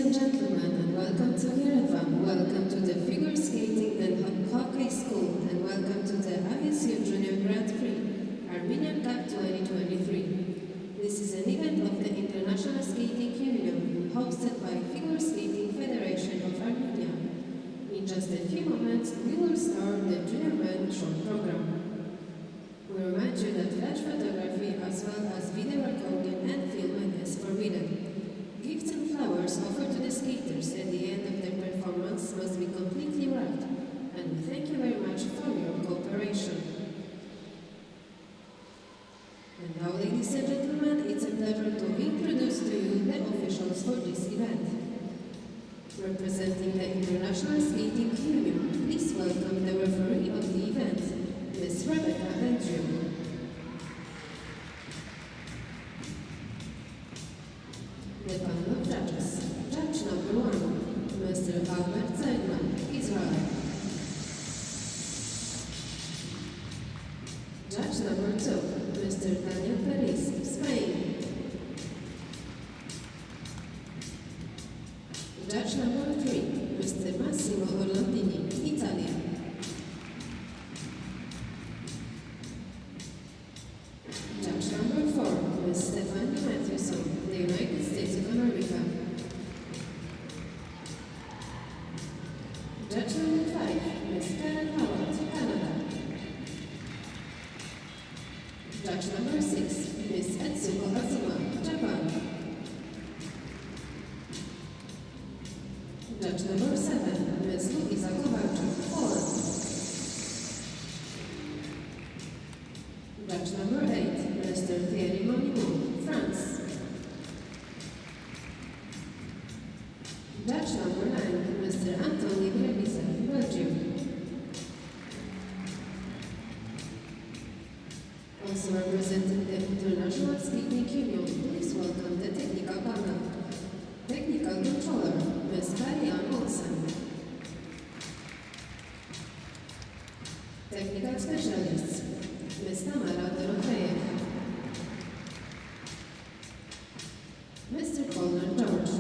and gentlemen, and welcome to Yerevan. Welcome to the Figure Skating and Hockey School, and welcome to the ISU Junior Grand Prix, Armenian Cup 2023. This is an event of the International Skating Union, hosted by Figure Skating Federation of Armenia. In just a few moments, we will start the Junior Men short program. We remind you that flash photography as well as video recording and filming is forbidden. Gifts and flowers offered to the skaters at the end of their performance must be completely wrapped, and we thank you very much for your cooperation. And now, ladies and gentlemen, it's a pleasure to introduce to you the officials for this event. Representing the International Skating Union, please welcome the referee of the event, Ms. Rebecca Andrew. The panel of judges. Judge number 1, Mr. Albert Zeidman, Israel. Judge number 2, Mr. Daniel Perez, Spain. Judge number 3, Mr. Massimo Orlandini, Italy. Judge number 4, Ms. Stephanie Matthewson, the United States of America. Judge number 5, Ms. Karen Howard, Canada. Judge number 6, Ms. Etsuko Azuma, Japan. Judge number 7, Ms. Luisa Kovalchuk, Poland. Judge number 8, Mr. Thierry Monimou, France. Judge number 9, Mr. Anthony Brevisa, Belgium. Also representing the International Skating Union, please welcome the technical panel. Technical controller, Ms. Marianne Olsen. Technical specialists, Ms. Tamara Doroteev. Mr. Colin George.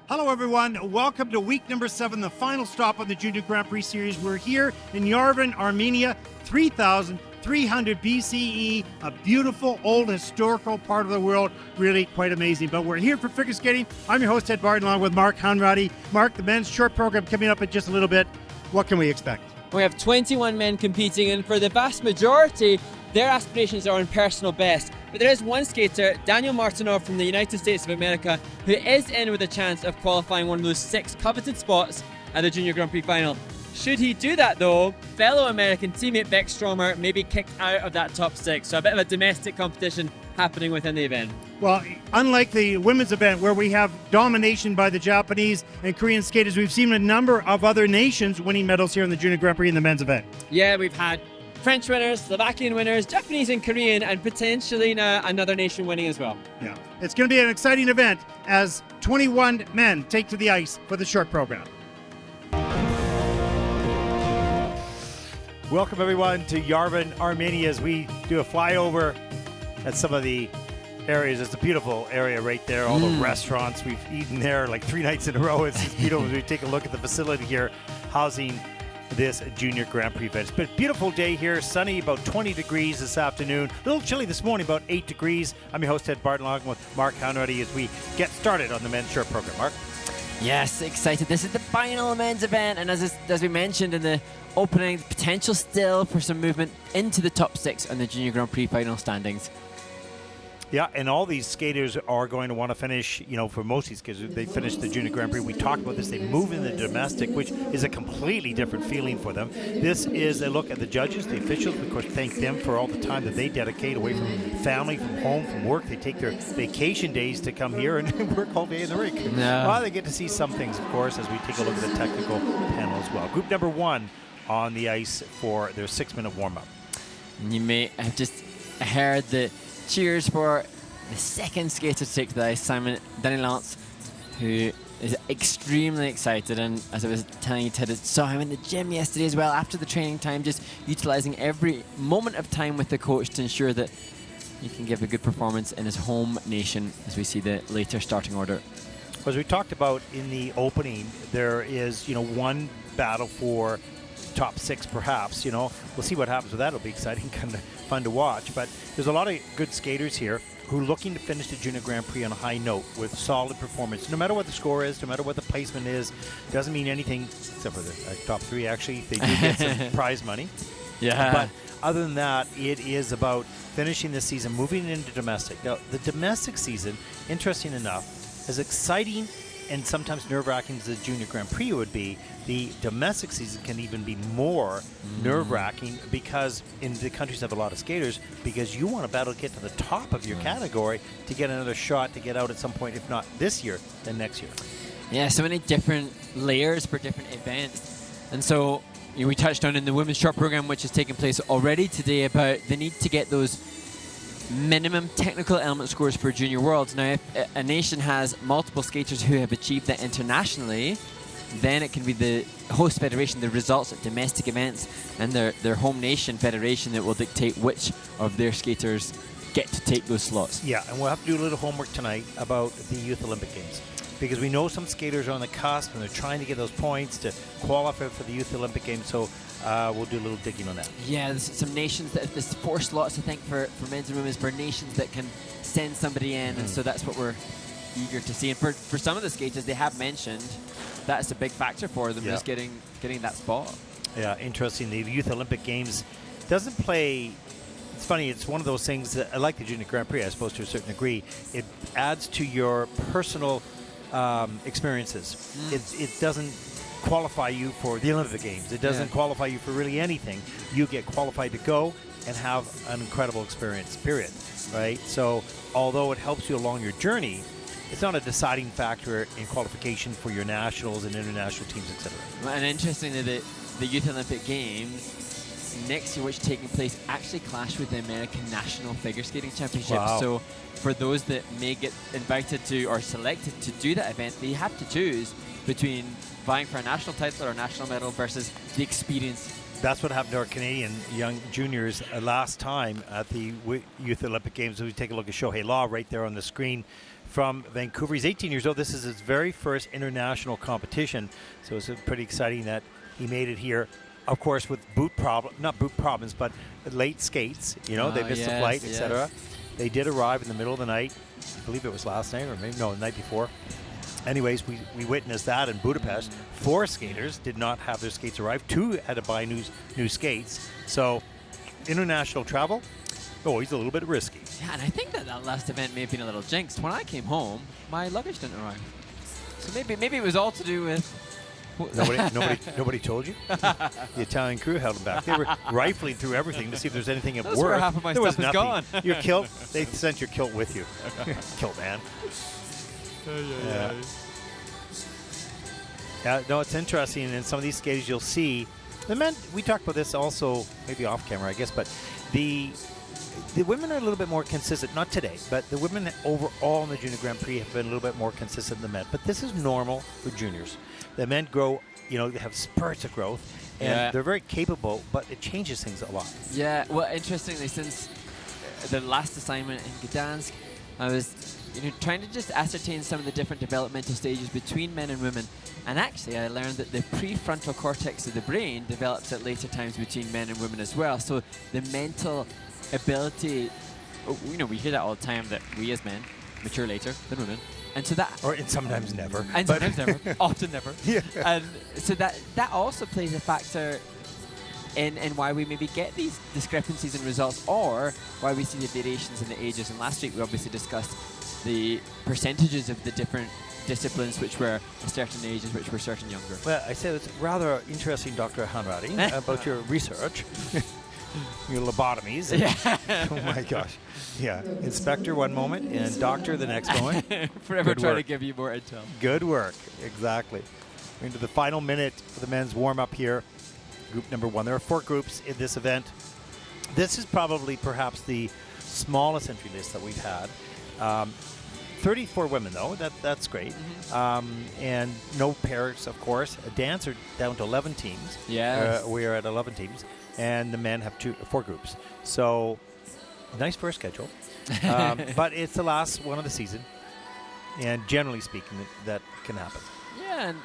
Hello everyone, welcome to week number 7, the final stop on the Junior Grand Prix Series. We're here in Yerevan, Armenia, 3,300 BCE, a beautiful old historical part of the world, really quite amazing. But we're here for figure skating. I'm your host, Ted Barton, along with Mark Hanratty. Mark, the men's short program coming up in just a little bit. What can we expect? We have 21 men competing, and for the vast majority, their aspirations are on personal best. But there is one skater, Daniel Martinov from the United States of America, who is in with a chance of qualifying one of those 6 coveted spots at the Junior Grand Prix final. Should he do that though, fellow American teammate Beck Stromer may be kicked out of that top 6. So a bit of a domestic competition happening within the event. Well, unlike the women's event where we have domination by the Japanese and Korean skaters, we've seen a number of other nations winning medals here in the Junior Grand Prix in the men's event. Yeah, we've had French winners, Slovakian winners, Japanese and Korean, and potentially now another nation winning as well. Yeah, it's going to be an exciting event as 21 men take to the ice for the short program. Welcome everyone to Yerevan, Armenia, as we do a flyover at some of the areas. It's a beautiful area right there. All the restaurants, we've eaten there like 3 nights in a row. It's just beautiful as we take a look at the facility here housing this Junior Grand Prix event. It's been a beautiful day here, sunny, about 20 degrees this afternoon. A little chilly this morning, about 8 degrees. I'm your host, Ed Barton, along with Mark Conrady as we get started on the men's short program. Mark? Yes, excited. This is the final men's event, and as we mentioned in the opening, potential still for some movement into the top 6 on the Junior Grand Prix final standings. Yeah, and all these skaters are going to want to finish, for most of these skaters, they finished the Junior Grand Prix. We talked about this. They move in the domestic, which is a completely different feeling for them. This is a look at the judges, the officials. We, of course, thank them for all the time that they dedicate away from family, from home, from work. They take their vacation days to come here and work all day in the rink. No. Well, they get to see some things, of course, as we take a look at the technical panel as well. Group number 1 on the ice for their 6-minute warm-up. And you may have just heard the cheers for the second skater to take to the ice, Simon Danilance, who is extremely excited. And as I was telling you, Ted, I saw him in the gym yesterday as well after the training time, just utilizing every moment of time with the coach to ensure that he can give a good performance in his home nation as we see the later starting order. As we talked about in the opening, there is, one battle for top 6 perhaps. We'll see what happens with that. It'll be exciting, kind of fun to watch. But there's a lot of good skaters here who are looking to finish the Junior Grand Prix on a high note with solid performance. No matter what the score is, no matter what the placement is, doesn't mean anything except for the top 3 actually. They do get some prize money. Yeah. But other than that, it is about finishing this season, moving into domestic. Now, the domestic season, interesting enough, as exciting and sometimes nerve-wracking as the Junior Grand Prix would be, the domestic season can even be more nerve-wracking because in the countries have a lot of skaters, because you want to battle to get to the top of your category to get another shot to get out at some point, if not this year, then next year. Yeah, so many different layers for different events. And so we touched on in the women's short program, which is taking place already today, about the need to get those minimum technical element scores for Junior Worlds. Now, if a nation has multiple skaters who have achieved that internationally, then it can be the host federation, the results at domestic events, and their home nation federation that will dictate which of their skaters get to take those slots. Yeah, and we'll have to do a little homework tonight about the Youth Olympic Games, because we know some skaters are on the cusp and they're trying to get those points to qualify for the Youth Olympic Games. So we'll do a little digging on that. Yeah, there's some nations that there's 4 slots, I think, for men's and women's, for nations that can send somebody in, and so that's what we're eager to see. And for some of the skaters, they have mentioned that's a big factor for them, just getting that spot. Yeah, interesting. The Youth Olympic Games doesn't play. It's funny. It's one of those things that I like the Junior Grand Prix, I suppose, to a certain degree. It adds to your personal experiences. It doesn't qualify you for the Olympic Games. It doesn't qualify you for really anything. You get qualified to go and have an incredible experience, period. Right? So although it helps you along your journey, it's not a deciding factor in qualification for your nationals and international teams, etc. And interestingly, the Youth Olympic Games next year, which are taking place, actually clash with the American National Figure Skating Championships. Wow. So for those that may get invited to or selected to do that event, they have to choose between vying for a national title or a national medal versus the experience. That's what happened to our Canadian young juniors last time at the Youth Olympic Games. We take a look at Shohei Law right there on the screen from Vancouver. He's 18 years old. This is his very first international competition, so it's pretty exciting that he made it here. Of course, with not boot problems, but late skates. They missed the flight, etc. They did arrive in the middle of the night. I believe it was last night, or maybe the night before. Anyways, we witnessed that in Budapest. 4 skaters did not have their skates arrive. 2 had to buy new skates. So, international travel, always a little bit risky. Yeah, and I think that last event may have been a little jinxed. When I came home, my luggage didn't arrive. So maybe it was all to do with Nobody told you? The Italian crew held them back. They were rifling through everything to see if there's anything of That's worth. where half of my there was stuff is nothing. gone. Your kilt, they sent your kilt with you. Kilt man. Yeah, no, it's interesting. In some of these skaters, you'll see the men. We talked about this also, maybe off camera, I guess, but the women are a little bit more consistent. Not today, but the women overall in the Junior Grand Prix have been a little bit more consistent than the men. But this is normal for juniors. The men grow, they have spurts of growth, and they're very capable, but it changes things a lot. Yeah, well, interestingly, since the last assignment in Gdansk, I was trying to just ascertain some of the different developmental stages between men and women. And actually, I learned that the prefrontal cortex of the brain develops at later times between men and women as well. So the mental ability, we hear that all the time, that we as men mature later than women. And so that... And sometimes never. And sometimes never. Often never. Yeah. And so that also plays a factor in why we maybe get these discrepancies in results, or why we see the variations in the ages. And last week we obviously discussed the percentages of the different disciplines which were a certain age and which were certain younger. Well, I said it's rather interesting, Dr. Hanradi, about your research. Your lobotomies. Yeah. Oh my gosh. Yeah. Inspector one moment and doctor the next moment. Forever trying to give you more intel. Good work. Exactly. We're into the final minute of the men's warm-up here. Group number 1. There are 4 groups in this event. This is probably perhaps the smallest entry list that we've had. 34 women, though. That's great. Mm-hmm. And no pairs, of course. Dance are down to 11 teams. Yes. We are at 11 teams. And the men have 4 groups. So, nice first schedule. But it's the last one of the season. And generally speaking, that can happen. Yeah, and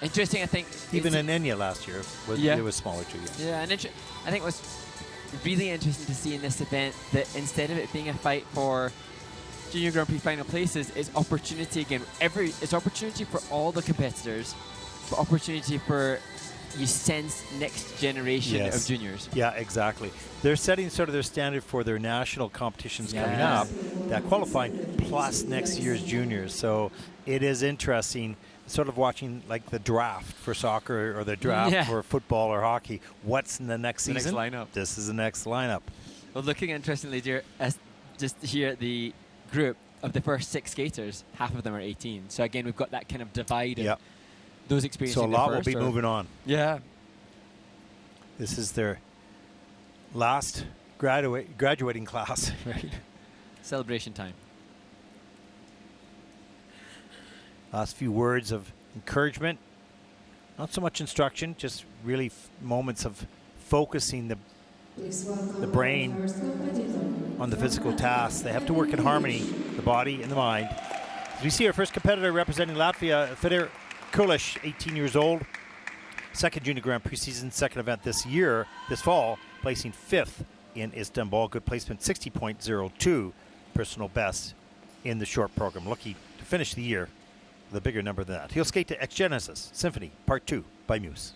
interesting, I think. Even in Enya last year, it was smaller too. Yeah, and I think what's really interesting to see in this event, that instead of it being a fight for Junior Grand Prix final places, it's opportunity again. It's opportunity for all the competitors, but opportunity for next generation of juniors. Yeah, exactly. They're setting sort of their standard for their national competitions coming up, that qualifying, plus next year's juniors. So it is interesting, sort of watching like the draft for soccer or the draft for football or hockey. What's in the next season? Next lineup. This is the next lineup. Well, looking interestingly, dear, as just here at the group of the first 6 skaters, half of them are 18. So again, we've got that kind of divide. Yeah. Those experiences. So a lot will be moving on. Yeah. This is their last graduating class, right? Celebration time. Last few words of encouragement. Not so much instruction, just really moments of focusing the brain on the physical tasks. They have to work in harmony, the body and the mind. As we see our first competitor representing Latvia, Fedor Kulish, 18 years old. Second Junior Grand Prix season, second event this fall, placing 5th in Istanbul. Good placement, 60.02 personal best in the short program. Lucky to finish the year with a bigger number than that. He'll skate to Ex Genesis Symphony Part 2 by Muse.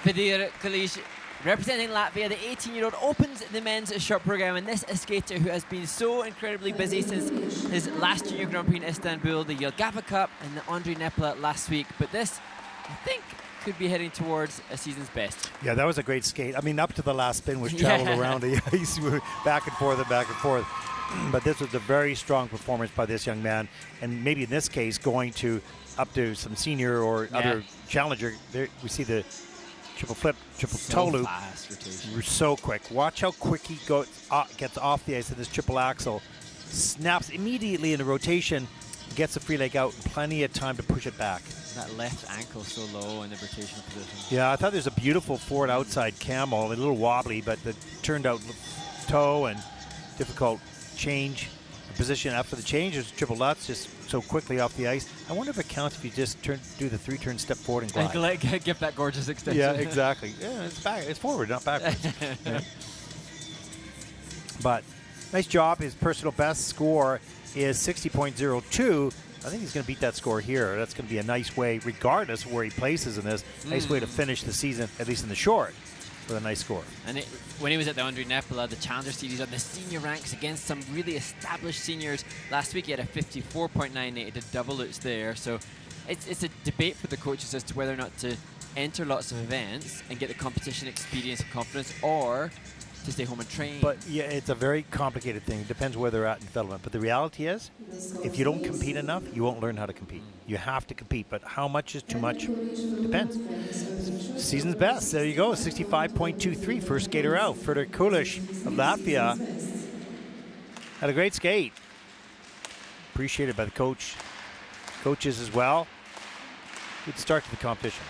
Vidir Kalish, representing Latvia, the 18-year-old, opens the men's short program, and this is a skater who has been so incredibly busy since his last Junior Grand Prix in Istanbul, the Jelgava Cup, and the Andre Nepla last week. But this, I think, could be heading towards a season's best. Yeah, that was a great skate. I mean, up to the last spin was traveled around the ice, back and forth and back and forth. But this was a very strong performance by this young man, and maybe in this case going to up to some senior or other challenger. There we see the triple flip, triple toe loop. Fast rotation. We're so quick. Watch how quick he gets off the ice in this triple axel. Snaps immediately in the rotation, gets the free leg out, plenty of time to push it back. That left ankle so low in the rotational position. Yeah, I thought there's a beautiful forward outside camel, a little wobbly, but the turned out toe and difficult change position after the change. There's triple Lutz just so quickly off the ice. I wonder if it counts if you just do the 3-turn step forward and glide. Give that gorgeous extension. Yeah, exactly. Yeah, it's back. It's forward, not backwards. Yeah. But nice job. His personal best score is 60.02. I think he's going to beat that score here. That's going to be a nice way, regardless of where he places in this, nice way to finish the season, at least in the short, with a nice score. And when he was at the Andre Nepla, the Challenger Series on the senior ranks against some really established seniors, last week he had a 54.98. He did double loops there. So it's a debate for the coaches as to whether or not to enter lots of events and get the competition experience and confidence, or to stay home and train. But yeah, it's a very complicated thing. It depends where they're at in development. But the reality is, if you don't compete enough, you won't learn how to compete. You have to compete, but how much is too much? Depends. Season's best. There you go, 65.23. First skater out. Further Kulish of Latvia had a great skate. Appreciated by the coaches as well. Good start to the competition.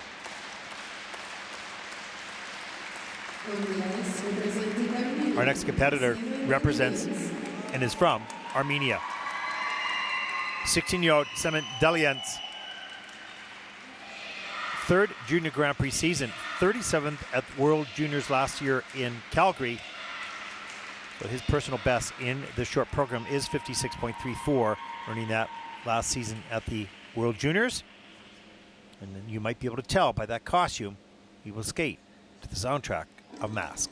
Our next competitor represents and is from Armenia. 16-year-old Semen Delians. Third Junior Grand Prix season, 37th at World Juniors last year in Calgary. So his personal best in the short program is 56.34, earning that last season at the World Juniors. And then you might be able to tell by that costume, he will skate to the soundtrack of Mask.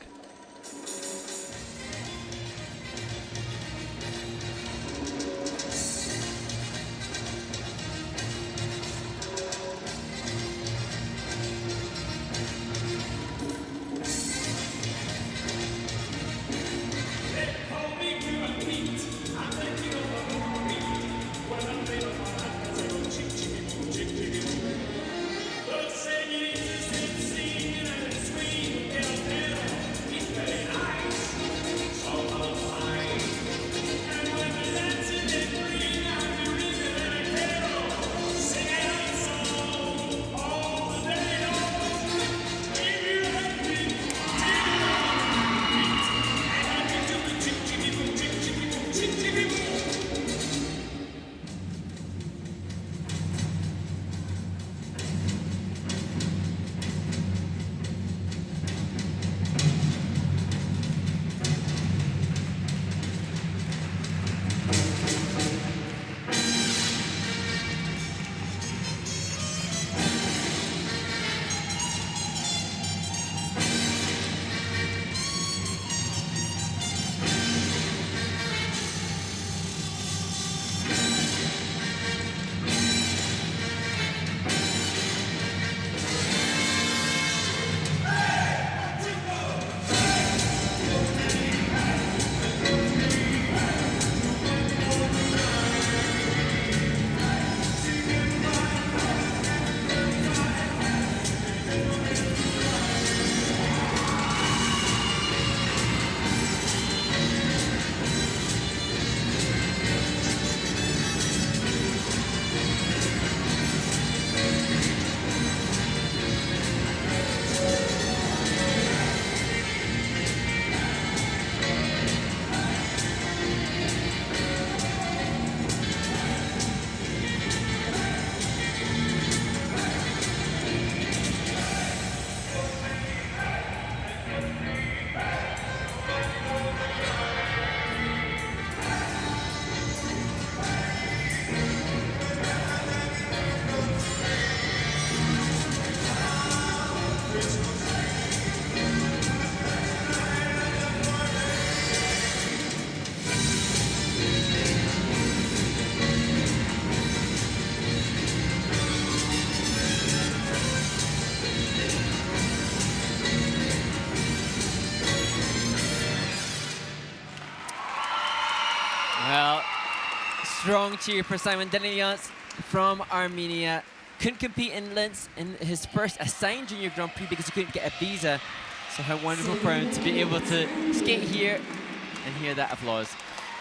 strong cheer for Simon Denilyans from Armenia. Couldn't compete in Linz in his first assigned Junior Grand Prix because he couldn't get a visa. So how wonderful for him to be able to skate here and hear that applause.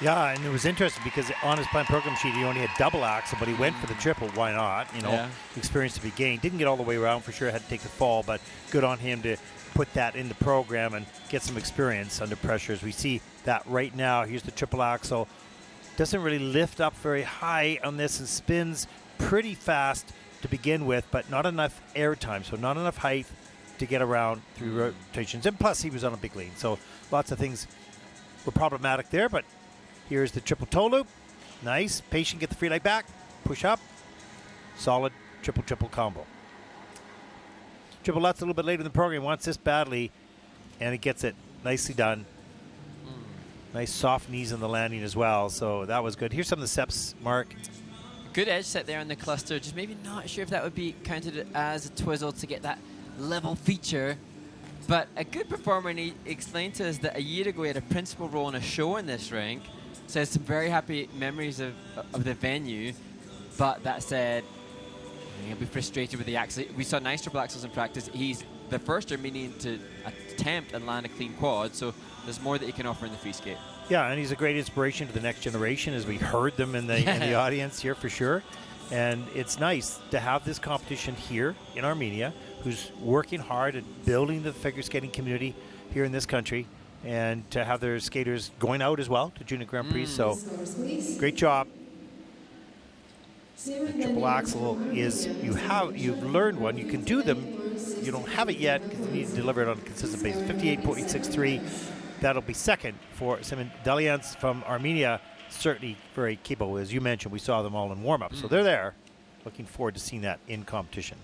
Yeah, and it was interesting because on his plan program sheet, he only had double axel, but he went for the triple. Why not? You know, experience to be gained. Didn't get all the way around for sure. Had to take the fall, but good on him to put that in the program and get some experience under pressure. As we see that right now, here's the triple axel. Doesn't really lift up very high on this and spins pretty fast to begin with, but not enough air time, so not enough height to get around through rotations. And plus, he was on a big lean, so lots of things were problematic there, but here's the triple toe loop. Nice. Patient, get the free leg back. Push up. Solid triple combo. Triple Lutz a little bit later in the program. Wants this badly, and it gets it. Nicely done. Nice soft knees on the landing as well, so that was good. Here's some of the steps, Mark. Good edge set there on the cluster. Just maybe not sure if that would be counted as a twizzle to get that level feature. But a good performer, and he explained to us that a year ago he had a principal role in a show in this rink. So has some very happy memories of the venue. But that said, he'll be frustrated with the axle. We saw nice triple axles in practice. He's the first Armenian to attempt and land a clean quad, so there's more that he can offer in the free skate. Yeah, and he's a great inspiration to the next generation, as we heard them in the audience here for sure. And it's nice to have this competition here in Armenia, who's working hard at building the figure skating community here in this country, and to have their skaters going out as well to Junior Grand Prix. So great job. The triple axel is, you've learned one, you can do them. You don't have it yet because you need to deliver it on a consistent basis. 58.63. That'll be second for Simon Delians from Armenia. Certainly very capable. As you mentioned, we saw them all in warm-up. So they're there. Looking forward to seeing that in competition.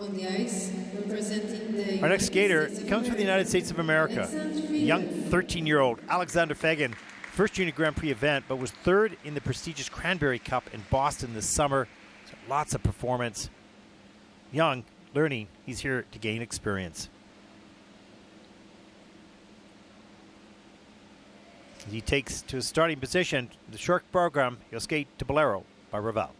On the ice, representing the Our next skater comes from the United States of America. Young 13-year-old Alexander Fagan. First Junior Grand Prix event, but was third in the prestigious Cranberry Cup in Boston this summer. So lots of performance. Young, learning, he's here to gain experience. As he takes to his starting position, the short program, he'll skate to Bolero by Ravel.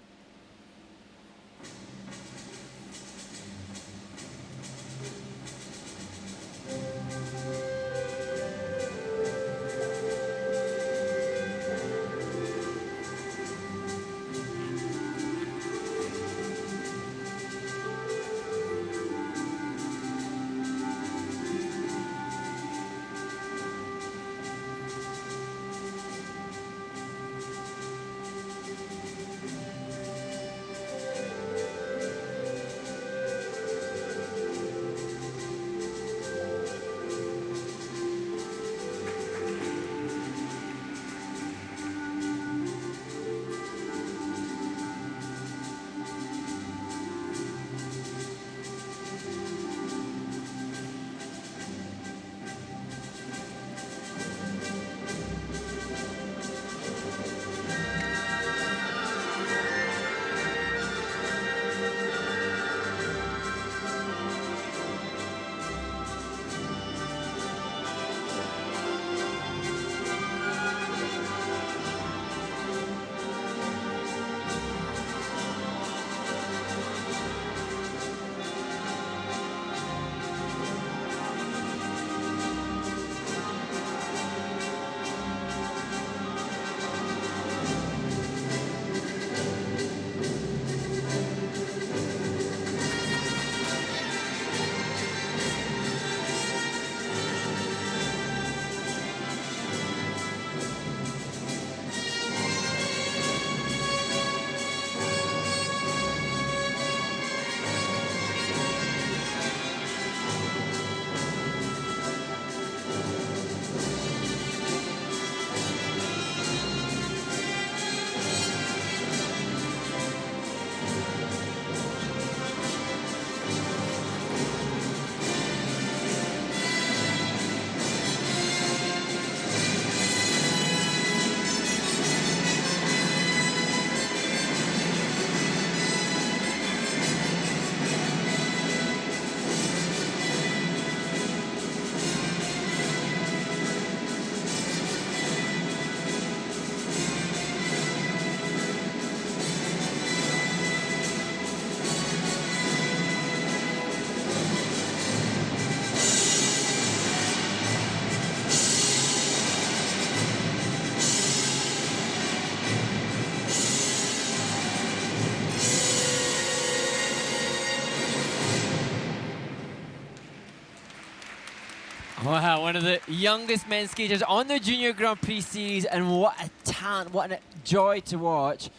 Wow, one of the youngest men's skaters on the Junior Grand Prix series, and what a talent, what a joy to watch.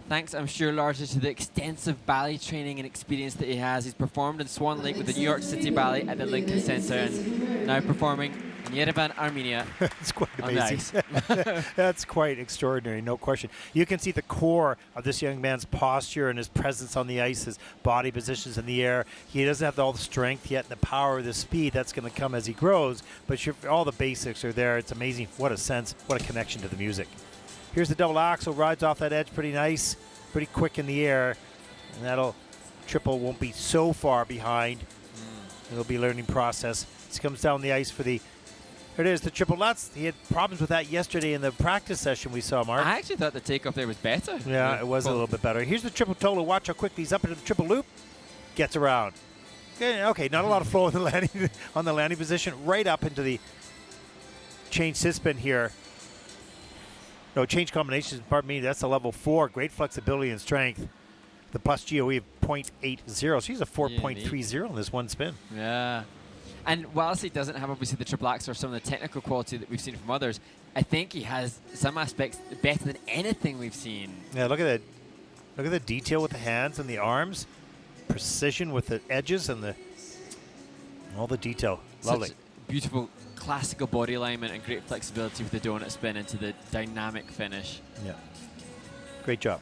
Thanks, I'm sure, largely to the extensive ballet training and experience that he has. He's performed in Swan Lake with the New York City Ballet at the Lincoln Center, and now performing in Yerevan, Armenia. It's quite amazing. That's quite extraordinary, no question. You can see the core of this young man's posture and his presence on the ice, his body positions in the air. He doesn't have all the strength yet and the power, the speed that's going to come as he grows, but all the basics are there. It's amazing. What a sense, what a connection to the music. Here's the double axel, rides off that edge pretty nice, pretty quick in the air, and that'll triple won't be so far behind. It'll be a learning process. He comes down the ice for the There it is, the triple Lutz. He had problems with that yesterday in the practice session we saw, Mark. I actually thought the takeoff there was better. Yeah, it was a little bit better. Here's the triple Tolo. Watch how quickly he's up into the triple loop. Gets around. Okay, not a lot of flow on the landing position. Right up into the change spin here. No, change combinations, pardon me. That's a level 4. Great flexibility and strength. The plus GOE of 0.80. So he's a 4.30 on this one spin. Yeah. And whilst he doesn't have obviously the triple axe or some of the technical quality that we've seen from others, I think he has some aspects better than anything we've seen. Yeah, look at that. Look at the detail with the hands and the arms. Precision with the edges and all the detail. Lovely. Such beautiful classical body alignment and great flexibility with the donut spin into the dynamic finish. Yeah. Great job.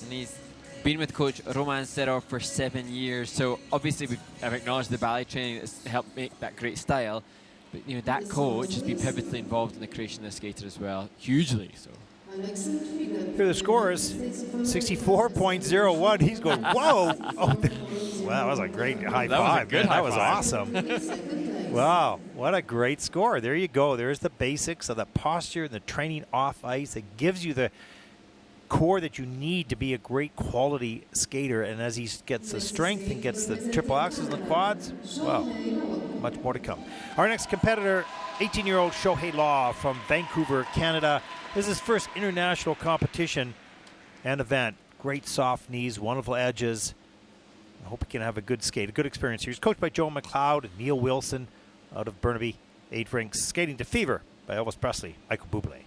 And he's been with coach Roman Serov for 7 years, so obviously I've acknowledged the ballet training that's helped make that great style, but you know that coach has been pivotally involved in the creation of the skater as well, hugely so. Here are the scores, 64.01. He's going, whoa! Oh, wow, that was a great high five. Was a good high that was five. Awesome. Wow, what a great score. There you go. There's the basics of the posture and the training off ice. It gives you the core that you need to be a great quality skater, and as he gets the strength and gets the triple axes and the quads, well, much more to come. Our next competitor, 18-year-old Shohei Law from Vancouver, Canada. This is his first international competition and event. Great soft knees, wonderful edges. I hope he can have a good skate, a good experience here. He's coached by Joe McLeod and Neil Wilson out of Burnaby, 8 rinks. Skating to Fever by Elvis Presley, Michael Bublé.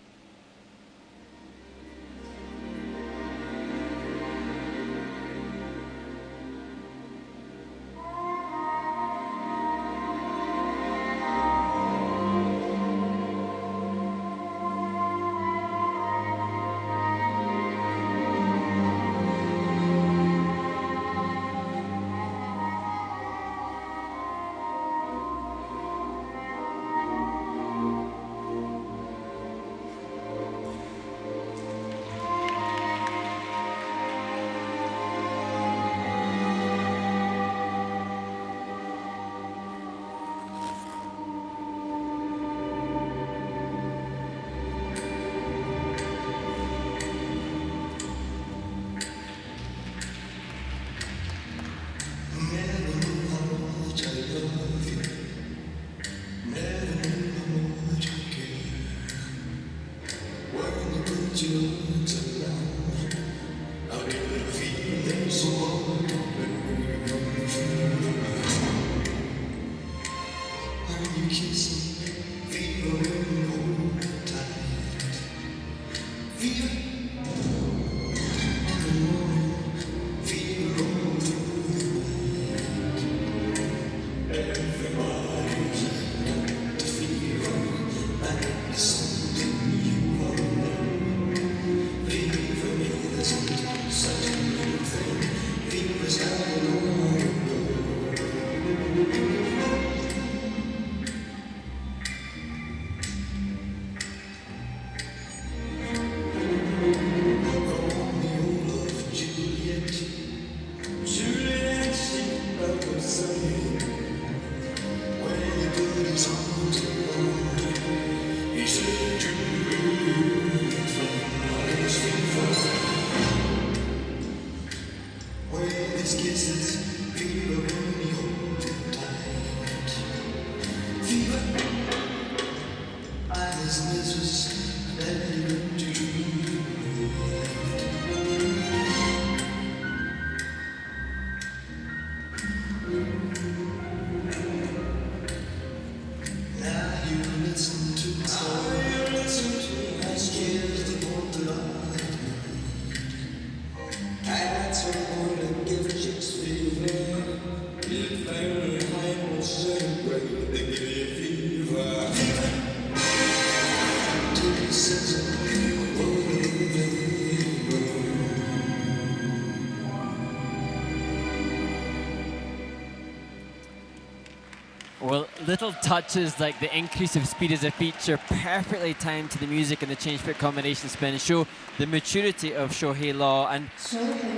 Well, little touches like the increase of speed as a feature, perfectly timed to the music and the change foot combination spin, show the maturity of Shohei Law. And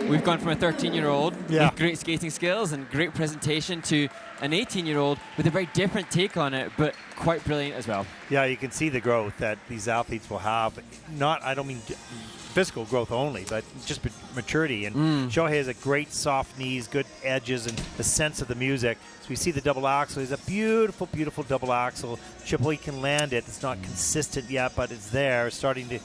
we've gone from a 13-year-old with great skating skills and great presentation to an 18-year-old with a very different take on it, but quite brilliant as well. Yeah, you can see the growth that these athletes will have. I don't mean physical growth only, but just maturity. And Shohei has a great soft knees, good edges, and the sense of the music. So we see the double axel. He's a beautiful, beautiful double axel. Triple, he can land it. It's not consistent yet, but it's there, starting to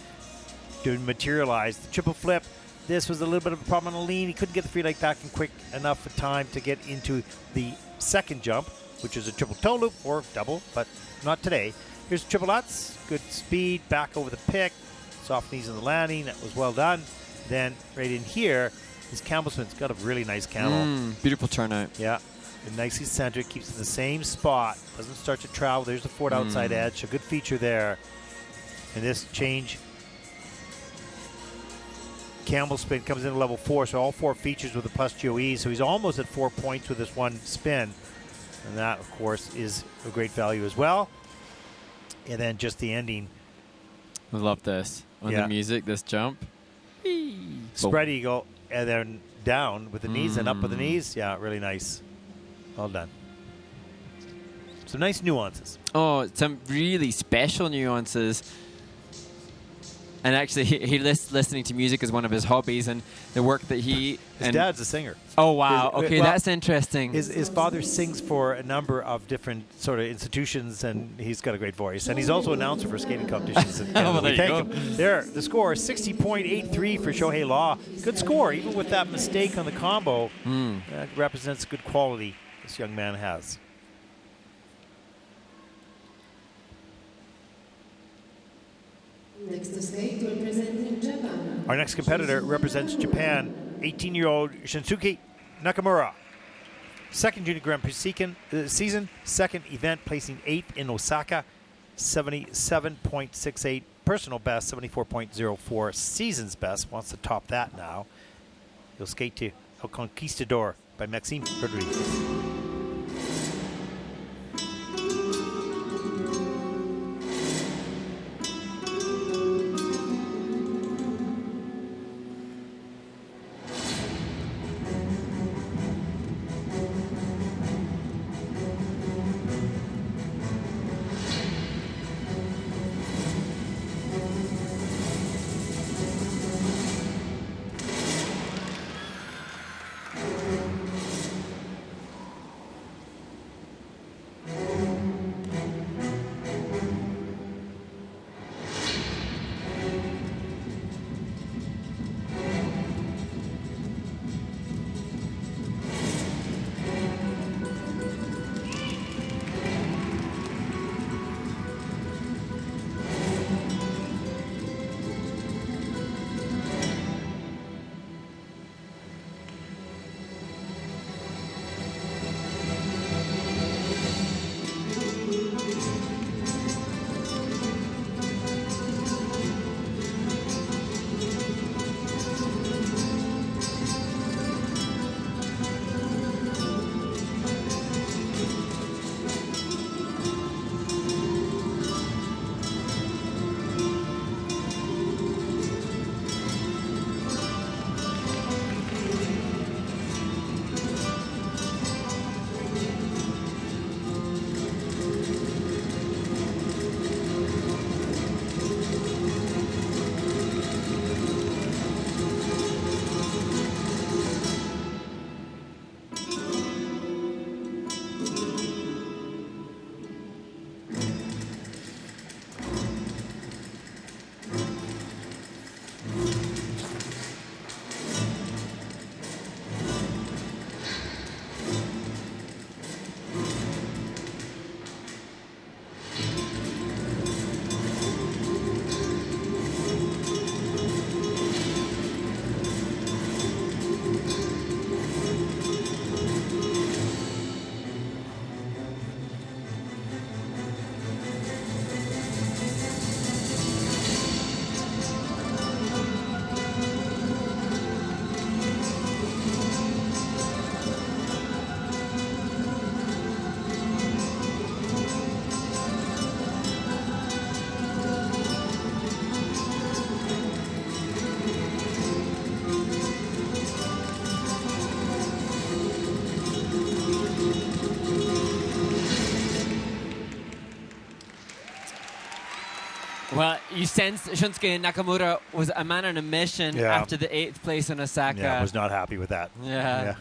materialize. The triple flip, this was a little bit of a problem on the lean. He couldn't get the free leg back in quick enough for time to get into the second jump, which is a triple toe loop or double, but not today. Here's triple Lutz, good speed, back over the pick, soft knees on the landing. That was well done. Then right in here, his camel spin's got a really nice camel. Beautiful turnout. Yeah, and nicely centered, keeps in the same spot, doesn't start to travel. There's the forward outside edge, a good feature there. And this change, camel spin comes into level 4, so all 4 features with a plus GOE, so he's almost at 4 points with this one spin. And that, of course, is a great value as well. And then just the ending. I love this. On the music, this jump. Spread eagle, and then down with the knees and up with the knees. Yeah, really nice. Well done. Some nice nuances. Oh, some really special nuances. And actually, listening to music is one of his hobbies, and the work that his dad's a singer. Oh, wow. Okay, that's interesting. His father sings for a number of different sort of institutions, and he's got a great voice. And he's also an announcer for skating competitions. Well, there you go. There, the score, 60.83 for Shohei Law. Good score, even with that mistake on the combo. That represents good quality this young man has. Next to skate, representing Japan. Our next competitor represents Japan, 18-year-old Shinsuke Nakamura. Second Junior Grand Prix season, second event, placing 8th in Osaka, 77.68 personal best, 74.04 season's best. Wants to top that now. He'll skate to El Conquistador by Maxime Rodriguez. Well, you sense Shunsuke Nakamura was a man on a mission after the 8th place in Osaka. Yeah, was not happy with that. Yeah.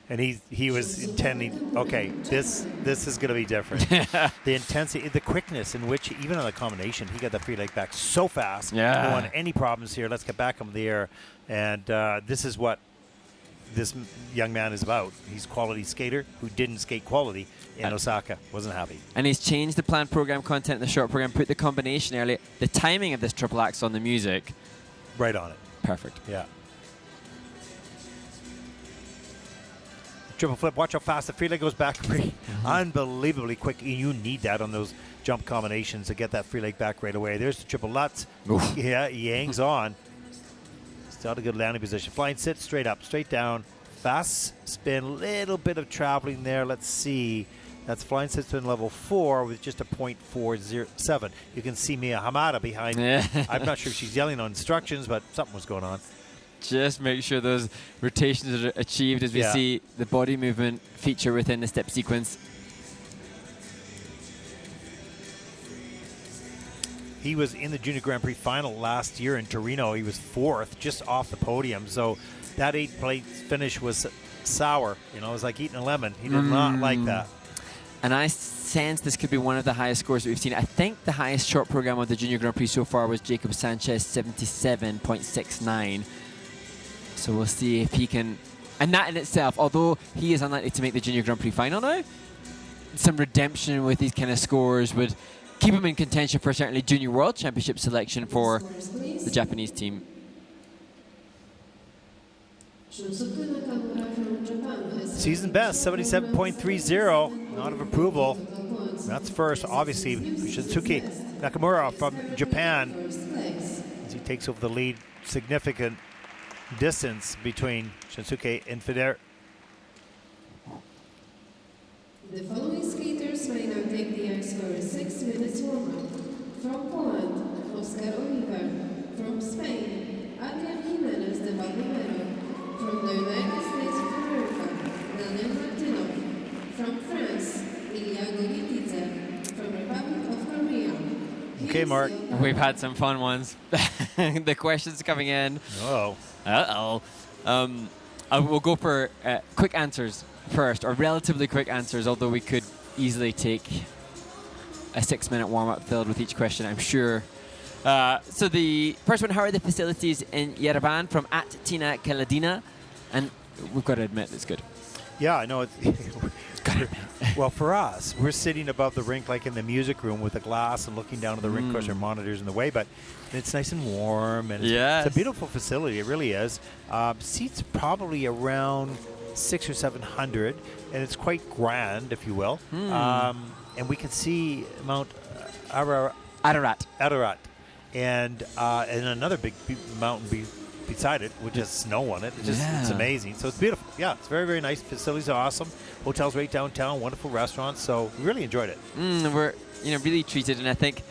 And he was intending, okay, this is going to be different. The intensity, the quickness in which, even on the combination, he got the free leg back so fast. Yeah. Don't want any problems here. Let's get back in the air. And this is what this young man is about. He's a quality skater who didn't skate quality in Osaka. Wasn't happy. And he's changed the planned program content in the short program, put the combination early, the timing of this triple axe on the music. Right on it. Perfect. Yeah. Triple flip. Watch how fast the free leg goes back. Unbelievably quick. You need that on those jump combinations to get that free leg back right away. There's the triple Lutz. Yeah, he hangs on. Still a good landing position. Flying sit, straight up, straight down. Fast spin, little bit of traveling there. Let's see. That's flying sit spin level 4 with just a .407. You can see Mia Hamada behind me. I'm not sure if she's yelling on instructions, but something was going on. Just make sure those rotations are achieved as we see the body movement feature within the step sequence. He was in the Junior Grand Prix final last year in Torino. He was 4th, just off the podium. So that 8th place finish was sour. You know, it was like eating a lemon. He did not like that. And I sense this could be one of the highest scores that we've seen. I think the highest short program of the Junior Grand Prix so far was Jacob Sanchez, 77.69. So we'll see if he can, and that in itself, although he is unlikely to make the Junior Grand Prix final now, some redemption with these kind of scores would keep him in contention for certainly Junior World Championship selection for the Japanese team. Season best, 77.30, not of approval. That's first, obviously, Shinsuke Nakamura from Japan, as he takes over the lead. Significant distance between Shinsuke and Federer. The following skaters may now take the ice for a 6 minutes warm-up. From Poland, Oscar Oliver. From Spain, Adrian Jimenez de Baldomero. From the United States of America, Daniel Martinov. From France, Ilya Gogitidze. From Republic of Korea. Okay, Mark. We've had some fun ones. The questions coming in. We'll go for quick answers first, or relatively quick answers, although we could easily take a 6-minute warm-up filled with each question, I'm sure. So the first one, how are the facilities in Yerevan? From @Tina Kaladina. And we've got to admit, it's good. Yeah, I know. Well, for us, we're sitting above the rink like in the music room with a glass and looking down at the rink. Of course, there are monitors in the way, but it's nice and warm. And it's a beautiful facility. It really is. Seats probably around 600 or 700, and it's quite grand, if you will. And we can see Mount Ararat. And another big mountain beside it, which has snow on it. It's amazing. So it's beautiful. Yeah, it's very, very nice. Facilities are awesome. Hotels right downtown, wonderful restaurants. So we really enjoyed it. We're really treated, and I think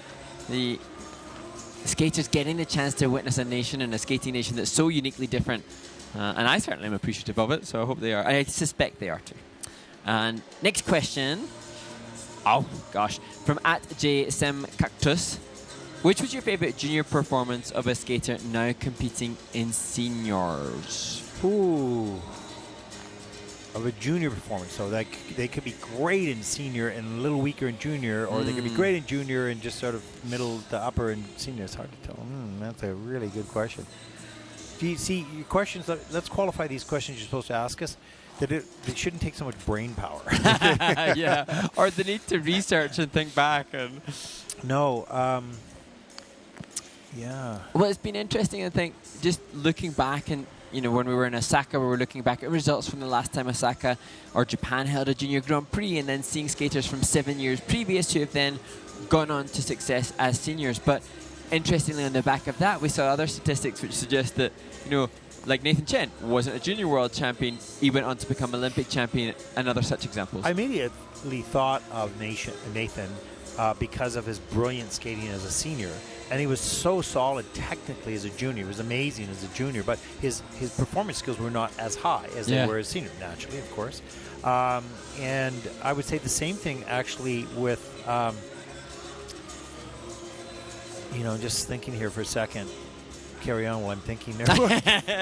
the skaters getting the chance to witness a nation and a skating nation that's so uniquely different. And I certainly am appreciative of it, so I hope they are. I suspect they are too. And next question. Oh, gosh. From @JSemCactus. Which was your favorite junior performance of a skater now competing in seniors? Ooh. Of a junior performance. So they could be great in senior and a little weaker in junior, or they could be great in junior and just sort of middle to upper in senior. It's hard to tell. That's a really good question. Do you see your questions? Let's qualify these questions you're supposed to ask us. That it shouldn't take so much brain power. Yeah, or the need to research and think back. And no, yeah. Well, it's been interesting, I think, just looking back, and when we were in Osaka, we were looking back at results from the last time Osaka or Japan held a Junior Grand Prix, and then seeing skaters from 7 years previous who have then gone on to success as seniors. But interestingly, on the back of that, we saw other statistics which suggest that, like Nathan Chen wasn't a junior world champion, he went on to become Olympic champion, and other such examples. I immediately thought of Nathan because of his brilliant skating as a senior, and he was so solid technically as a junior. He was amazing as a junior, but his performance skills were not as high as they were as senior, naturally, of course. And I would say the same thing actually with just thinking here for a second. Carry on while I'm thinking there.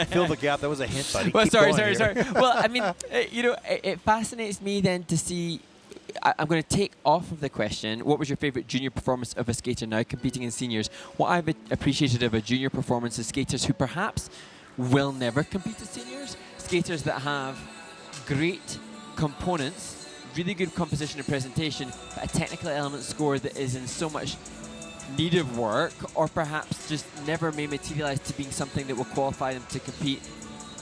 Fill the gap. That was a hint, buddy. Well, Keep sorry. going here. Well, I mean, it fascinates me then to see. I'm going to take off of the question, what was your favourite junior performance of a skater now competing in seniors? What I've appreciated of a junior performance is skaters who perhaps will never compete as seniors, skaters that have great components, really good composition and presentation, but a technical element score that is in so much need of work, or perhaps just never may materialise to being something that will qualify them to compete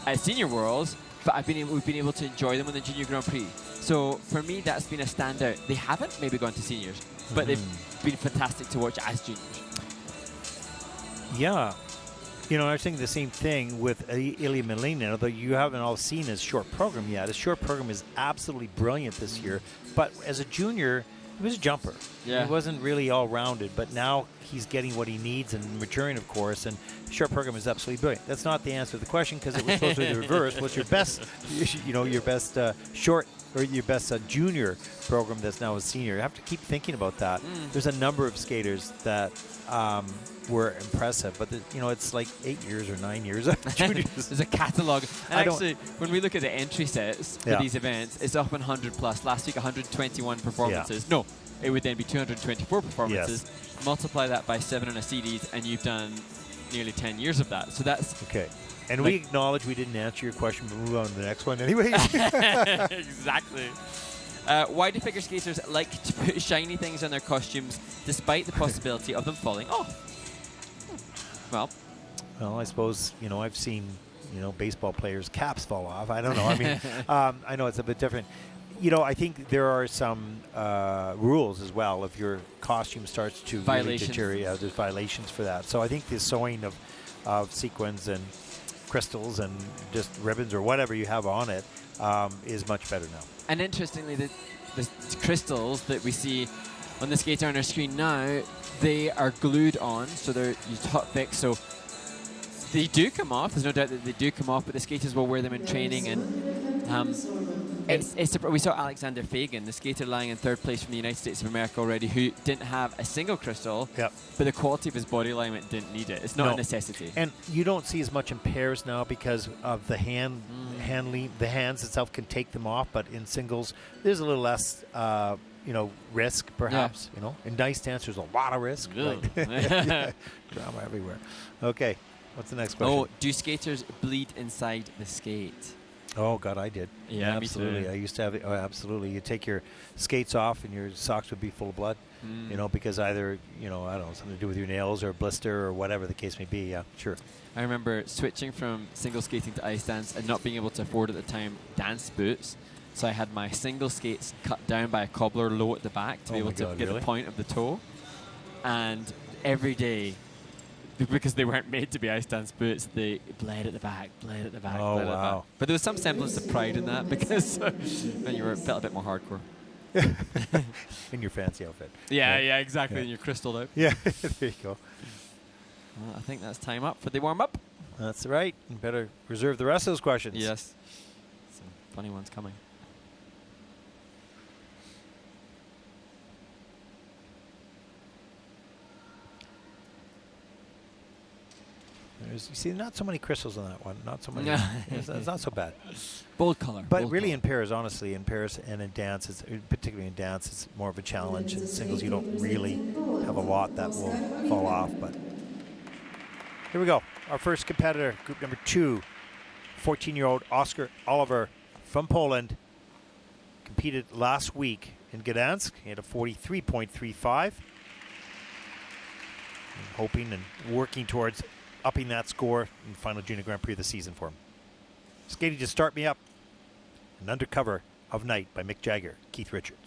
at Senior Worlds, but we've been able to enjoy them on the Junior Grand Prix. So for me, that's been a standout. They haven't maybe gone to seniors, but they've been fantastic to watch as juniors. Yeah. I was thinking the same thing with Ilya Milina, although you haven't all seen his short program yet. His short program is absolutely brilliant this year, but as a junior, he was a jumper. Yeah. He wasn't really all-rounded, but now he's getting what he needs and maturing, of course, and the short program is absolutely brilliant. That's not the answer to the question, because it was supposed to be the reverse. What's your best, your best short or your best junior program that's now a senior? You have to keep thinking about that. There's a number of skaters that were impressive, but it's like 8 years or 9 years of juniors. There's a catalogue. And actually, when we look at the entry sets for these events, it's often 100 plus. Last week, 121 performances. No, it would then be 224 performances. Yes. Multiply that by 7 on a series, and you've done nearly 10 years of that. So that's okay. And we acknowledge we didn't answer your question, but move on to the next one anyway. Exactly. Why do figure skaters like to put shiny things on their costumes despite the possibility of them falling off? Well, I suppose, I've seen, baseball players' caps fall off. I don't know. I mean, I know it's a bit different. I think there are some rules as well. If your costume starts to really deteriorate, there's violations for that. So I think the sewing of sequins and crystals and just ribbons or whatever you have on it is much better now. And interestingly, the crystals that we see on the skater on our screen now, they are glued on, so they're used hot fix. So they do come off. There's no doubt that they do come off, but the skaters will wear them in training. And we saw Alexander Fagan, the skater lying in third place from the United States of America already, who didn't have a single crystal, but the quality of his body alignment didn't need it. It's not a necessity. And you don't see as much in pairs now because of the the hands itself can take them off, but in singles, there's a little less risk, perhaps. In dice dance, there's a lot of risk. Right? Drama everywhere. Okay, what's the next question? Oh, do skaters bleed inside the skate? Oh, God, I did. Yeah, absolutely. me too. I used to have it. Oh, absolutely. You take your skates off and your socks would be full of blood, because either, I don't know, something to do with your nails or a blister or whatever the case may be. Yeah, sure. I remember switching from single skating to ice dance and not being able to afford at the time dance boots. So I had my single skates cut down by a cobbler low at the back to be able to get the point of the toe. And every day, because they weren't made to be ice dance boots, they bled at the back. Oh, wow. But there was some semblance of pride in that because then you felt a bit more hardcore. In your fancy outfit. Yeah, exactly. And you're crystalled out. Yeah, there you go. Well, I think that's time up for the warm-up. That's right. You better reserve the rest of those questions. Yes. Some funny ones coming. You see, not so many crystals on that one. Not so many. It's not so bad. Bold color. But really, in pairs, honestly, in pairs and in dance, particularly in dance, it's more of a challenge. In singles, you don't really have a lot that will fall off. But here we go. Our first competitor, group number 2, 14-year-old Oscar Oliver from Poland, competed last week in Gdansk. He had a 43.35. Hoping and working towards upping that score in the final Junior Grand Prix of the season for him. Skating to Start Me Up, and Under Cover of Night by Mick Jagger, Keith Richards.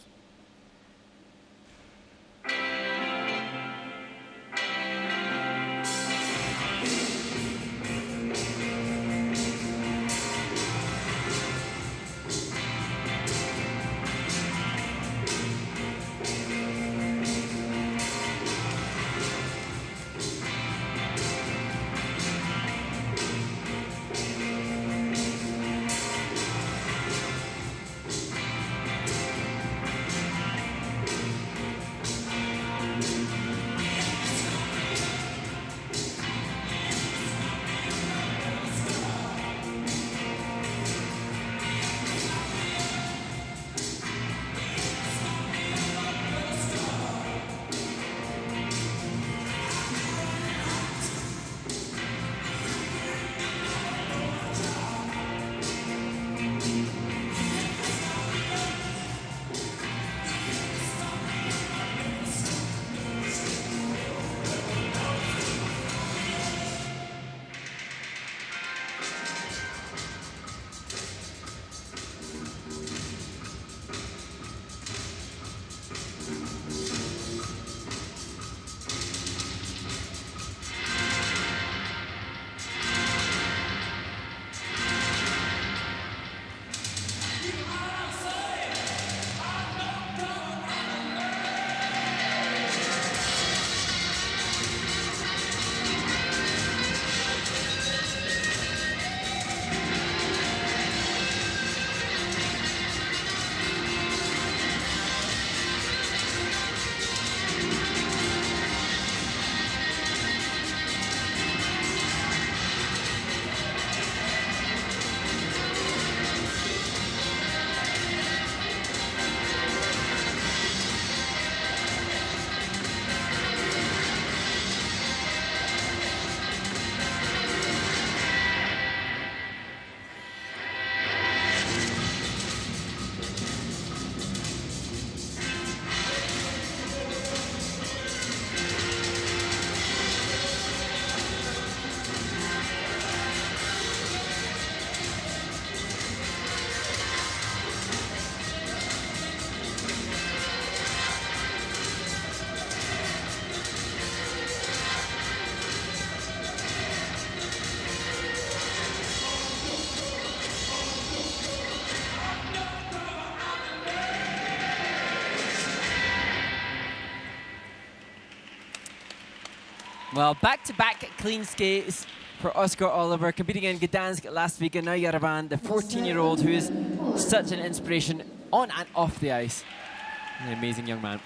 Well, back-to-back clean skates for Oscar Oliver, competing in Gdansk last week, and now Yerevan, the 14-year-old who is such an inspiration on and off the ice. An amazing young man.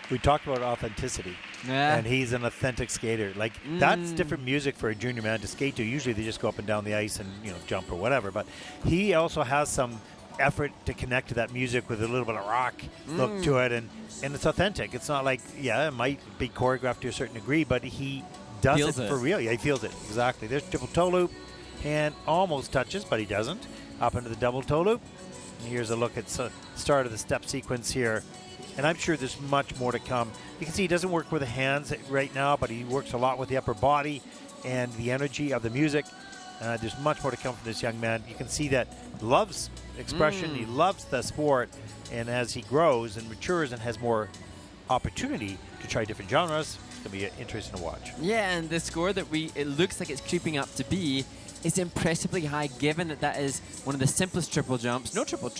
We talked about authenticity, and he's an authentic skater. Like, that's different music for a junior man to skate to. Usually they just go up and down the ice and, you know, jump or whatever, but he also has some effort to connect to that music with a little bit of rock look to it, and it's authentic. It's not like, yeah, it might be choreographed to a certain degree, but he does it for real. Yeah, he feels it, exactly. There's triple toe loop, hand almost touches, but he doesn't. Up into the double toe loop. And here's a look at the start of the step sequence here. And I'm sure there's much more to come. You can see he doesn't work with the hands right now, but he works a lot with the upper body and the energy of the music. There's much more to come from this young man. You can see that he loves expression, he loves the sport, and as he grows and matures and has more opportunity to try different genres, it's going to be interesting to watch. Yeah, and the score that it looks like it's creeping up to be is impressively high, given that that is one of the simplest triple jumps. No triple,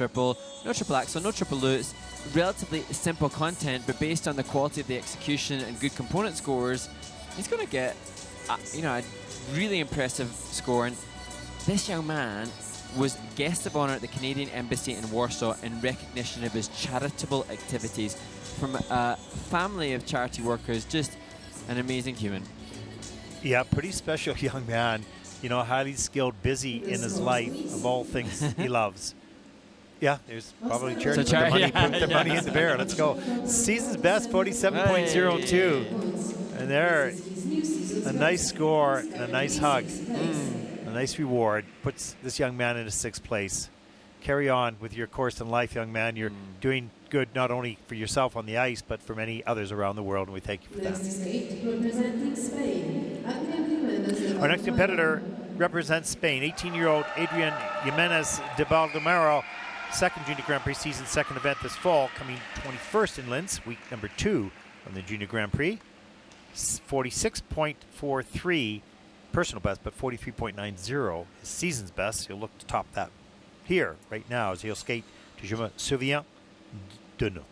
no triple axel, no triple lutz. Relatively simple content, but based on the quality of the execution and good component scores, he's going to get a really impressive score. And this young man was guest of honor at the Canadian Embassy in Warsaw in recognition of his charitable activities. From a family of charity workers, just an amazing human. Yeah, pretty special young man. You know, highly skilled, busy in his life, of all things he loves. Yeah, there's probably charity. Put the money in the bear. Let's go. Season's best, 47.02. And there, a nice score and a nice hug. A nice reward. Puts this young man into 6th place. Carry on with your course in life, young man. You're doing good not only for yourself on the ice, but for many others around the world, and we thank you for that. Our next competitor represents Spain, 18-year-old Adrian Jimenez de Baldomero, second Junior Grand Prix season, second event this fall, coming 21st in Linz, week number 2 on the Junior Grand Prix. 46.43 personal best, but 43.90 his season's best. He'll look to top that here right now as he'll skate to Je me souviens de nous.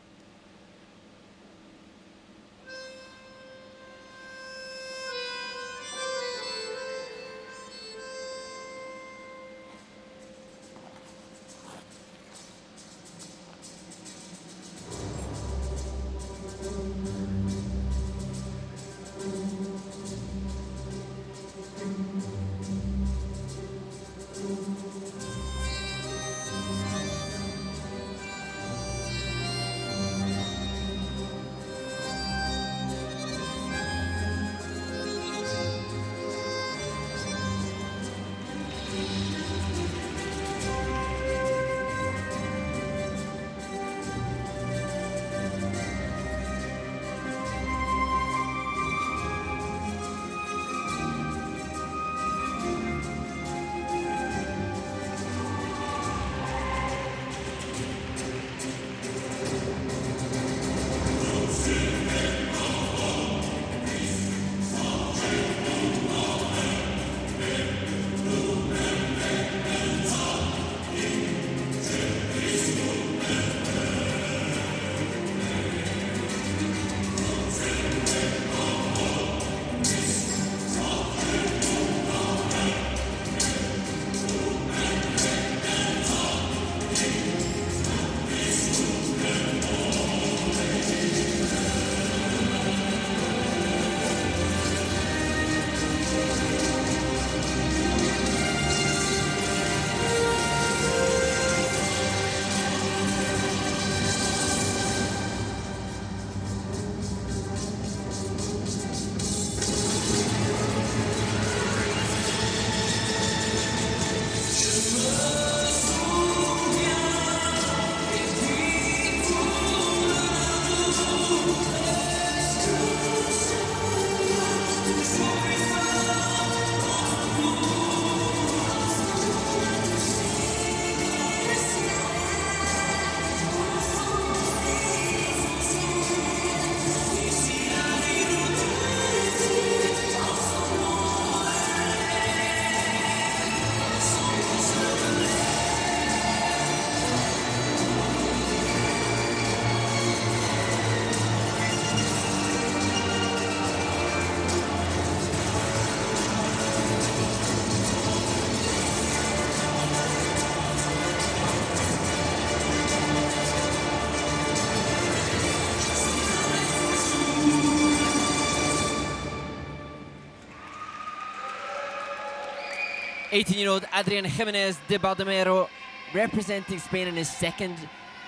18-year-old Adrian Jimenez de Baldomero, representing Spain in his second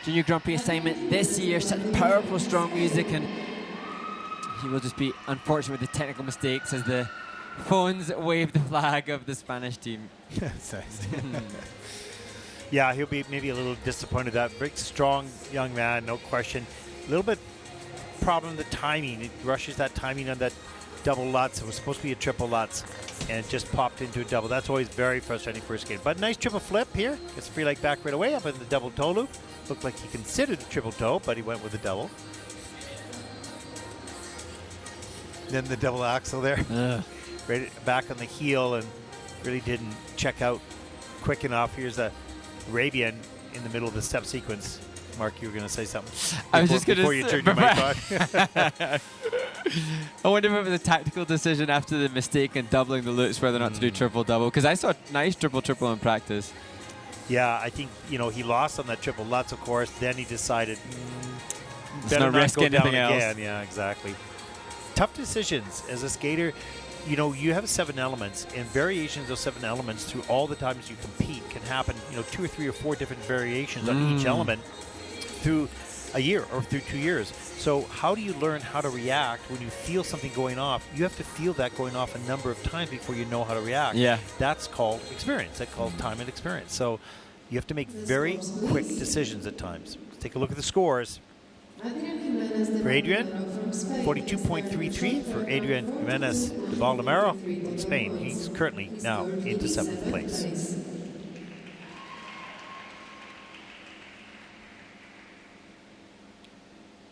Junior Grand Prix assignment this year. Such powerful, strong music, and he will just be unfortunate with the technical mistakes as the phones wave the flag of the Spanish team. That's nice. Yeah, he'll be maybe a little disappointed. That very strong young man, no question. A little bit problem the timing. It rushes that timing on that double Lutz. It was supposed to be a triple Lutz, and it just popped into a double. That's always very frustrating for a skate. But nice triple flip here. Gets free leg back right away up in the double toe loop. Looked like he considered a triple toe, but he went with a double. Then the double axle there. Right back on the heel, and really didn't check out quick enough. Here's a Arabian in the middle of the step sequence. Mark, you were going to say something. I was just going to before you turned your mic on. I wonder if it was a tactical decision after the mistake in doubling the loops whether or not to do triple-double, because I saw nice triple-triple in practice. Yeah, I think, you know, he lost on that triple Lutz, of course. Then he decided, better not not risk go down anything else. again. Yeah, exactly. Tough decisions as a skater. You know, you have 7 elements, and variations of 7 elements through all the times you compete can happen, you know, 2 or 3 or 4 different variations on each element through a year or through 2 years. So how do you learn how to react when you feel something going off? You have to feel that going off a number of times before you know how to react. Yeah. That's called experience. That's called time and experience. So you have to make very quick decisions at times. Let's take a look at the scores. For Adrian, 42.33 for Adrian Jimenez de Baldomero, Spain. He's currently now into 7th place.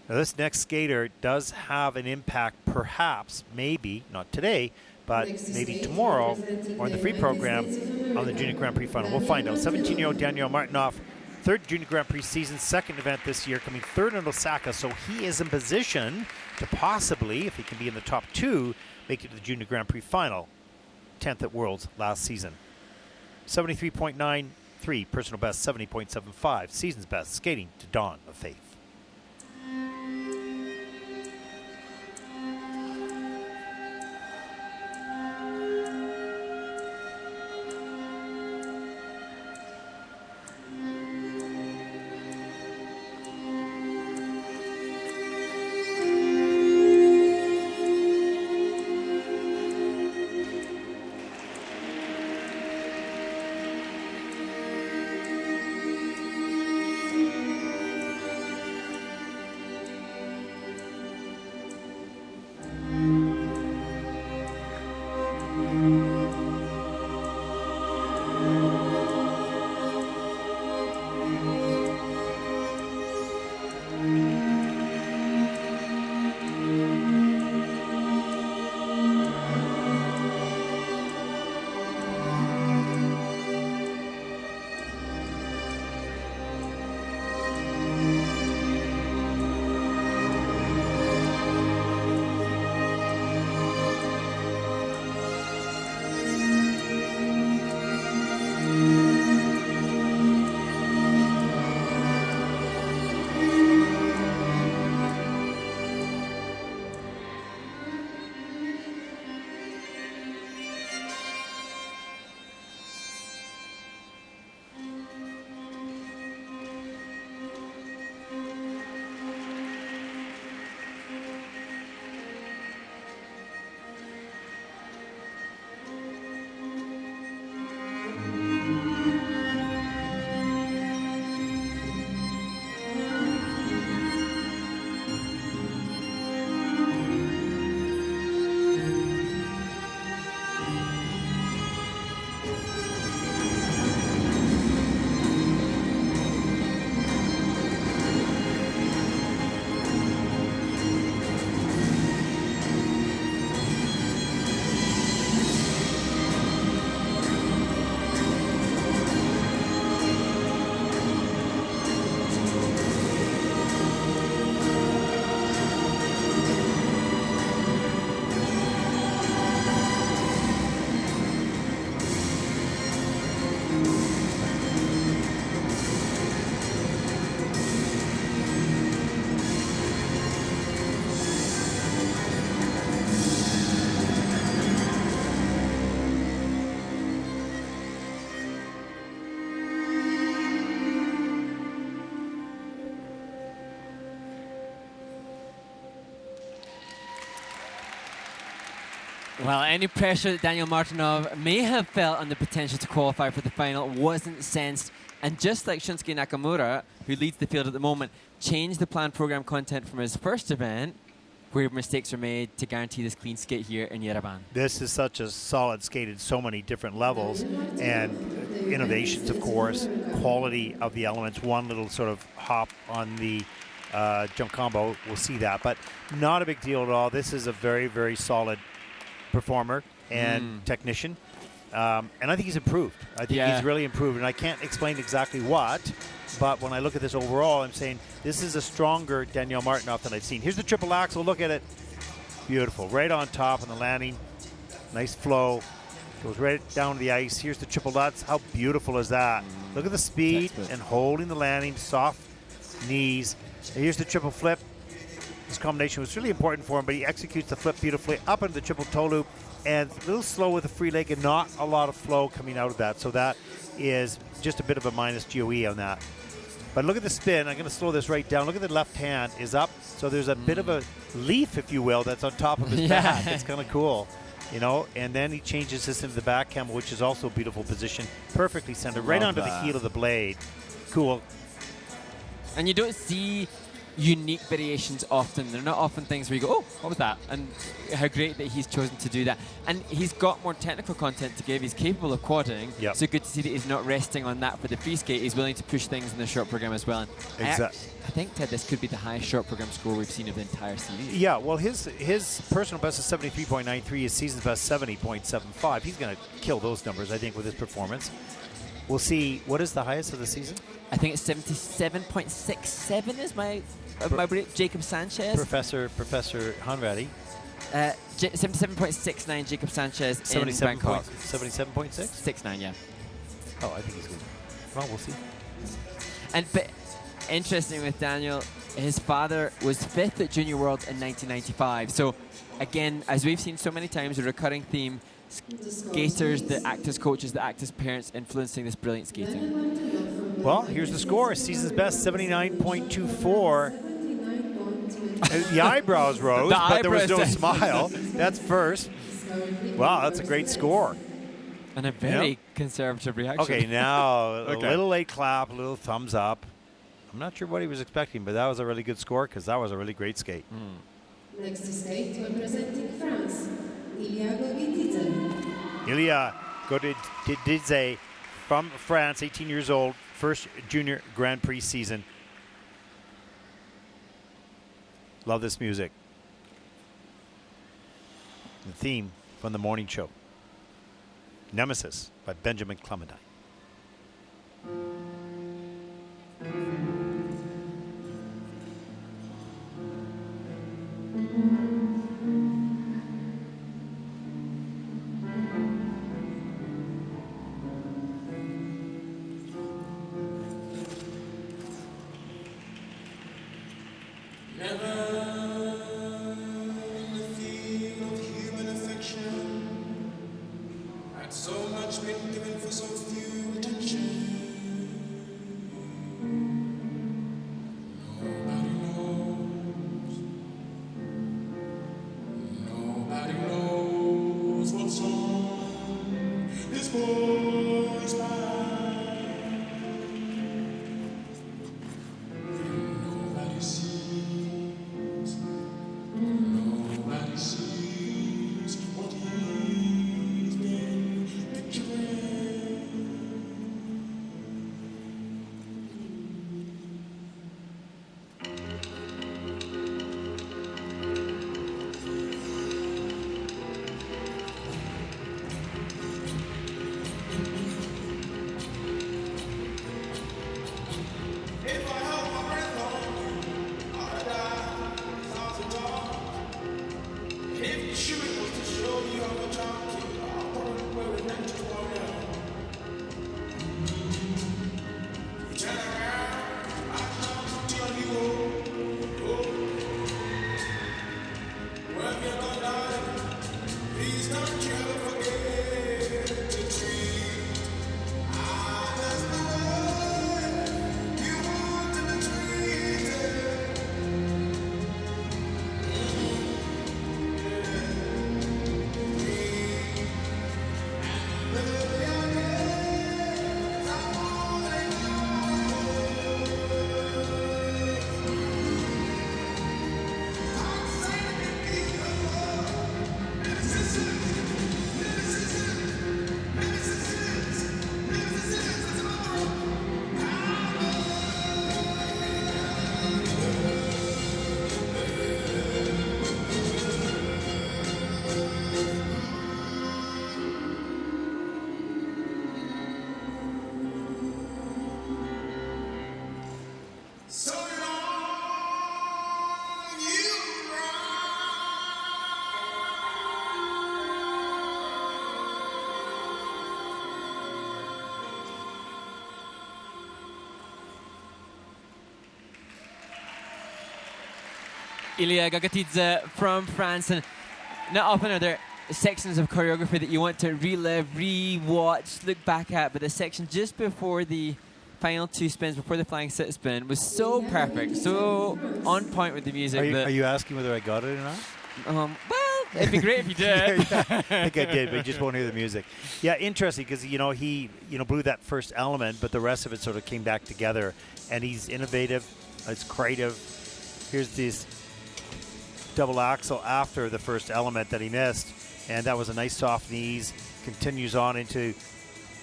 Now this next skater does have an impact, perhaps, maybe, not today, but maybe tomorrow or in the free program on the Junior Grand Prix final. We'll find out. 17-year-old Daniel Martinov, 3rd Junior Grand Prix season, 2nd event this year, coming 3rd in Osaka, so he is in position to possibly, if he can be in the top 2, make it to the Junior Grand Prix final, 10th at Worlds last season. 73.93, personal best 70.75, season's best, skating to dawn of faith. Well, any pressure that Daniel Martinov may have felt on the potential to qualify for the final wasn't sensed. And just like Shunsuke Nakamura, who leads the field at the moment, changed the planned program content from his first event, where mistakes were made, to guarantee this clean skate here in Yerevan. This is such a solid skate at so many different levels, and innovations, of course, quality of the elements. One little sort of hop on the jump combo, we'll see that, but not a big deal at all. This is a very, very solid performer and technician, and I think he's improved. I think he's really improved, and I can't explain exactly what, but when I look at this overall, I'm saying this is a stronger Daniel Martinov than I've seen. Here's the triple axel. Look at it. Beautiful. Right on top on the landing. Nice flow. Goes right down to the ice. Here's the triple lutz. How beautiful is that? Look at the speed and holding the landing. Soft knees. And here's the triple flip. This combination was really important for him, but he executes the flip beautifully up into the triple toe loop, and a little slow with the free leg and not a lot of flow coming out of that. So that is just a bit of a minus GOE on that. But look at the spin. I'm going to slow this right down. Look at the left hand is up. So there's a bit of a leaf, if you will, that's on top of his back. It's kind of cool, you know. And then he changes this into the back camel, which is also a beautiful position. Perfectly centered, right onto the heel of the blade. Cool. And you don't see unique variations often. They're not often things where you go, oh, what was that? And how great that he's chosen to do that. And he's got more technical content to give. He's capable of quadding. Yep. So good to see that he's not resting on that for the free skate. He's willing to push things in the short program as well. And I think, Ted, this could be the highest short program score we've seen of the entire series. Yeah, well, his personal best is 73.93. His season's best 70.75. He's going to kill those numbers, I think, with his performance. We'll see. What is the highest of the season? I think it's 77.67 is my Jacob Sanchez. Professor Hanratty. 77.69 Jacob Sanchez in Bangkok. 77.6? 69, yeah. Oh, I think he's good. Well, we'll see. But interesting with Daniel, his father was 5th at Junior Worlds in 1995. So again, as we've seen so many times, a recurring theme, skaters that act as coaches, that act as parents, influencing this brilliant skating. Well, here's the score. Season's best, 79.24. The eyebrows rose, but there was no smile. That's first. Wow, that's a great score. And a very conservative reaction. Okay, now a little late clap, a little thumbs up. I'm not sure what he was expecting, but that was a really good score because that was a really great skate. Next to skate, representing France, Ilya Gogidze. Ilya Gogidze from France, 18 years old, first junior Grand Prix season. Love this music. The theme from the morning show. Nemesis by Benjamin Clementine. Ilya Gagatidze from France, and not often are there sections of choreography that you want to relive, re-watch, look back at, but the section just before the final 2 spins, before the flying sit spin, was so perfect, so on point with the music. Are you asking whether I got it or not? Well, it'd be great if you did. Yeah, I think I did, but you just won't hear the music. Yeah, interesting, because he blew that first element, but the rest of it sort of came back together, and he's innovative, it's creative. Here's this double axel after the first element that he missed, and that was a nice soft knees. Continues on into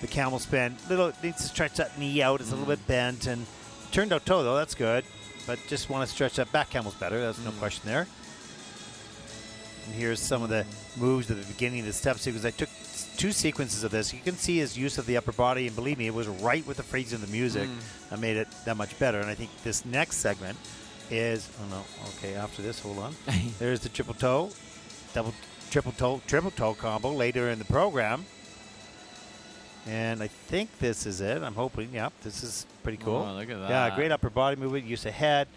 the camel spin. Needs to stretch that knee out. It's a little bit bent, and turned out toe though. That's good, but just want to stretch that back camel's better. That's no question there. And here's some of the moves at the beginning of the step sequence. I took 2 sequences of this. You can see his use of the upper body, and believe me, it was right with the phrasing of the music. I made it that much better. And I think this next segment is, after this, hold on. There's the triple toe, triple toe combo later in the program. And I think this is it. I'm hoping. Yeah, this is pretty cool. Oh, look at that. Yeah, great upper body movement. Use the head.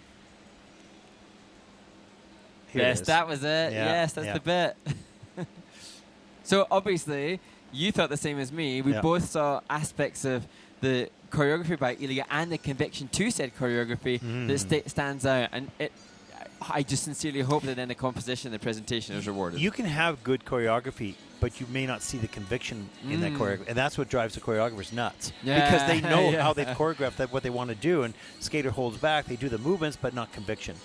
Yes, that was it. Yeah, yes, that's the bit. So obviously, you thought the same as me. We both saw aspects of the choreography by Ilya and the conviction to said choreography that stands out. And I just sincerely hope that then the composition, the presentation is rewarded. You can have good choreography, but you may not see the conviction in that choreography. And that's what drives the choreographers nuts. Yeah. Because they know how they've choreographed that, what they want to do. And skater holds back. They do the movements, but not conviction.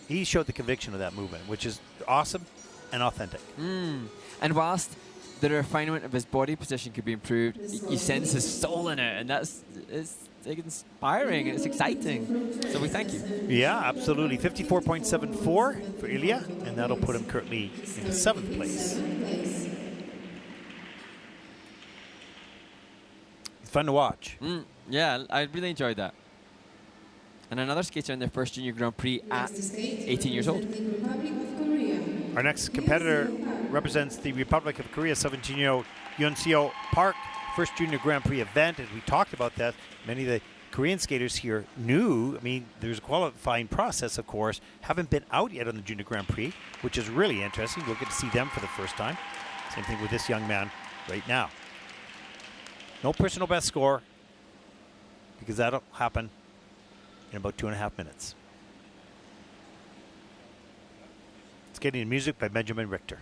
He showed the conviction of that movement, which is awesome and authentic. And whilst the refinement of his body position could be improved, you sense his soul in it. And it's inspiring and it's exciting. So we thank you. Yeah, absolutely. 54.74 for Ilya, and that'll put him currently in 7th place. It's fun to watch. Yeah, I really enjoyed that. And another skater in their first Junior Grand Prix at 18 years old. Our next competitor represents the Republic of Korea, 17-year-old Yoon Seo Park. First Junior Grand Prix event, and we talked about that. Many of the Korean skaters here knew, there's a qualifying process, of course, haven't been out yet on the Junior Grand Prix, which is really interesting. We'll get to see them for the first time. Same thing with this young man right now. No personal best score, because that'll happen in about 2.5 minutes. It's getting music by Benjamin Richter.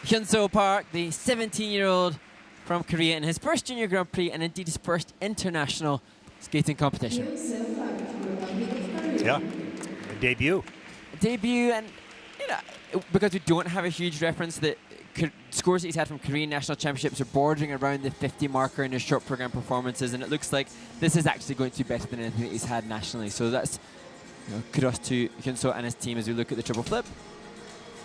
Hyun-Soo Park, the 17-year-old from Korea, in his first Junior Grand Prix and indeed his first international skating competition. Yeah, a debut. Debut, and you know, because we don't have a huge reference, that scores that he's had from Korean national championships are bordering around the 50 marker in his short program performances, and it looks like this is actually going to be better than anything that he's had nationally. So that's, you know, kudos to Hyun-Soo and his team as we look at the triple flip.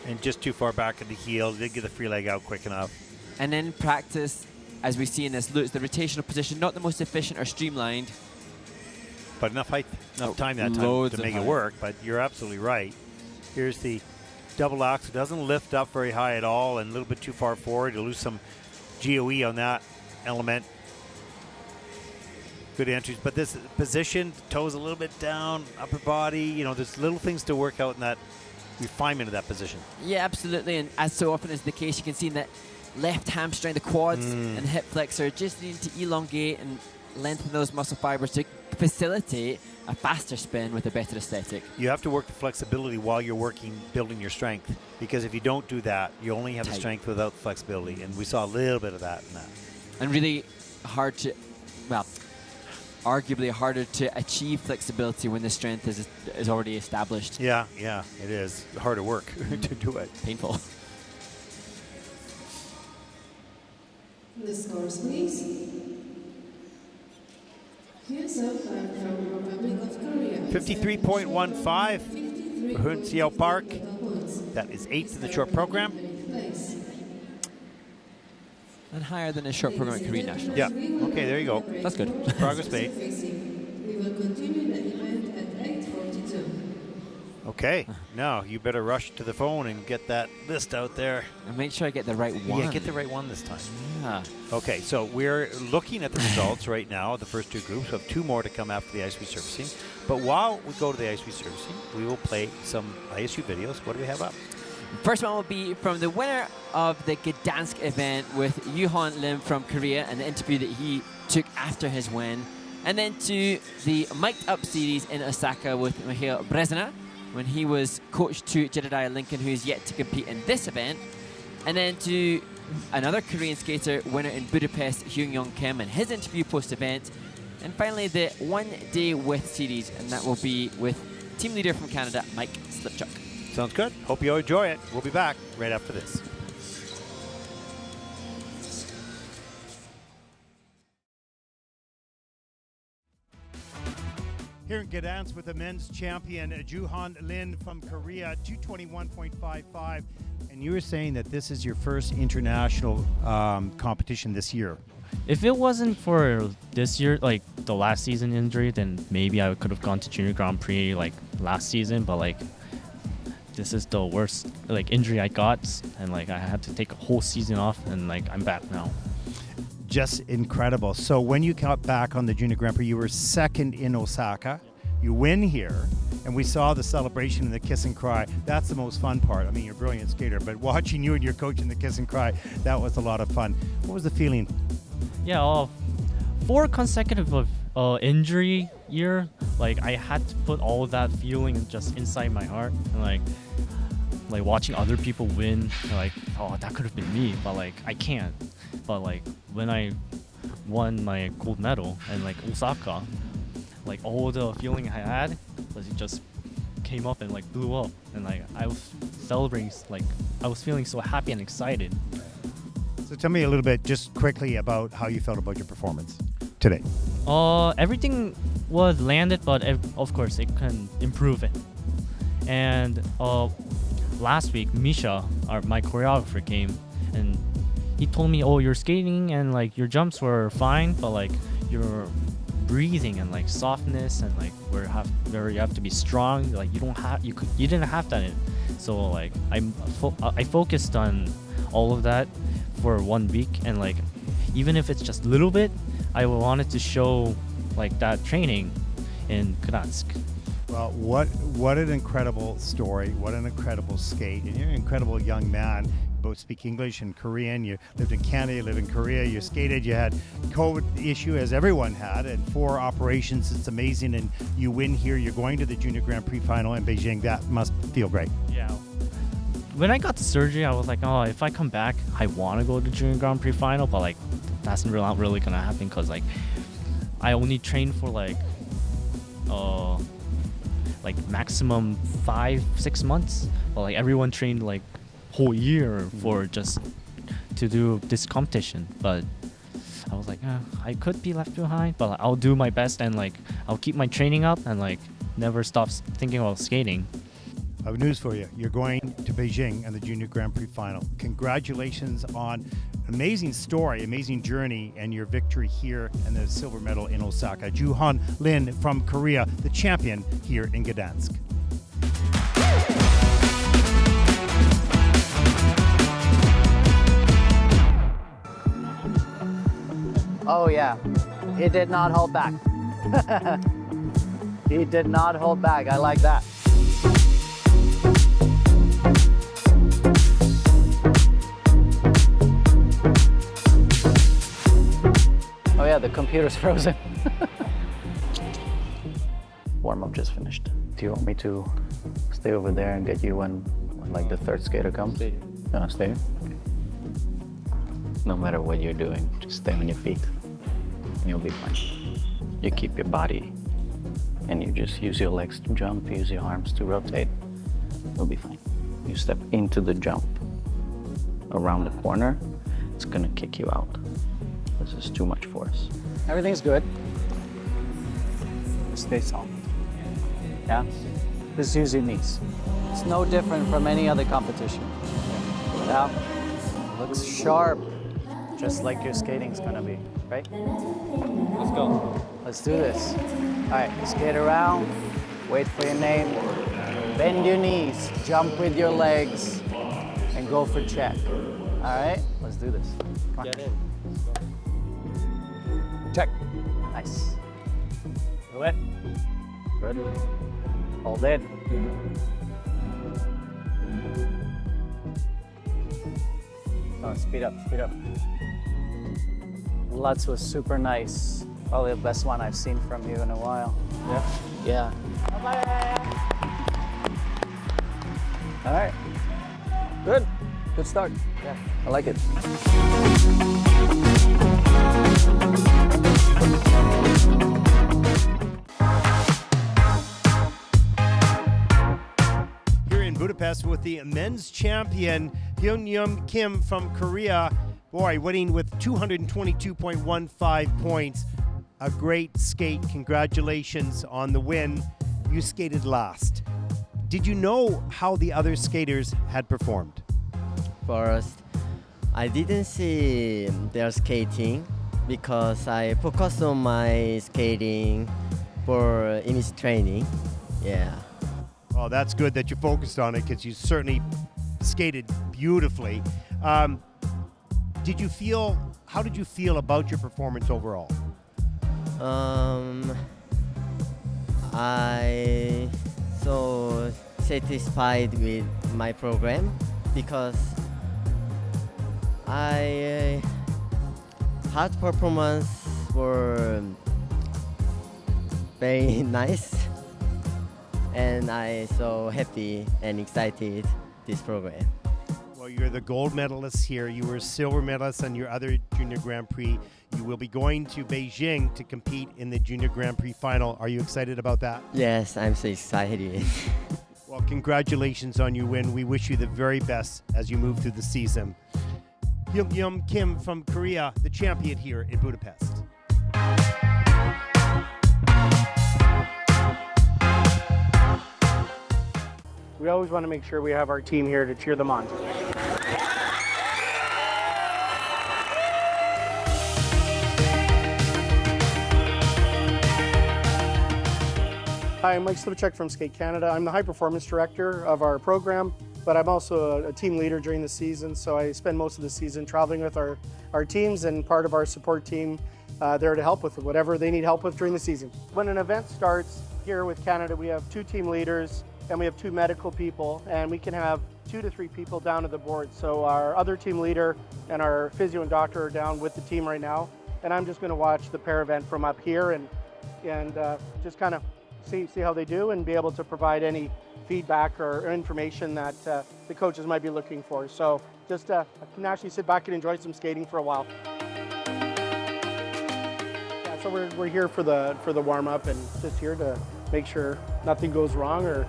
And just too far back at the heel, did get the free leg out quick enough. And in practice, as we see in this, the rotational position, not the most efficient or streamlined. But enough height, enough time that time Loads to of make it height. work. But you're absolutely right. Here's the double axe. It doesn't lift up very high at all and a little bit too far forward. You lose some GOE on that element. Good entries. But this position, toes a little bit down, upper body, you know, there's little things to work out in that refinement of that position. Yeah, absolutely. And as so often is the case, you can see in that left hamstring, the quads and the hip flexor just need to elongate and lengthen those muscle fibers to facilitate a faster spin with a better aesthetic. You have to work the flexibility while you're working, building your strength. Because if you don't do that, you only have the strength without the flexibility. And we saw a little bit of that in that. And really hard to, well, arguably harder to achieve flexibility when the strength is already established. Yeah, it is. Harder work to do it. Painful. The scores, please. Hyun-Soo Park from Republic of Korea. 53.15 for Hyun-Soo Park. That is 8th in the short program. And higher than his short program at Korean National. Yeah, okay, there you go. That's good. Progress made. We will continue the event at 8:42. Okay, now you better rush to the phone and get that list out there. And make sure I get the right one. Yeah, get the right one this time. Yeah. Okay, so we're looking at the results right now, the first two groups. We have two more to come after the ice resurfacing. But while we go to the ice resurfacing, we will play some ISU videos. What do we have up? First one will be from the winner of the Gdansk event with Yuhon Lim from Korea and the interview that he took after his win. And then to the mic'd up series in Osaka with Michael Brezina when he was coach to Jedediah Lincoln, who is yet to compete in this event. And then to another Korean skater winner in Budapest, Hyung-Yong Kim, and his interview post-event. And finally, the One Day With series, and that will be with team leader from Canada, Mike Slipchuk. Sounds good. Hope you enjoy it. We'll be back right after this. Here in Gdansk with the men's champion, Juhan Lin from Korea, 221.55. And you were saying that this is your first international competition this year. If it wasn't for this year, like the last season injury, then maybe I could have gone to Junior Grand Prix like last season. But like, this is the worst like injury I got, and like I had to take a whole season off, and like I'm back now. Just incredible. So when you got back on the Junior Grand Prix, you were second in Osaka. You win here, and we saw the celebration and the kiss and cry. That's the most fun part. I mean, you're a brilliant skater, but watching you and your coach in the kiss and cry, that was a lot of fun. What was the feeling? Yeah, 4 consecutive of injury year. Like I had to put all that feeling just inside my heart, and like watching other people win, like, oh, that could have been me, but like I can't. But like when I won my gold medal in like Osaka, like all the feeling I had was it just came up and like blew up, and like I was celebrating, like I was feeling so happy and excited. So tell me a little bit, just quickly, about how you felt about your performance today. Everything was landed, but of course it can improve it. And last week, Misha, my choreographer, came and he told me, "Oh, your skating and like your jumps were fine, but like your breathing and like softness and like where you have to be strong. Like you didn't have that." So like I focused on all of that for 1 week, and like even if it's just a little bit, I wanted to show like that training in Gdansk. Well, what an incredible story. What an incredible skate. And you're an incredible young man. You both speak English and Korean. You lived in Canada, you live in Korea, you skated, you had COVID issue as everyone had, and 4 operations. It's amazing. And you win here. You're going to the Junior Grand Prix final in Beijing. That must feel great. Yeah, when I got the surgery, I was like, oh, if I come back, I want to go to Junior Grand Prix final, but like that's not really gonna happen because like I only trained for like maximum 5-6 months, but like everyone trained like whole year for just to do this competition. But I was like, I could be left behind, but I'll do my best and like I'll keep my training up and like never stop thinking about skating. I have news for you. You're going to Beijing and the Junior Grand Prix final. Congratulations on amazing story, amazing journey, and your victory here and the silver medal in Osaka. Juhan Lin from Korea, the champion here in Gdansk. Oh yeah, he did not hold back. He did not hold back. I like that. Oh yeah, the computer's frozen. Warm-up just finished. Do you want me to stay over there and get you when like the third skater comes? Stay. You wanna stay? No matter what you're doing, just stay on your feet and you'll be fine. You keep your body and you just use your legs to jump, use your arms to rotate. You'll be fine. You step into the jump around the corner, it's gonna kick you out. This is too much force. Everything's good. Stay soft. Yeah? Just use your knees. It's no different from any other competition. Yeah? Looks sharp. Just like your skating's gonna be, right? Let's go. Let's do this. All right, skate around, wait for your name, bend your knees, jump with your legs, and go for check. All right, let's do this. Come on. Get in. Check. Nice. Do it. Good. Hold it. Oh, speed up, speed up. Lutz was super nice. Probably the best one I've seen from you in a while. Yeah? Yeah. All right. Good. Good start. Yeah, I like it. Here in Budapest with the men's champion, Hyun Kim from Korea. Boy, winning with 222.15 points. A great skate. Congratulations on the win. You skated last. Did you know how the other skaters had performed? First, I didn't see their skating because I focused on my skating for image training. Yeah. Oh, that's good that you focused on it because you certainly skated beautifully. How did you feel about your performance overall? I so satisfied with my program because I hard performance were very nice, and I so happy and excited this program. Well, you're the gold medalist here. You were silver medalist on your other Junior Grand Prix. You will be going to Beijing to compete in the Junior Grand Prix final. Are you excited about that? Yes, I'm so excited. Well, congratulations on your win. We wish you the very best as you move through the season. Hyun Kim from Korea, the champion here in Budapest. We always want to make sure we have our team here to cheer them on. Hi, I'm Mike Slivchuk from Skate Canada. I'm the high performance director of our program, but I'm also a team leader during the season, so I spend most of the season traveling with our teams and part of our support team there to help with whatever they need help with during the season. When an event starts here with Canada, we have 2 team leaders and we have 2 medical people, and we can have 2 to 3 people down to the board. So our other team leader and our physio and doctor are down with the team right now, and I'm just going to watch the pair event from up here and just kind of see how they do and be able to provide any feedback or information that the coaches might be looking for. So just I can actually sit back and enjoy some skating for a while. Yeah, so we're here for the warm up and just here to make sure nothing goes wrong or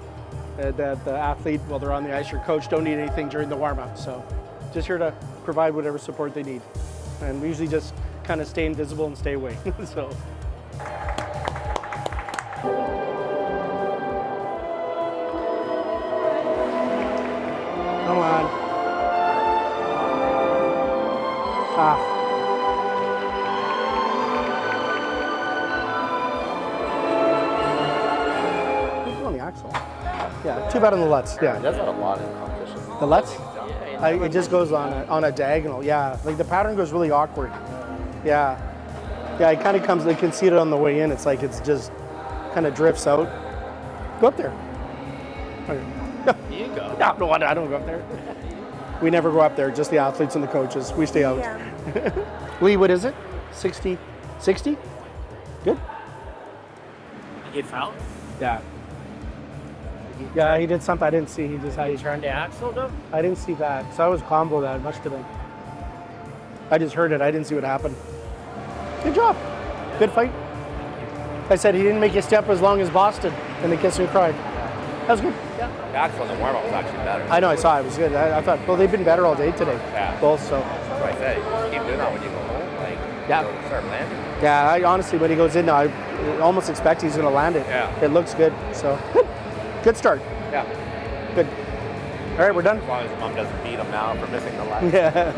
that the athlete, while they're on the ice, or coach don't need anything during the warm up. So just here to provide whatever support they need. And we usually just kind of stay invisible and stay away. So. Come on. He's on the axle. Yeah, too bad on the Lutz. Yeah. He does that a lot in competition. The Lutz? It just goes on a diagonal. Yeah, like the pattern goes really awkward. Yeah. Yeah, it kind of comes, you can see it on the way in. It's like it's just kind of drifts out. Go up there. You go. No, no, I don't go up there. We never go up there, just the athletes and the coaches. We stay out. Yeah. Lee, what is it? 60? 60? Good. You get fouled? Yeah. Yeah, he did something I didn't see. He just had Turned the axle though? I didn't see that. So I was combo that much today. I just heard it. I didn't see what happened. Good job. Good fight. I said he didn't make a step as long as Boston in the kiss and cry. That was good. Yeah. The axle in the warm-up was actually better. I know, I saw it. It was good. I thought, well, they've been better all day today. Yeah. Both, so. That's what I said. You keep doing that when you go home. Like, Yeah. you'll start landing. Yeah, I honestly, when he goes in now, I almost expect he's going to land it. Yeah. It looks good. So, good. Good start. Yeah. Good. All right, we're done. As long as his mom doesn't beat him now for missing the last. Yeah.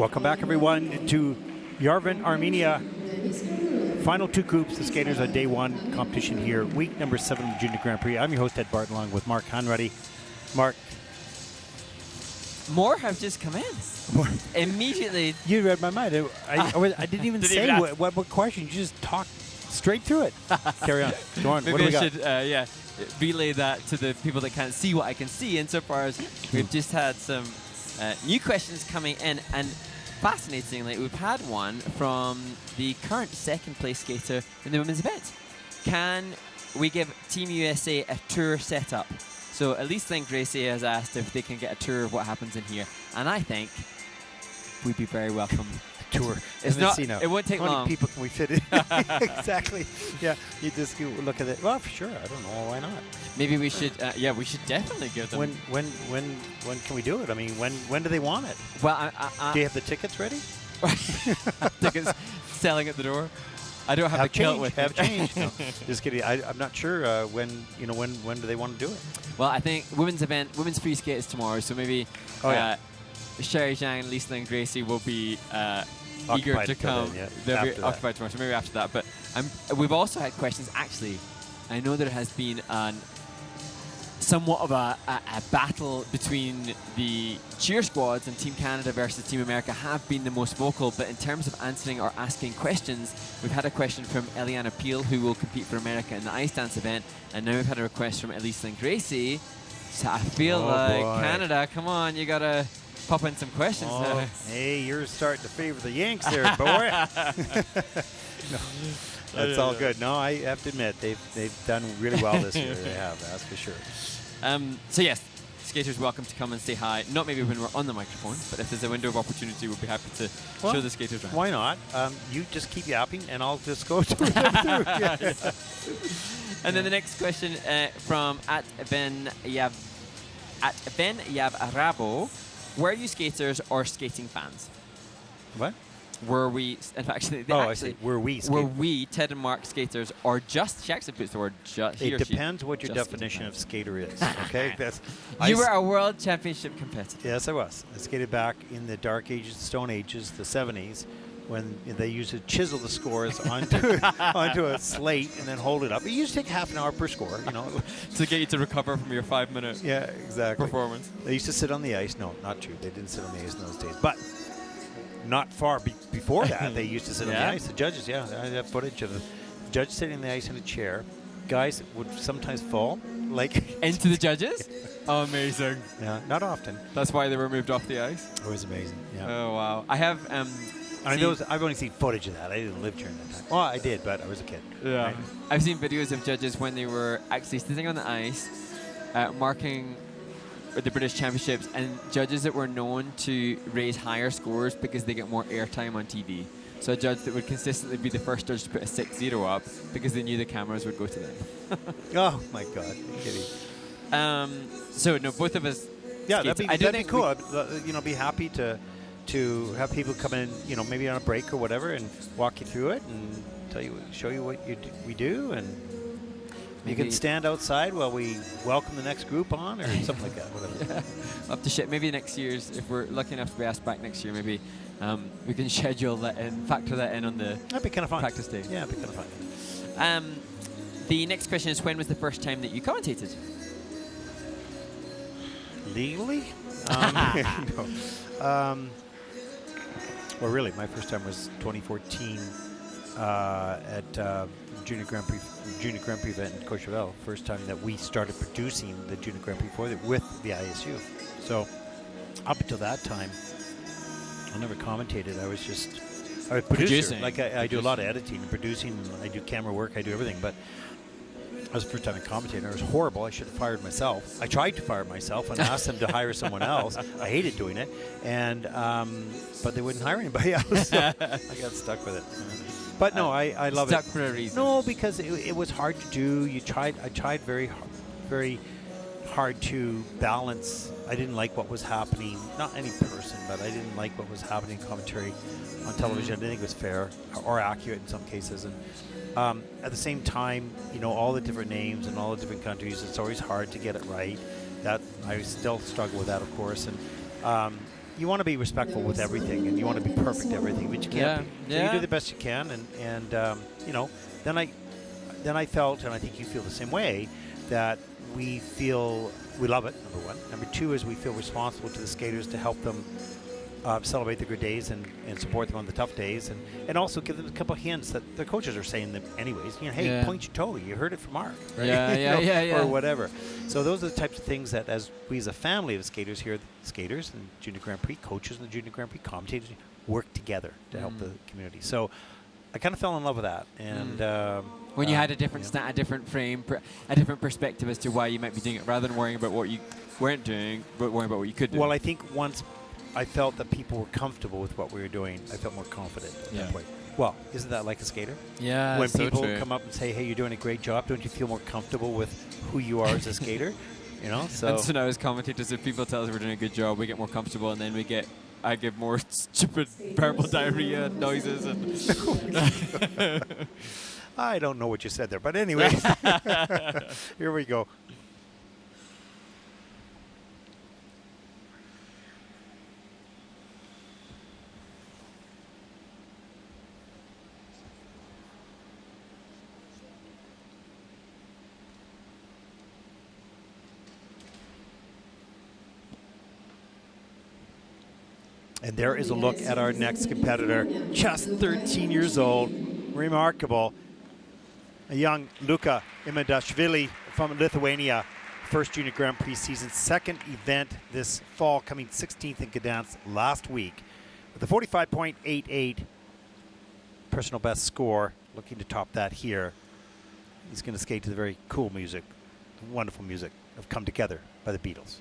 Welcome back, everyone, to Yerevan, Armenia. Final two groups, the skaters on day one competition here, week number 7 of the Junior Grand Prix. I'm your host, Ed Barton, along with Mark Hanratty. Mark. More have just come in. More. Immediately. You read my mind. I didn't even say what question. You just talked straight through it. Carry on. Go on. Maybe what do we I got? should relay that to the people that can't see what I can see, insofar as we've just had some new questions coming in. And fascinatingly, we've had one from the current second place skater in the women's event. Can we give Team USA a tour setup? So Elise Lynn Gracie has asked if they can get a tour of what happens in here, and I think we'd be very welcome. Tour. It's not. It won't take long. How many long. people can we fit in? Exactly. Yeah. You just look at it. Well, for sure. I don't know. Why not? Maybe we should. We should definitely give them. When can we do it? I mean, when do they want it? Well, do you have the tickets ready? Tickets selling at the door. I don't have the kilt with Have me. changed. No, just kidding. I'm not sure when do they want to do it? Well, I think women's free skate is tomorrow, so maybe Sherry Zhang and Lisa Lynn Gracie will be eager to come. Then, They'll be occupied tomorrow, so maybe after that. But we've also had questions. Actually, I know there has been somewhat of a battle between the cheer squads, and Team Canada versus Team America have been the most vocal. But in terms of answering or asking questions, we've had a question from Eliana Peel, who will compete for America in the ice dance event, and now we've had a request from Elise Lynn Gracie. So I feel Canada, come on, you gotta pop in some questions now. Hey, you're starting to favor the Yanks there, boy. No, that's all good. No, I have to admit, they've done really well this year. They have, that's for sure. So yes, skaters welcome to come and say hi. Not maybe when we're on the microphone, but if there's a window of opportunity, we'll be happy to show the skaters around. Why not? You just keep yapping, and I'll just go through them through. And then the next question from at Ben Yavarabo: were you skaters or skating fans? What? Were we? In fact, were we? Were we Ted and Mark skaters, or just? She actually puts the word just. It depends what your definition of skater is. Okay, you were a world championship competitor. Yes, I was. I skated back in the Dark Ages, Stone Ages, the 70s, when they used to chisel the scores onto a slate and then hold it up. It used to take half an hour per score, to get you to recover from your 5-minute performance. They used to sit on the ice. No, not true. They didn't sit on the ice in those days, but. Not far before that, they used to sit on the ice. The judges, I have footage of the judge sitting on the ice in a chair. Guys would sometimes fall, into the judges. Oh, amazing! Yeah, not often. That's why they were moved off the ice. It was amazing. Yeah. Oh wow! I have. I've only seen footage of that. I didn't live during that time. Well, I did, but I was a kid. Yeah. Right? I've seen videos of judges when they were actually sitting on the ice, marking the British Championships, and judges that were known to raise higher scores because they get more airtime on TV. So a judge that would consistently be the first judge to put a 6-0 up because they knew the cameras would go to them. Oh my God, are you kidding? So no, both of us. Yeah, that'd be cool. I'd be happy to have people come in, maybe on a break or whatever, and walk you through it and show you what we do, and. You can stand outside while we welcome the next group on, or something like that. Whatever. Up to shit. Maybe next year's, if we're lucky enough to be asked back next year, maybe we can schedule that and factor that in on the that'd be kind of fun. Practice day. Yeah, it'd be kind of fun. The next question is: when was the first time that you commentated? Legally? No. Well, really, my first time was 2014 at Junior Grand Prix event in Courchevel. First time that we started producing the Junior Grand Prix with the ISU. So up until that time, I never commentated. I was a producer. Like I do a lot of editing and producing. I do camera work. I do everything. But that was the first time I commentated. It was horrible. I should have fired myself. I tried to fire myself and asked them to hire someone else. I hated doing it, and but they wouldn't hire anybody else. So I got stuck with it. But no, I love it. Stuck for a reason. No, because it was hard to do. I tried very hard to balance. I didn't like what was happening. Not any person, but I didn't like what was happening in commentary on television. I didn't think it was fair or accurate in some cases. And at the same time, all the different names and all the different countries, it's always hard to get it right. That I still struggle with that, of course. And you want to be respectful with everything, and you want to be perfect at everything, but you can't. So you do the best you can, and you know, then I felt, and I think you feel the same way, that we feel we love it. Number one. Number two is we feel responsible to the skaters to help them celebrate the good days and support them on the tough days, and also give them a couple of hints that their coaches are saying them anyways. You know, hey, point your toe. You heard it from Mark, right? Yeah, or whatever. So those are the types of things that, as we as a family of skaters here, the skaters and Junior Grand Prix coaches and the Junior Grand Prix commentators work together to help the community. So I kind of fell in love with that, and when you had a different a different frame, a different perspective as to why you might be doing it, rather than worrying about what you weren't doing, but worrying about what you could do. Well, I think once I felt that people were comfortable with what we were doing, I felt more confident at that point. Well, isn't that like a skater? Yeah, when so people true. come up and say, "Hey, you're doing a great job," don't you feel more comfortable with who you are as a skater? You know, so. And so now as commentators, if people tell us we're doing a good job, we get more comfortable, and then I give more stupid purple diarrhea noises and. I don't know what you said there, but anyway, here we go. And there is a look at our next competitor, just 13 years old, remarkable. A young Luka Imedashvili from Lithuania, first Junior Grand Prix season, second event this fall, coming 16th in Gdansk last week. With a 45.88 personal best score, looking to top that here. He's going to skate to the very cool music, the wonderful music of Come Together by the Beatles.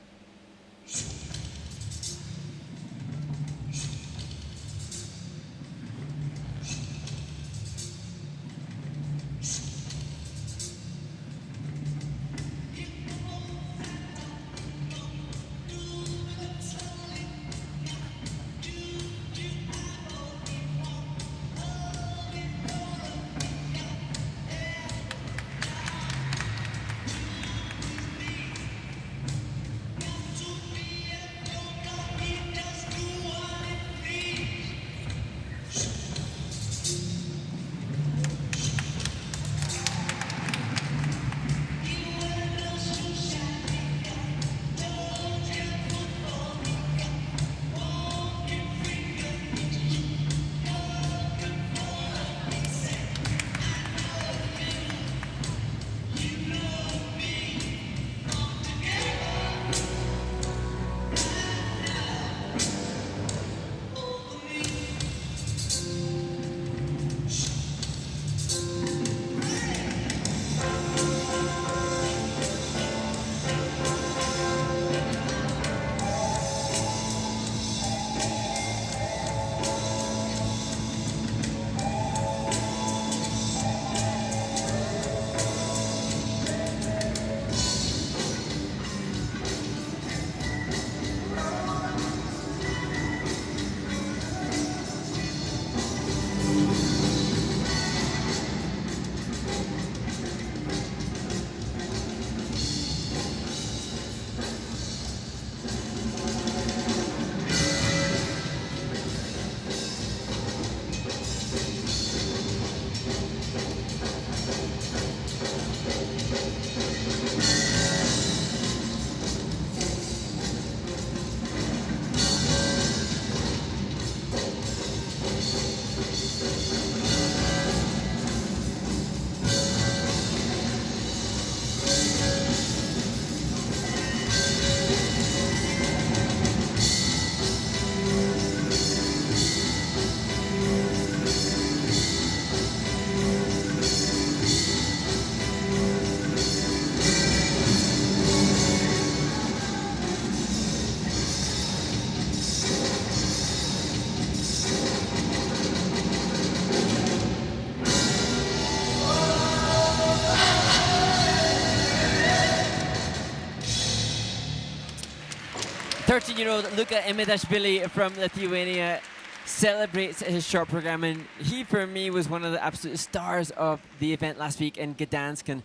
Luka Imedashvili from Lithuania celebrates his short program, and he, for me, was one of the absolute stars of the event last week in Gdansk, and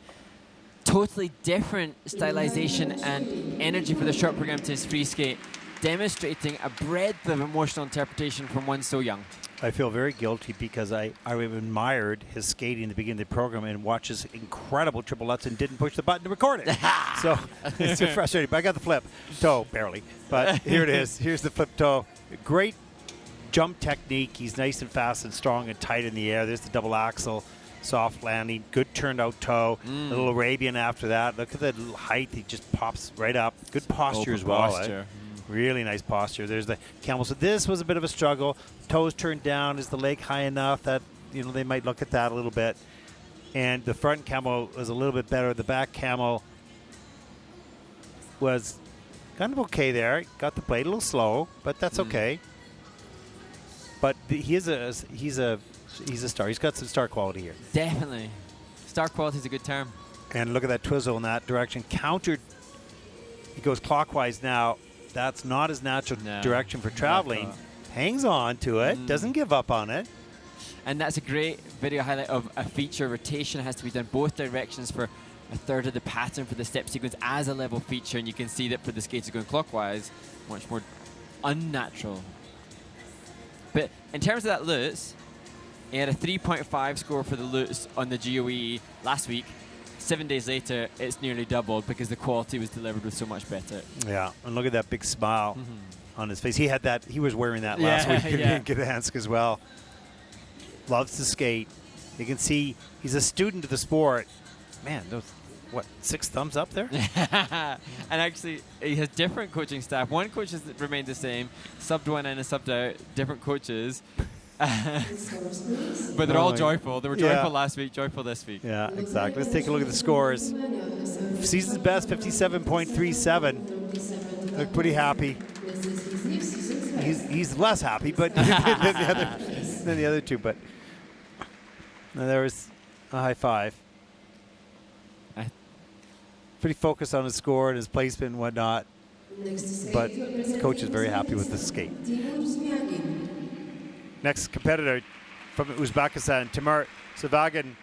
totally different stylization and energy for the short program to his free skate. demonstrating a breadth of emotional interpretation from one so young. I feel very guilty because I admired his skating in the beginning of the program and watched his incredible triple lutz and didn't push the button to record it. So it's frustrating. But I got the flip toe, barely. But here it is. Here's the flip toe. Great jump technique. He's nice and fast and strong and tight in the air. There's the double axel. Soft landing. Good turned out toe. A little Arabian after that. Look at the little height. He just pops right up. Good posture as well. Posture. Really nice posture. There's the camel. So this was a bit of a struggle. Toes turned down. Is the leg high enough that they might look at that a little bit? And the front camel was a little bit better. The back camel was kind of okay there. Got the blade a little slow, but that's okay. But he's a star. He's got some star quality here. Definitely. Star quality is a good term. And look at that twizzle in that direction. Countered. He goes clockwise now. That's not his natural direction for traveling. Hangs on to it. Doesn't give up on it. And that's a great video highlight of a feature. Rotation has to be done both directions for a third of the pattern for the step sequence as a level feature. And you can see that for the skater going clockwise, much more unnatural. But in terms of that Lutz, he had a 3.5 score for the Lutz on the GOE last week. 7 days later, it's nearly doubled because the quality was delivered with so much better. Yeah, and look at that big smile on his face. He had that. He was wearing that last week in Gdansk as well. Loves to skate. You can see he's a student of the sport. Man, those 6 thumbs up there? And actually, he has different coaching staff. One coach has remained the same, subbed one in and subbed out, different coaches. But they're all joyful. They were joyful last week, joyful this week. Yeah, exactly. Let's take a look at the scores. Season's best, 57.37. Look pretty happy. He's less happy, but than the other two. But there was a high five. Pretty focused on his score and his placement and whatnot. But the coach is very happy with the skate. Next competitor from Uzbekistan, Timur Savagin,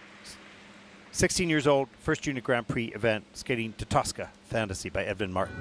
16 years old, first Junior Grand Prix event, skating to Tosca Fantasy by Edvin Martin.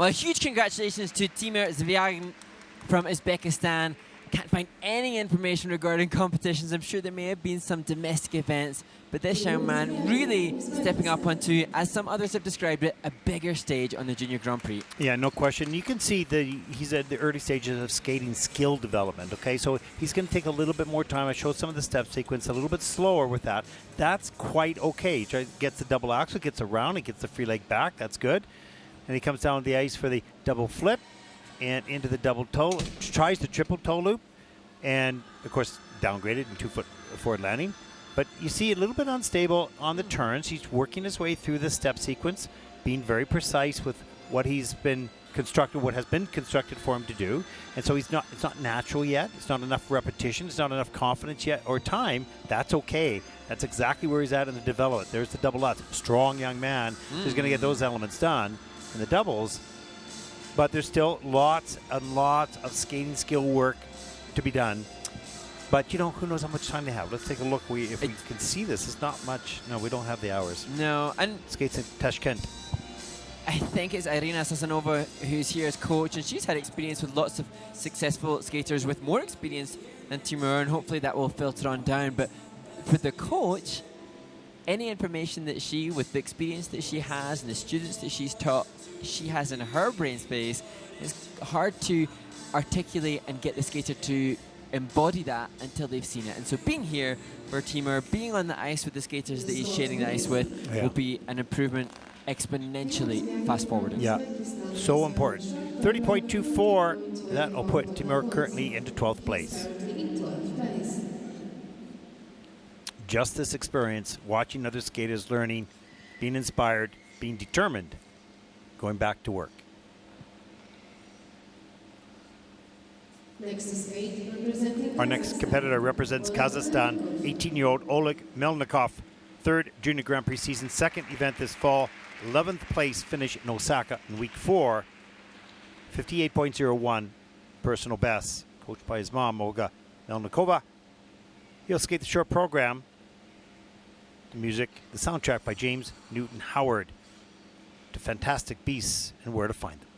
Well, huge congratulations to Timur Zviagin from Uzbekistan. Can't find any information regarding competitions. I'm sure there may have been some domestic events, but this young man really stepping up onto, as some others have described it, a bigger stage on the Junior Grand Prix. Yeah, no question. You can see that he's at the early stages of skating skill development, okay? So he's going to take a little bit more time. I showed some of the step sequence, a little bit slower with that. That's quite okay. He gets the double axel, gets around, he gets the free leg back. That's good. And he comes down the ice for the double flip and into the double toe, tries the triple toe loop, and of course downgraded in 2 foot forward landing. But you see a little bit unstable on the turns. He's working his way through the step sequence, being very precise with what he's been constructed, what has been constructed for him to do. And so it's not natural yet. It's not enough repetition. It's not enough confidence yet or time. That's okay. That's exactly where he's at in the development. There's the double lutz. Strong young man who's going to get those elements done in the doubles. But there's still lots and lots of skating skill work to be done. But, you know, who knows how much time they have. Let's take a look. If we can see this, it's not much. No, we don't have the hours. No. And skates in Tashkent. I think it's Irina Sasanova who's here as coach, and she's had experience with lots of successful skaters with more experience than Timur, and hopefully that will filter on down. But for the coach, any information that she, with the experience that she has and the students that she's taught, she has in her brain space, it's hard to articulate and get the skater to embody that until they've seen it. And so being here for Timur, being on the ice with the skaters that he's sharing the ice with, will be an improvement exponentially fast forwarding. Yeah, so important. 30.24, that'll put Timur currently into 12th place. Just this experience, watching other skaters learning, being inspired, being determined, going back to work. Our next competitor represents Kazakhstan, 18-year-old Oleg Melnikov, third Junior Grand Prix season, second event this fall, 11th place finish in Osaka in week 4, 58.01 personal best, coached by his mom, Olga Melnikova. He'll skate the short program. The music, the soundtrack by James Newton Howard. To Fantastic Beasts and Where to Find Them.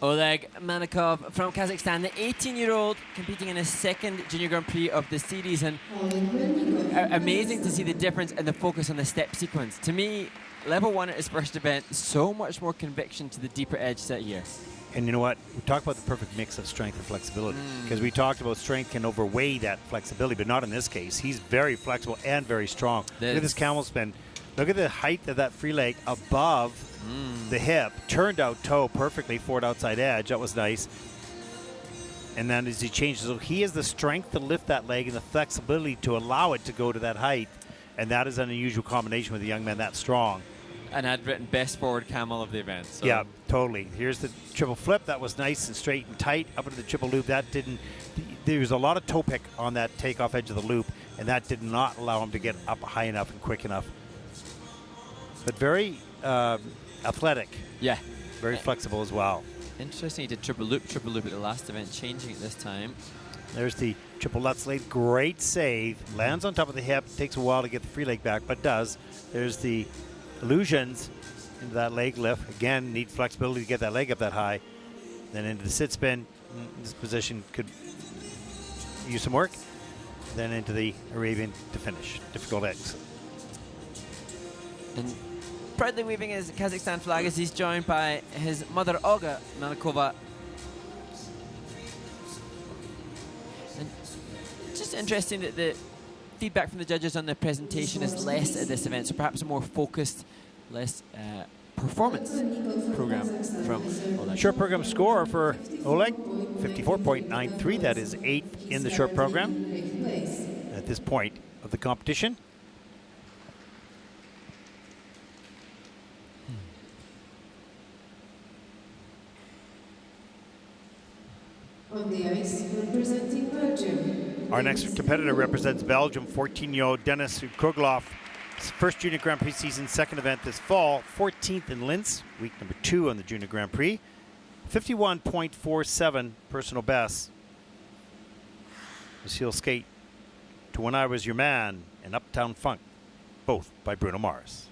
Oleg Manikov from Kazakhstan, the 18-year-old competing in his second Junior Grand Prix of the series, and amazing to see the difference and the focus on the step sequence. To me, level 1 at his first event, so much more conviction to the deeper edge set here. And you know what? We talk about the perfect mix of strength and flexibility, because we talked about strength can overweigh that flexibility, but not in this case. He's very flexible and very strong. Look at this camel spin. Look at the height of that free leg above the hip. Turned out toe perfectly, forward outside edge. That was nice. And then as he changes, so he has the strength to lift that leg and the flexibility to allow it to go to that height. And that is an unusual combination with a young man that strong. And I'd written best forward camel of the event. So. Yeah, totally. Here's the triple flip. That was nice and straight and tight. Up into the triple loop. That didn't. There was a lot of toe pick on that takeoff edge of the loop, and that did not allow him to get up high enough and quick enough. But very athletic. Yeah. Very flexible as well. Interesting. He did triple loop at the last event, changing it this time. There's the triple Lutz lead. Great save. Lands on top of the hip. Takes a while to get the free leg back, but does. There's the illusions into that leg lift. Again, need flexibility to get that leg up that high. Then into the sit spin. This position could use some work. Then into the Arabian to finish. Difficult exit. And proudly waving his Kazakhstan flag as he's joined by his mother, Olga Manikova. And just interesting that the feedback from the judges on the presentation is less at this event, so perhaps a more focused, less performance program from Oleg. Short program score for Oleg, 54.93. That is 8th in the short program at this point of the competition. On the ice, representing Belgium. Our next competitor represents Belgium, 14-year-old Denis Krugloff. His first Junior Grand Prix season, second event this fall, 14th in Linz, week number 2 on the Junior Grand Prix. 51.47 personal best. He'll skate to When I Was Your Man and Uptown Funk, both by Bruno Mars.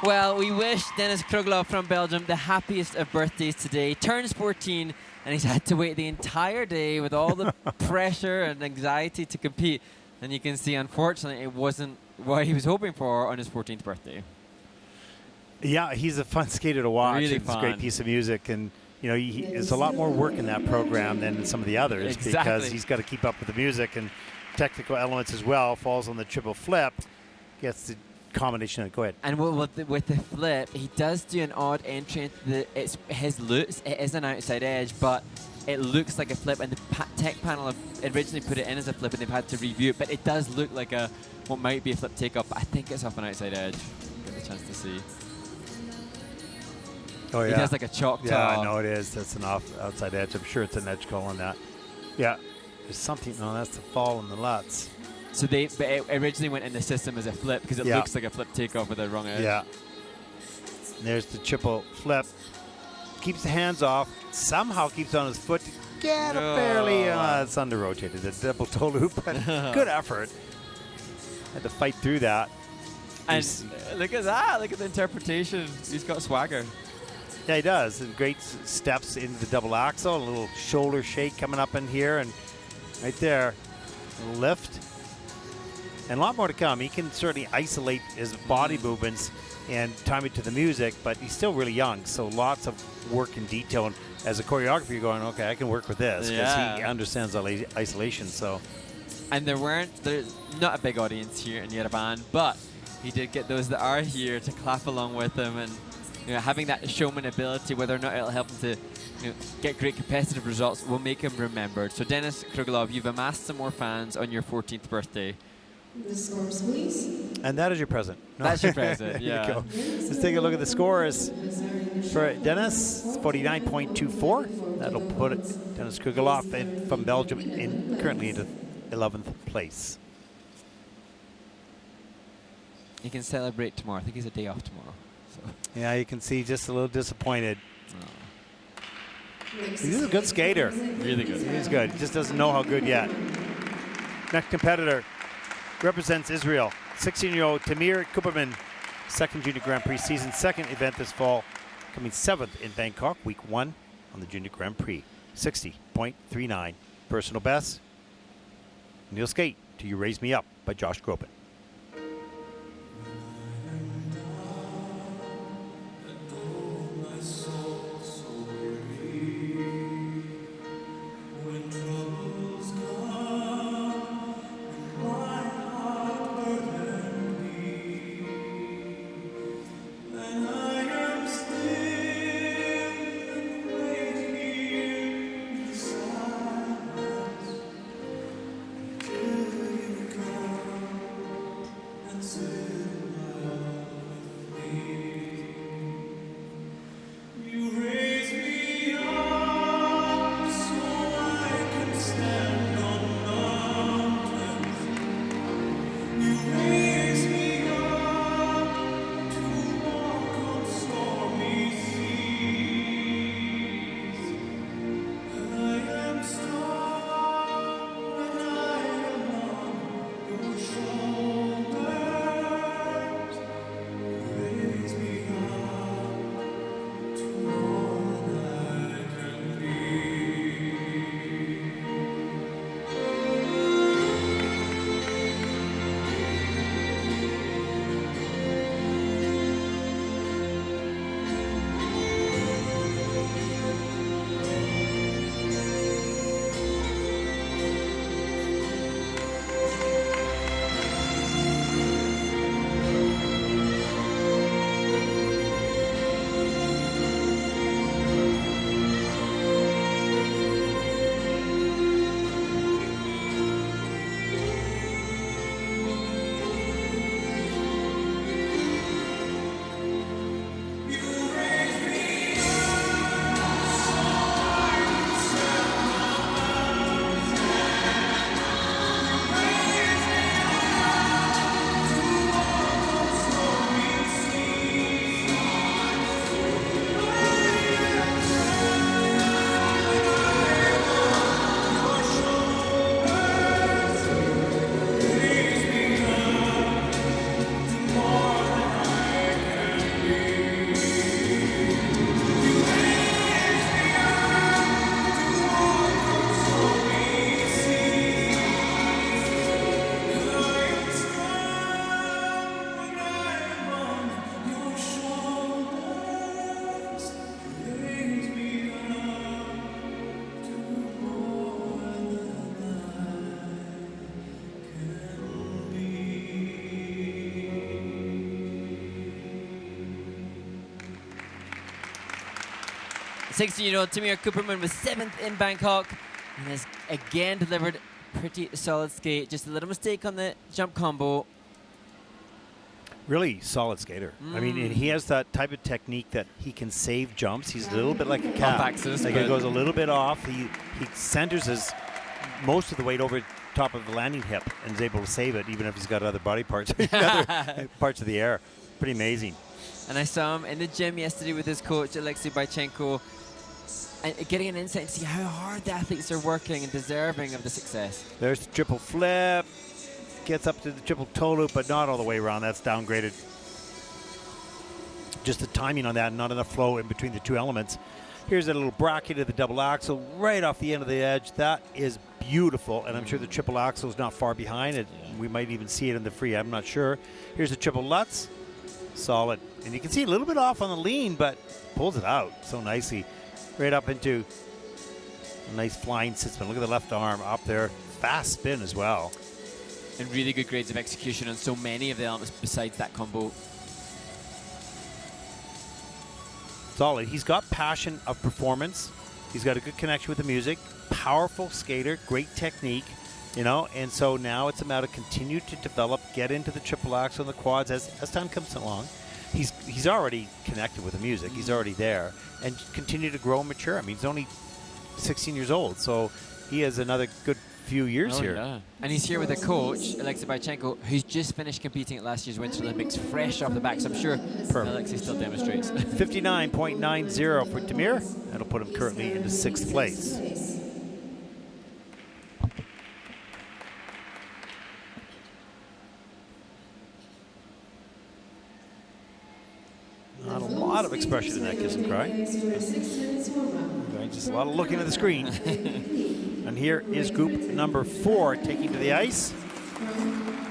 Well, we wish Dennis Krugelov from Belgium the happiest of birthdays today. Turns 14, and he's had to wait the entire day with all the pressure and anxiety to compete. And you can see, unfortunately, it wasn't what he was hoping for on his 14th birthday. Yeah, he's a fun skater to watch. Really It's a fun. great piece of music, and you know, there's a lot more work in that program than some of the others because he's got to keep up with the music and technical elements as well. Falls on the triple flip, gets the combination of. Go ahead. And with the flip, he does do an odd entry into his loops. It is an outside edge, but it looks like a flip, and the tech panel have originally put it in as a flip, and they've had to review it. But it does look like what might be a flip takeoff. But I think it's off an outside edge. Get the chance to see. Oh yeah. He does like a Choctaw. Yeah, no, it is. That's an outside edge. I'm sure it's an edge call on that. Yeah. There's something. No, that's the fall in the Lutz. So it originally went in the system as a flip because it looks like a flip takeoff with a wrong edge. Yeah. And there's the triple flip. Keeps the hands off. Somehow keeps on his foot. Get it barely. It's under rotated. A double toe loop. But good effort. Had to fight through that. And look at that. Look at the interpretation. He's got swagger. Yeah, he does. And great steps into the double axel. A little shoulder shake coming up in here. And right there, a little lift. And a lot more to come. He can certainly isolate his body movements and time it to the music, but he's still really young. So lots of work in detail. And as a choreographer, you're going, okay, I can work with this because he understands isolation. So, and there's not a big audience here in Yerevan, but he did get those that are here to clap along with him, and having that showman ability, whether or not it'll help him to get great competitive results, will make him remembered. So Dennis Krugelov, you've amassed some more fans on your 14th birthday. The scores, please. And that is your present. No. That's your present, yeah. There you go. Let's take a look at the scores. For Dennis, 49.24. That'll put Dennis Krugelov from Belgium currently into 11th place. He can celebrate tomorrow. I think he's a day off tomorrow. So. Yeah, you can see just a little disappointed. He's a good skater. Really good. He's good. He just doesn't know how good yet. Next competitor represents Israel. 16-year-old Tamir Kuperman, second Junior Grand Prix season, second event this fall, coming 7th in Bangkok, week 1 on the Junior Grand Prix. 60.39 personal best. And he'll skate to You Raise Me Up by Josh Groban. 16-year-old Tamir Cooperman was 7th in Bangkok and has again delivered pretty solid skate. Just a little mistake on the jump combo. Really solid skater. I mean, and he has that type of technique that he can save jumps. He's a little bit like a cat. Off-axis, like it goes a little bit off. He centers his most of the weight over top of the landing hip and is able to save it, even if he's got other body parts, other parts of the air. Pretty amazing. And I saw him in the gym yesterday with his coach, Alexei Bychenko, and getting an insight to see how hard the athletes are working and deserving of the success. There's the triple flip. Gets up to the triple toe loop, but not all the way around. That's downgraded. Just the timing on that, not enough flow in between the two elements. Here's a little bracket of the double axle right off the end of the edge. That is beautiful, and I'm sure the triple axle is not far behind it. We might even see it in the free. I'm not sure. Here's the triple Lutz. Solid. And you can see a little bit off on the lean, but pulls it out so nicely. Right up into a nice flying sit spin. Look at the left arm up there. Fast spin as well. And really good grades of execution on so many of the elements besides that combo. Solid. He's got passion of performance. He's got a good connection with the music. Powerful skater, great technique, you know. And so now it's a matter of continue to develop, get into the triple axle and the quads as time comes along. He's already connected with the music. He's already there, and continue to grow and mature. I mean, he's only 16 years old, so he has another good few years here. Yeah. And he's here with a coach, Alexei Bychenko, who's just finished competing at last year's Winter Olympics, fresh off the back, so I'm sure Alexei still demonstrates. 59.90 for Tamir. That'll put him currently into 6th place. Not a lot of expression in that kiss and cry. Okay, just a lot of looking at the screen. And here is group number 4 taking to the ice.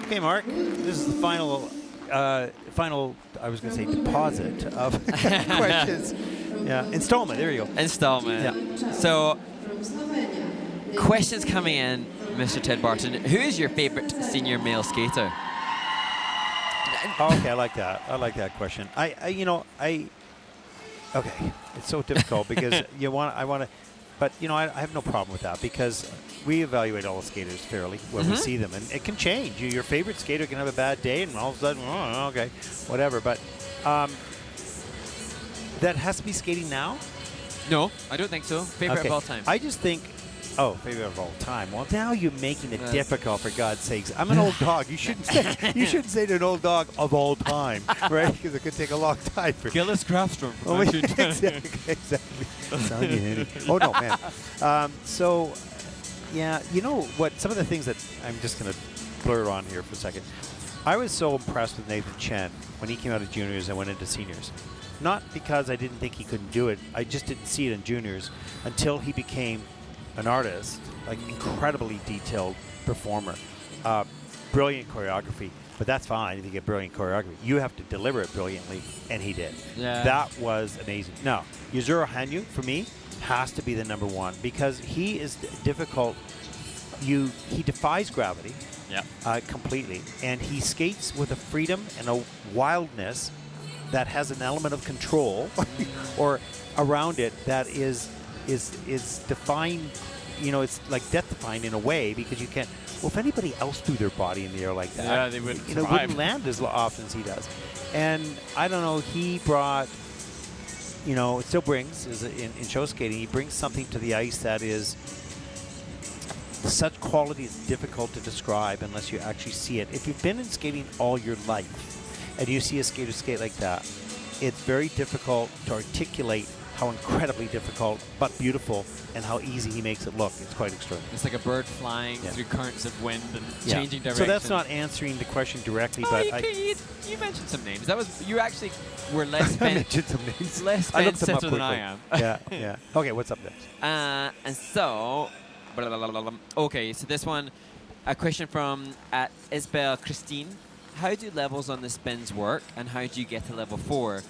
Okay, Mark, this is the final, I was going to say deposit of questions. Yeah, installment, there you go. Installment. Yeah. So, questions coming in, Mr. Ted Barton. Who is your favorite senior male skater? Oh, okay, I like that. I like that question. Okay, it's so difficult because I want to, but I have no problem with that because we evaluate all the skaters fairly when we see them, and it can change. Your favorite skater can have a bad day, and all of a sudden, oh, okay, whatever. But that has to be skating now. No, I don't think so. Favorite of all time. I just think. Oh, favorite of all time. Well, now you're making it difficult, for God's sakes. I'm an old dog. You shouldn't say to an old dog of all time, right? Because it could take a long time for Gillis Grafstrom. Exactly. Oh, no, man. So, yeah, you know what? Some of the things that I'm just going to blur on here for a second. I was so impressed with Nathan Chen when he came out of juniors and went into seniors. Not because I didn't think he couldn't do it. I just didn't see it in juniors until he became an artist, like incredibly detailed performer, brilliant choreography, but that's fine if you get brilliant choreography. You have to deliver it brilliantly, and he did. Yeah. That was amazing. Now, Yuzuru Hanyu, for me, has to be the number 1 because he is difficult. He defies gravity completely, and he skates with a freedom and a wildness that has an element of control or around it that is defined, it's like death-defying in a way because you can't. Well, if anybody else threw their body in the air like that, they wouldn't wouldn't land as often as he does. And I don't know, he brought, it still brings, in show skating, he brings something to the ice that is such quality it's difficult to describe unless you actually see it. If you've been in skating all your life and you see a skater skate like that, it's very difficult to articulate how incredibly difficult but beautiful and how easy he makes it look. It's quite extraordinary. It's like a bird flying through currents of wind and changing direction. So that's not answering the question directly, but you mentioned some names. You actually were less mentioned some names. Less fence-sitter than I am. Yeah. Okay, what's up next? And so, okay, so this one, a question from at Isabel Christine. How do levels on the spins work, and how do you get to level 4?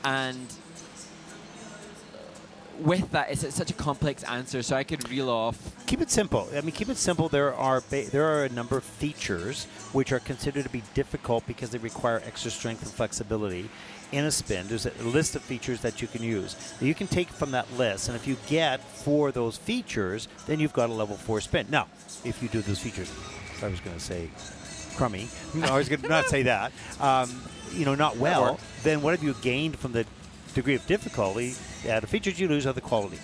And with that, it's such a complex answer, so I could reel off. Keep it simple. I mean, keep it simple. There are a number of features which are considered to be difficult because they require extra strength and flexibility in a spin. There's a list of features that you can use. You can take from that list, and if you get 4 of those features, then you've got a level 4 spin. Now, if you do those features, I was going to say crummy. No, I was going to not say that. Not well. Then what have you gained from the degree of difficulty? The features you lose are the quality.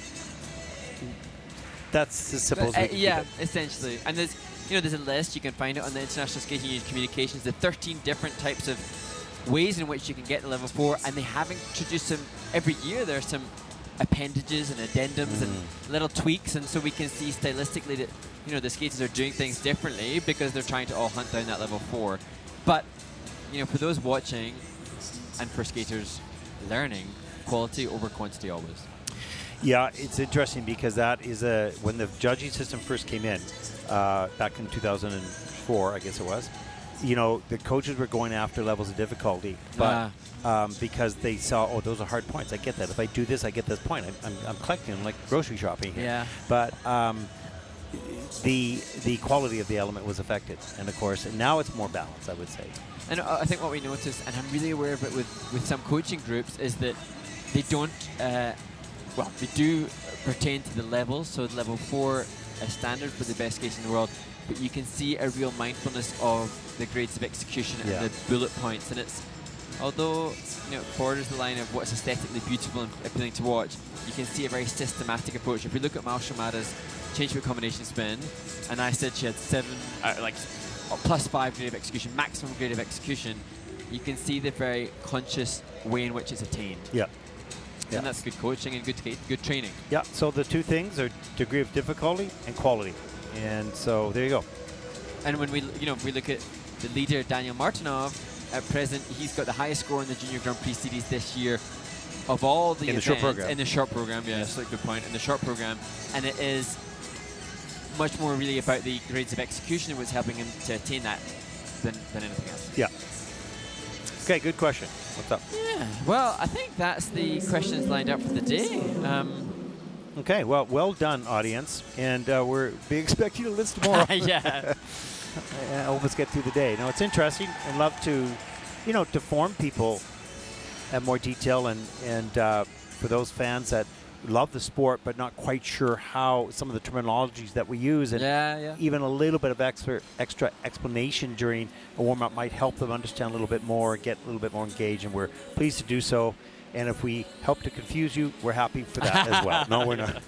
That's as simple as we can Yeah, keep it. essentially. And there's a list. You can find it on the International Skating Union Communications. The 13 different types of ways in which you can get to level 4, and they have introduced them every year. There are some appendages and addendums and little tweaks, and so we can see stylistically that the skaters are doing things differently because they're trying to all hunt down that level 4. But for those watching and for skaters learning, quality over quantity always. Yeah, it's interesting because that is when the judging system first came in back in 2004, I guess it was. The coaches were going after levels of difficulty, but because they saw, those are hard points. I get that. If I do this, I get this point. I'm collecting them like grocery shopping here. Yeah. But the quality of the element was affected, and of course, and now it's more balanced, I would say. And I think what we notice, and I'm really aware of it with some coaching groups, is that they don't, they do pertain to the levels, so level 4 is standard for the best skaters in the world, but you can see a real mindfulness of the grades of execution and the bullet points, and it's, although it borders the line of what's aesthetically beautiful and appealing to watch, you can see a very systematic approach. If we look at Mal Shamada's change foot combination spin, and I said she had 7, +5 grade of execution, maximum grade of execution, you can see the very conscious way in which it's attained. Yeah. And that's good coaching and good training. Yeah, so the two things are degree of difficulty and quality. And so there you go. And when we look at the leader, Daniel Martinov, at present, he's got the highest score in the Junior Grand Prix Series this year of all the events. short program. In the short program, yeah, that's a good point. In the short program. And it is much more really about the grades of execution and what's helping him to attain that than anything else. Yeah. Okay, good question. What's up? Yeah, well, I think that's the questions lined up for the day. Okay, well done, audience. And we'll be expecting you to listen tomorrow. Yeah. Help us get through the day. Now, it's interesting. I'd love to, to form people at more detail and for those fans that love the sport but not quite sure how some of the terminologies that we use and even a little bit of extra explanation during a warm-up might help them understand a little bit more, get a little bit more engaged, and we're pleased to do so. And if we help to confuse you, we're happy for that as well. No, we're not.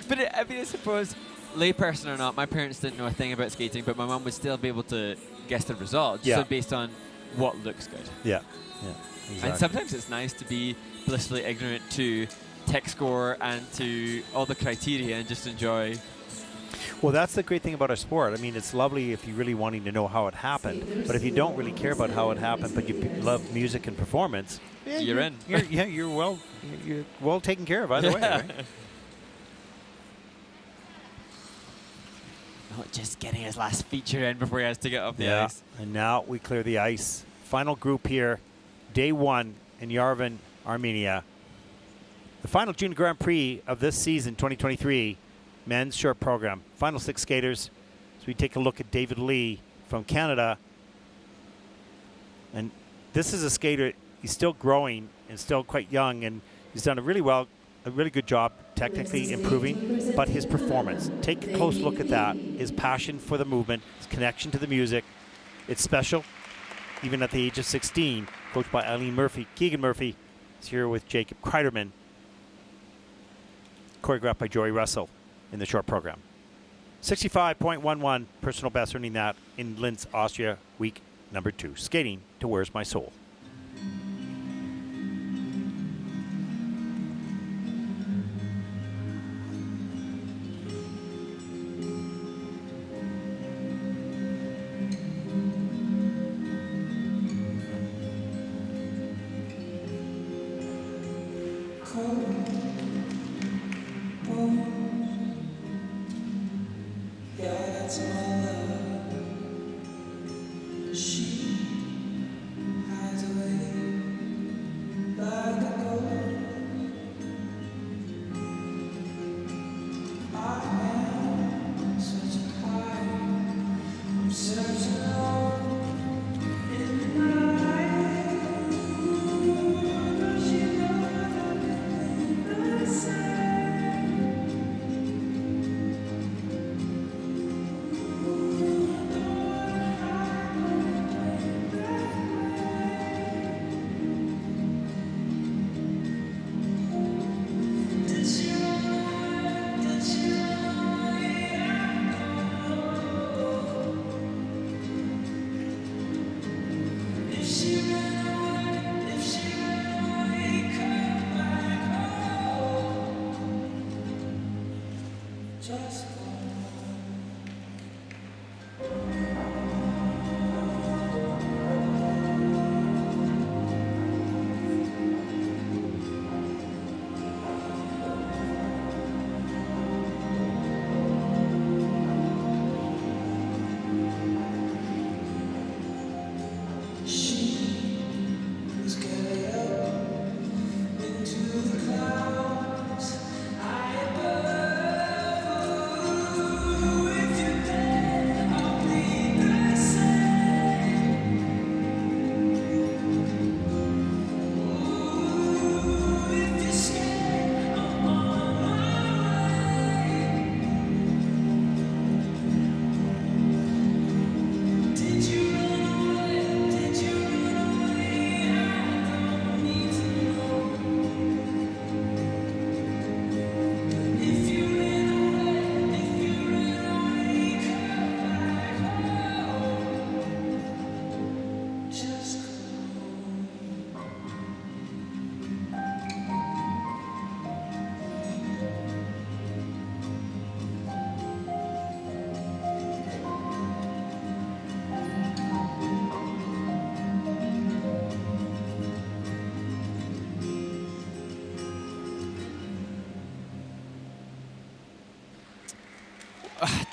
But I suppose, layperson or not, my parents didn't know a thing about skating, but my mum would still be able to guess the results just based on what looks good. Yeah, exactly. And sometimes it's nice to be blissfully ignorant to tech score and to all the criteria and just enjoy. Well, that's the great thing about our sport. I mean, it's lovely if you're really wanting to know how it happened, but if you don't really care about how it happened, but you love music and performance, you're in. You're well taken care of either way, right? Not just getting his last feature in before he has to get off the ice. And now we clear the ice. Final group here, day 1 in Yerevan, Armenia. The final Junior Grand Prix of this season, 2023, men's short program. Final 6 skaters. So we take a look at David Lee from Canada. And this is a skater, he's still growing and still quite young, and he's done a really good job technically improving, but his performance, take a close look at that, his passion for the movement, his connection to the music, it's special. Even at the age of 16, coached by Eileen Murphy, Keegan Murphy is here with Jacob Kreiderman, choreographed by Joey Russell in the short program. 65.11 personal best, earning that in Linz, Austria, week number 2. Skating to Where's My Soul.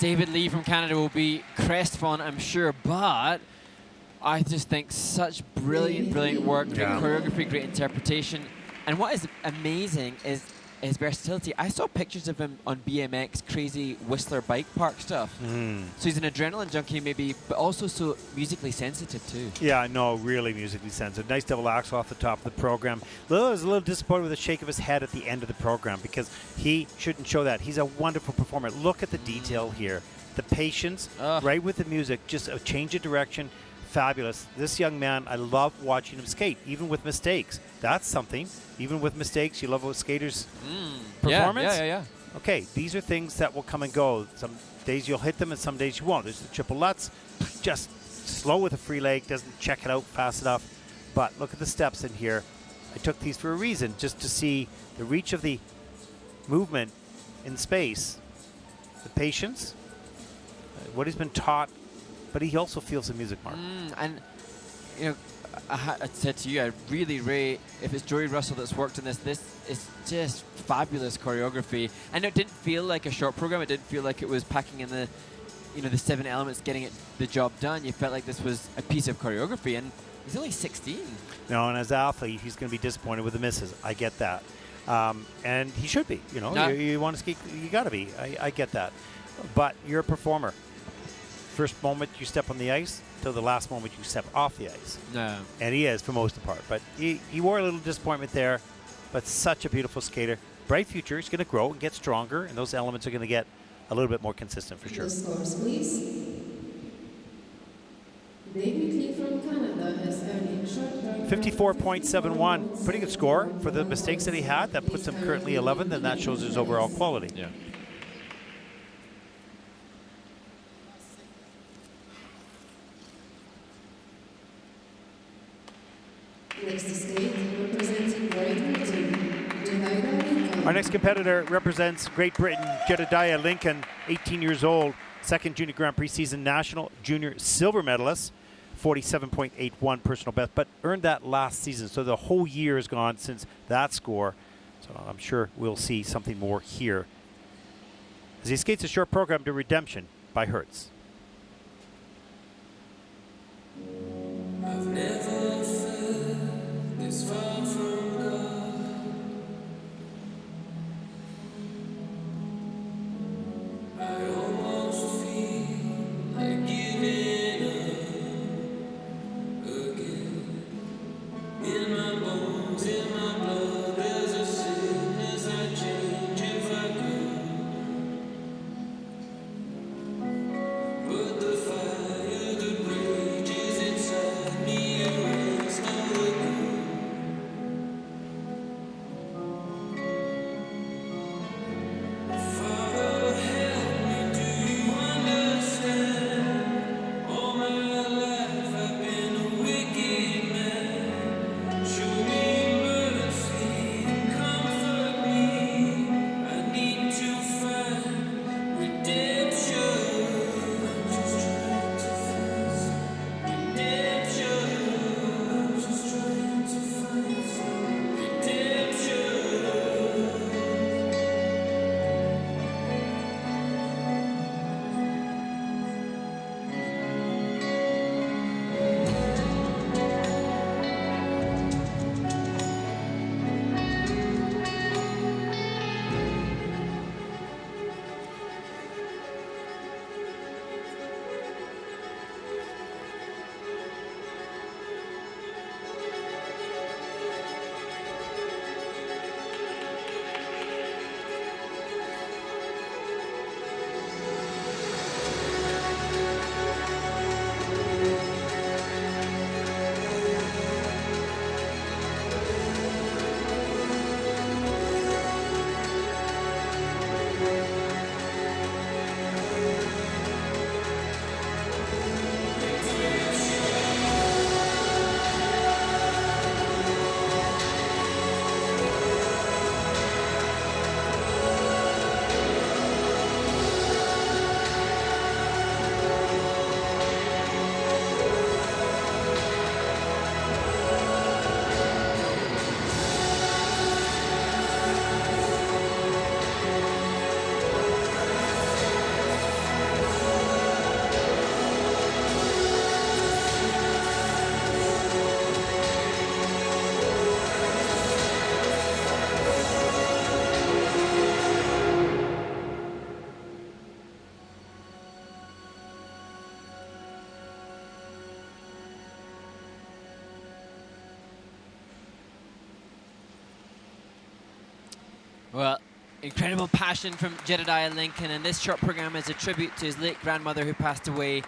David Lee from Canada will be crestfallen, I'm sure, but I just think such brilliant work, great choreography, great interpretation. And what is amazing is his versatility. I saw pictures of him on BMX, crazy Whistler bike park stuff. So he's an adrenaline junkie maybe, but also so musically sensitive too. Yeah, no, really musically sensitive. Nice double axel off the top of the program. Lil is a little disappointed with a shake of his head at the end of the program because he shouldn't show that. He's a wonderful performer. Look at the detail here. The patience, right with the music, just a change of direction. Fabulous. This young man, I love watching him skate, even with mistakes. That's something. Even with mistakes, you love a skater's performance? Yeah. Okay, these are things that will come and go. Some days you'll hit them and some days you won't. There's the triple Lutz, just slow with a free leg, doesn't check it out fast enough. But look at the steps in here. I took these for a reason, just to see the reach of the movement in space, the patience, what he's been taught, but he also feels the music, Mark. And, you know, I said to you, I really rate, if it's Joey Russell that's worked on this is just fabulous choreography. And it didn't feel like a short program. It didn't feel like it was packing in the, you know, the 7 elements, getting the job done. You felt like this was a piece of choreography. And he's only 16. No, and as an athlete, he's going to be disappointed with the misses. I get that. And he should be, you know. You want to skate, you got to be. I get that. But you're a performer. First moment you step on the ice till the last moment you step off the ice. No. And he is for most of the part. But he wore a little disappointment there, but such a beautiful skater. Bright future. He's going to grow and get stronger, and those elements are going to get a little bit more consistent for sure. The scores, please. David Lee from Canada has earned short term 54.71. Pretty good score for the mistakes that he had. That puts him currently 11th, and that shows his overall quality. Yeah. Next skate, representing Great Britain, Jedediah Lincoln. Our next competitor represents Great Britain, Jedediah Lincoln, 18 years old, second Junior Grand Prix season national junior silver medalist, 47.81 personal best, but earned that last season. So the whole year has gone since that score. So I'm sure we'll see something more here as he skates a short program to Redemption by Hertz. I've never felt this far from God. I almost feel like giving up again. In my bones, in my blood, there's a sickness I'd change if I could. Well, incredible passion from Jedediah Lincoln, and this short program is a tribute to his late grandmother who passed away.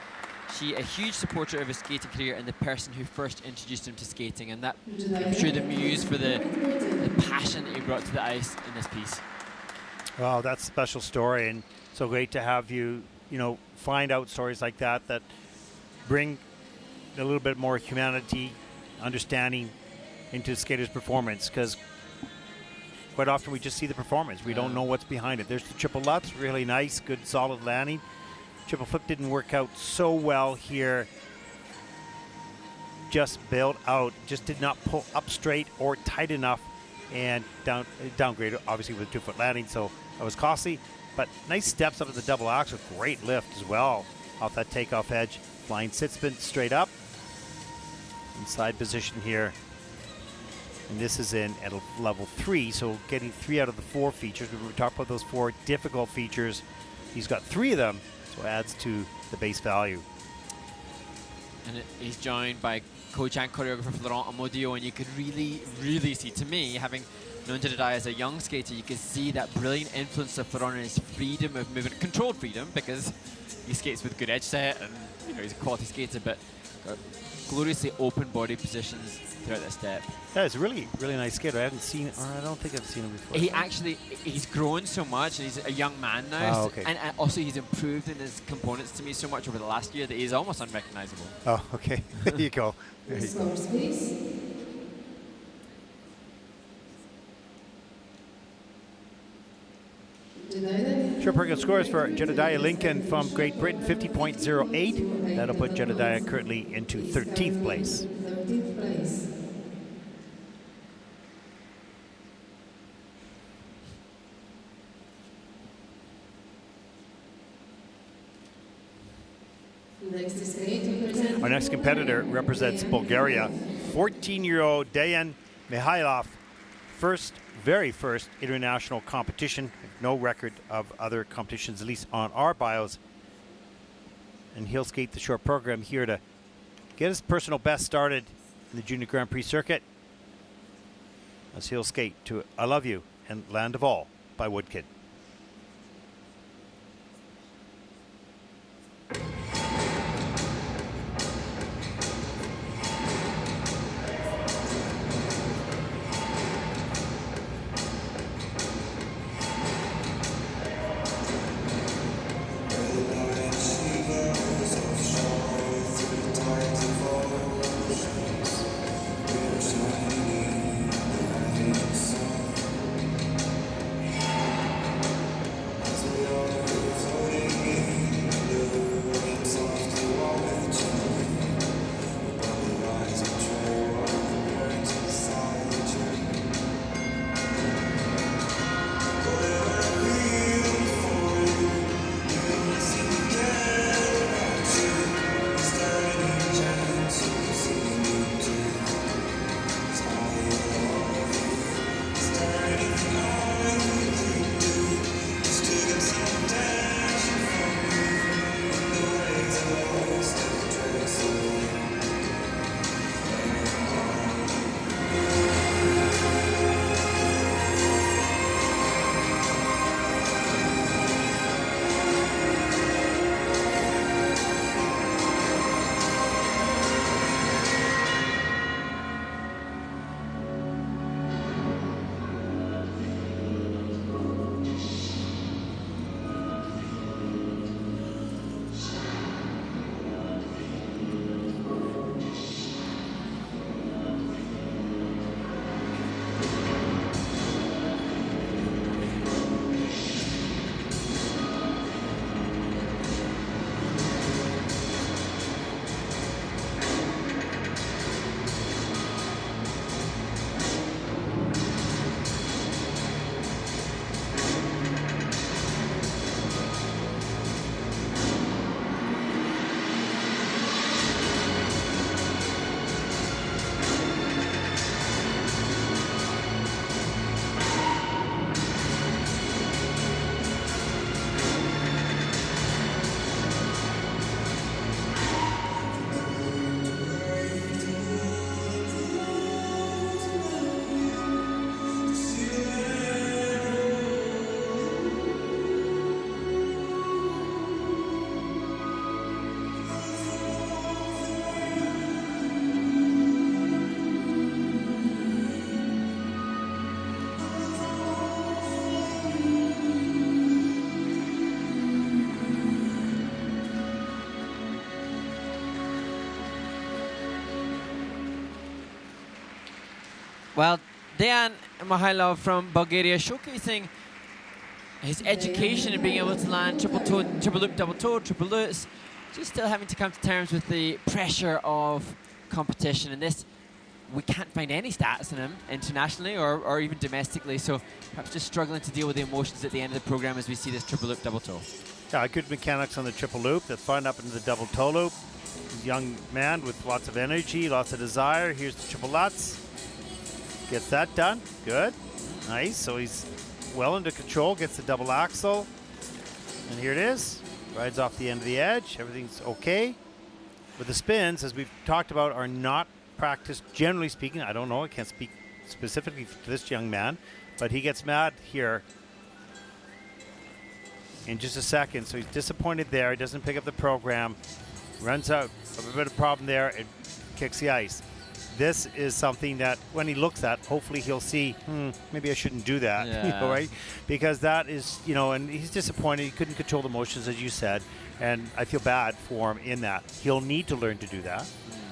She, a huge supporter of his skating career and the person who first introduced him to skating, and that, I'm sure, the muse for the passion he brought to the ice in this piece. Well, that's a special story, and so great to have you, find out stories like that that bring a little bit more humanity, understanding into skaters' performance, because quite often we just see the performance. We don't know what's behind it. There's the triple Lutz, really nice, good, solid landing. Triple flip didn't work out so well here. Just bailed out, just did not pull up straight or tight enough, and downgraded, obviously, with a 2-foot landing, so that was costly. But nice steps up at the double axel, great lift as well off that takeoff edge. Flying sit spin straight up. Inside position here. And this is in at level 3, so getting 3 out of the 4 features. We talked about those 4 difficult features. He's got 3 of them, so adds to the base value. And he's joined by coach and choreographer Florent Amodio, and you could really, really see, to me, having known Jedediah as a young skater, you could see that brilliant influence of Florent and his freedom of movement, controlled freedom, because he skates with good edge set, and he's a quality skater, but got gloriously open body positions throughout that step. Yeah, it's a really, really nice skater. I haven't seen, or I don't think I've seen him before. He's grown so much, and he's a young man now. Oh, okay. And also he's improved in his components to me so much over the last year that he's almost unrecognizable. Oh, okay. There you go. There you go. Scores, please. Short program scores for Jedediah Lincoln from Great Britain, 50.08. That'll put Jedediah currently into 13th place. 13th place. Next is Our next competitor represents Bulgaria, 14-year-old Dejan Mihailov, very first international competition. No record of other competitions, at least on our bios. And he'll skate the short program here to get his personal best started in the Junior Grand Prix circuit, as he'll skate to I Love You and Land of All by Woodkid. Well, Dejan Mihailov from Bulgaria showcasing his education in being able to land triple toe, triple loop, double toe, triple lutz, just still having to come to terms with the pressure of competition. And this, we can't find any stats in him internationally or even domestically, so perhaps just struggling to deal with the emotions at the end of the program as we see this triple loop, double toe. Yeah, good mechanics on the triple loop. That's fun up into the double toe loop. Young man with lots of energy, lots of desire. Here's the triple lutz. Gets that done. Good. Nice. So he's well under control. Gets the double axle. And here it is. Rides off the end of the edge. Everything's okay. But the spins, as we've talked about, are not practiced, generally speaking. I don't know. I can't speak specifically to this young man. But he gets mad here in just a second. So he's disappointed there. He doesn't pick up the program. Runs out of a bit of problem there and kicks the ice. This is something that when he looks at, hopefully he'll see, maybe I shouldn't do that, Yeah. you know, right? Because that is, you know, and he's disappointed. He couldn't control the motions, as you said, and I feel bad for him in that. He'll need to learn to do that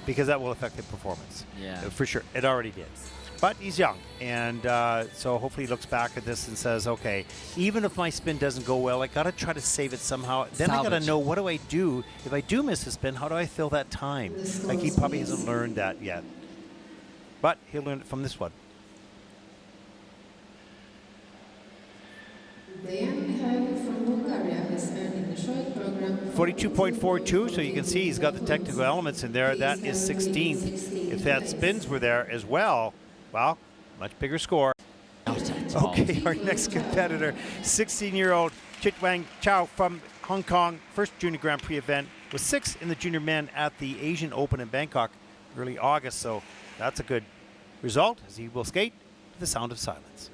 because that will affect the performance. Yeah. For sure. It already did. But he's young, and so hopefully he looks back at this and says, okay, even if my spin doesn't go well, I got to try to save it somehow. Then I got to Salvage. know, what do I do? If I do miss a spin, how do I fill that time? Like, he probably hasn't learned that yet. But he'll learn it from this one. Dejan Mihailov from Bulgaria has earned in the short program 42.42, so you can see he's got the technical elements in there. That is 16th. If that spins were there as well, well, much bigger score. Okay, our next competitor, 16-year-old Chitwang Chow from Hong Kong, first Junior Grand Prix event, was 6th in the junior men at the Asian Open in Bangkok early August, so that's a good result as he will skate to the sound of silence.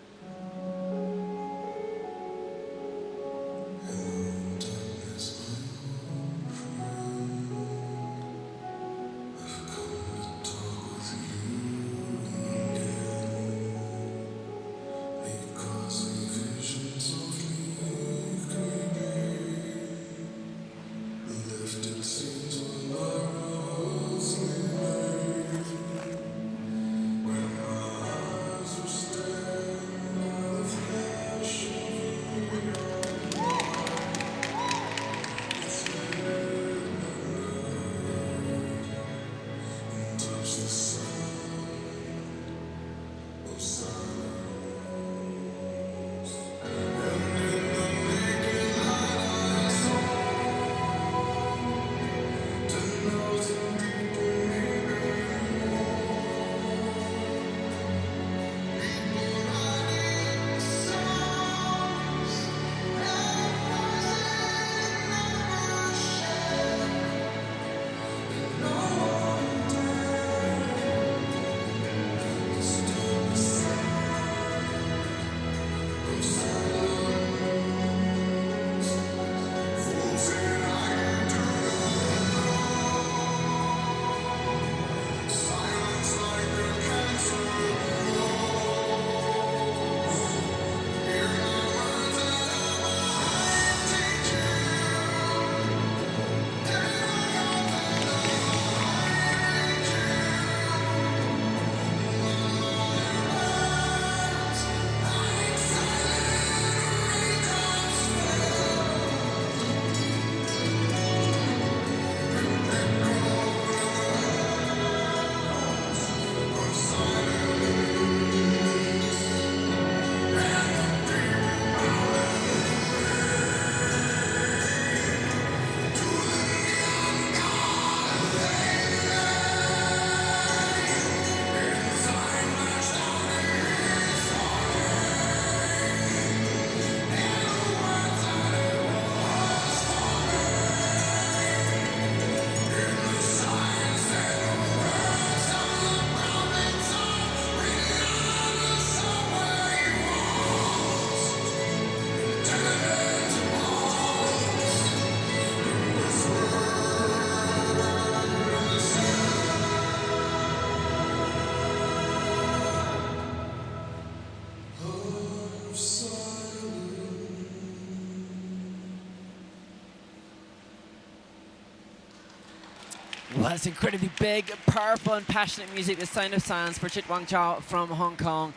Well, it's incredibly big, powerful and passionate music, the sound of silence for Chit Wang Chao from Hong Kong.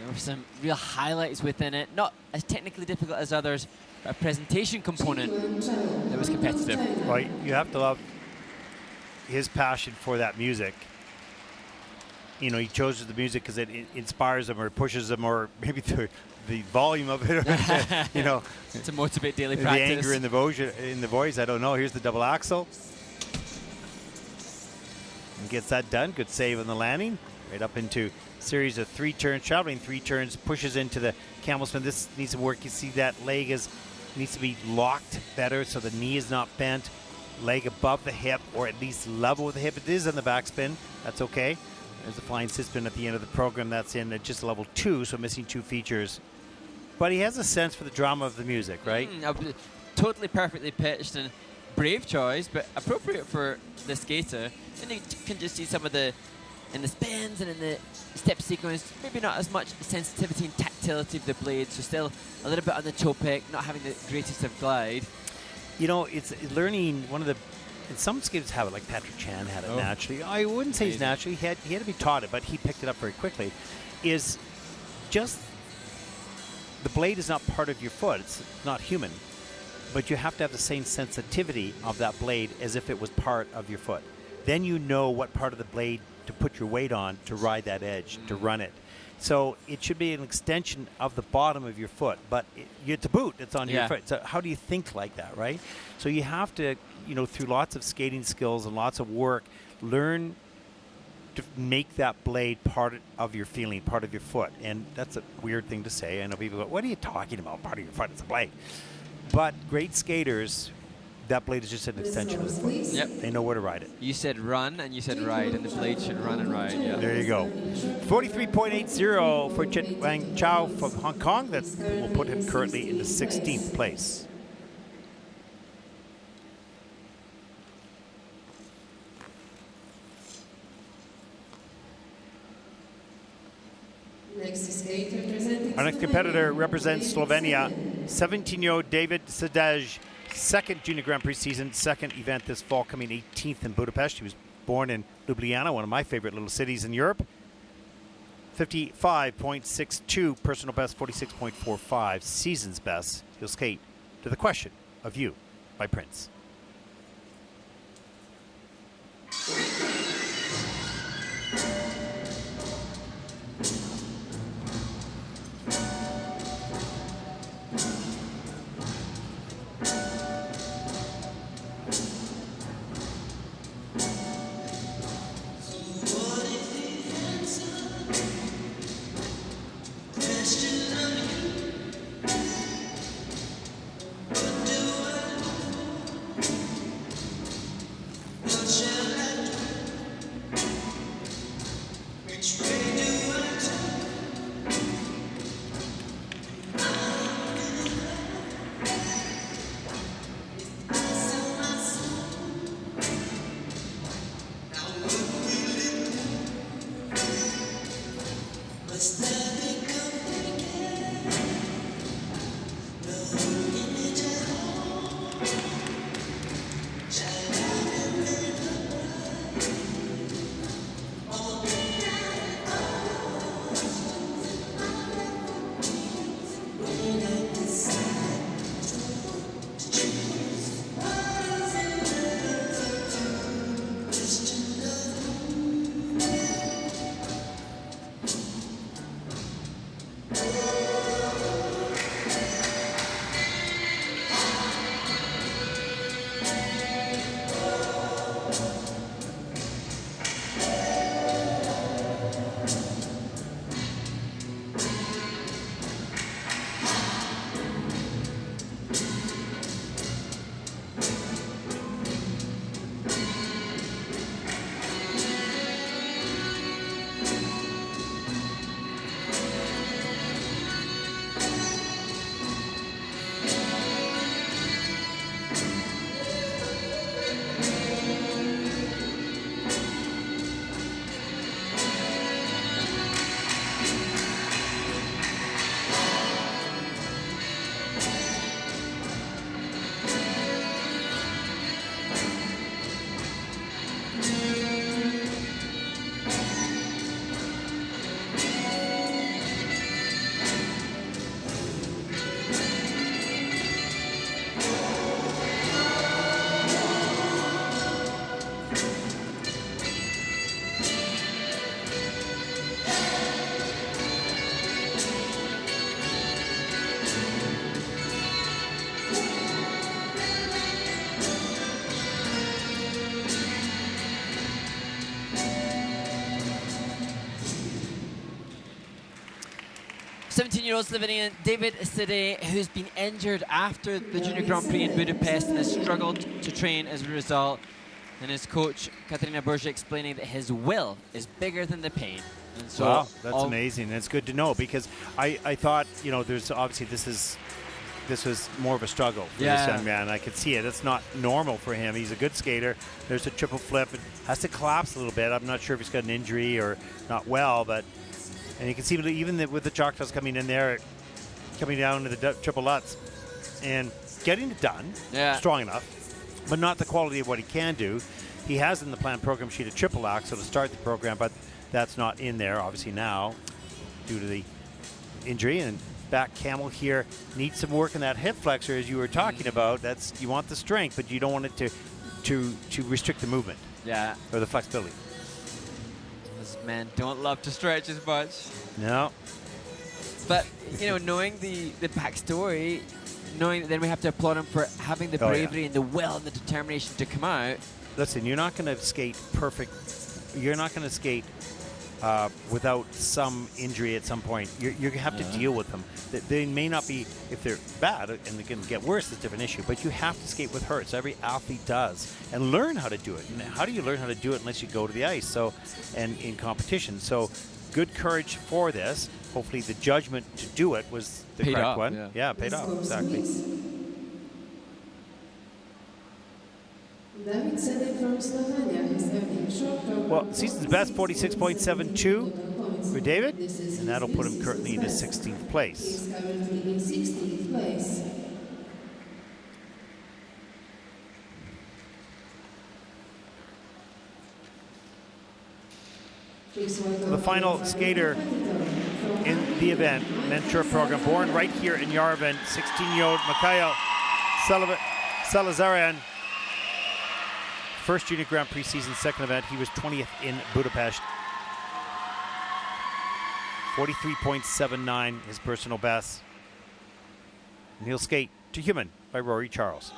There were some real highlights within it, not as technically difficult as others, but a presentation component that was competitive. Right, you have to love his passion for that music. You know, he chose the music because it inspires him or pushes him, or maybe the volume of it, you know. To motivate daily the practice. anger in the voice, I don't know. Here's the double axel. And gets that done. Good save on the landing. Right up into series of 3 turns, traveling 3 turns, pushes into the camel spin. This needs to work. You see that leg needs to be locked better so the knee is not bent. Leg above the hip, or at least level with the hip. It is in the backspin. That's okay. There's the flying sit spin at the end of the program. That's in at just level 2, so missing 2 features. But he has a sense for the drama of the music, right? Totally perfectly pitched and brave choice, but appropriate for the skater. And you can just see some of in the spins and in the step sequence, maybe not as much sensitivity and tactility of the blade, so still a little bit on the toe pick, not having the greatest of glide. You know, it's learning and some skaters have it, like Patrick Chan had it naturally. I wouldn't say he's naturally. He had to be taught it, but he picked it up very quickly. Is just the blade is not part of your foot. It's not human. But you have to have the same sensitivity of that blade as if it was part of your foot. Then you know what part of the blade to put your weight on to ride that edge, to run it. So it should be an extension of the bottom of your foot, but it's a boot that's on your foot. So how do you think like that, right? So you have to, you know, through lots of skating skills and lots of work, learn to make that blade part of your feeling, part of your foot. And that's a weird thing to say. I know people go, what are you talking about? Part of your foot, it's a blade. But great skaters, that blade is just an extension of the foot. Yep. They know where to ride it. You said run and you said ride, and the blade should run and ride. Yeah. There you go. 43.80 for Chit Wang Chao from Hong Kong. That will put him currently in the 16th place. Our next competitor represents Slovenia, 17-year-old David Sedaj, second Junior Grand Prix season, second event this fall, coming 18th in Budapest. He was born in Ljubljana, one of my favorite little cities in Europe. 55.62, personal best 46.45, season's best. He'll skate to the question of you by Prince. 17-year-old Slovenian David Sede, who's been injured after the Junior Grand Prix in Budapest and has struggled to train as a result. And his coach, Katarina Burja, explaining that his will is bigger than the pain. And so wow, that's amazing. It's good to know, because I thought, you know, there's obviously this was more of a struggle for this young man. I could see it. It's not normal for him. He's a good skater. There's a triple flip. It has to collapse a little bit. I'm not sure if he's got an injury or not well, but and you can see even with the Choctaws coming in there, coming down to the triple Lutz and getting it done, strong enough, but not the quality of what he can do. He has in the planned program sheet a triple axel to start the program, but that's not in there obviously now due to the injury. And back camel here needs some work in that hip flexor, as you were talking about. That's, you want the strength, but you don't want it to restrict the movement. Yeah. Or the flexibility. Those men don't love to stretch as much. No. But, you know, knowing the backstory, knowing that then we have to applaud him for having the bravery and the will and the determination to come out. Listen, you're not going to skate perfect. You're not going to skate without some injury at some point. You're going to have to deal with them. They may not be, if they're bad and they can get worse, it's a different issue. But you have to skate with hurts. Every athlete does. And learn how to do it. And how do you learn how to do it unless you go to the ice? So, and in competition. So good courage for this. Hopefully the judgment to do it was the correct one. Yeah, paid off. Exactly. David Sede from Slovenia has earned short program. Well, season's best 46.72 for David, and that'll put him currently into 16th place. He's currently in 16th place. The final skater in the event, men's short program, born right here in Yerevan, 16-year-old Mikhail Salazarian. First Junior Grand Prix season, second event. He was 20th in Budapest. 43.79 his personal best. And he'll skate to Human by Rory Charles.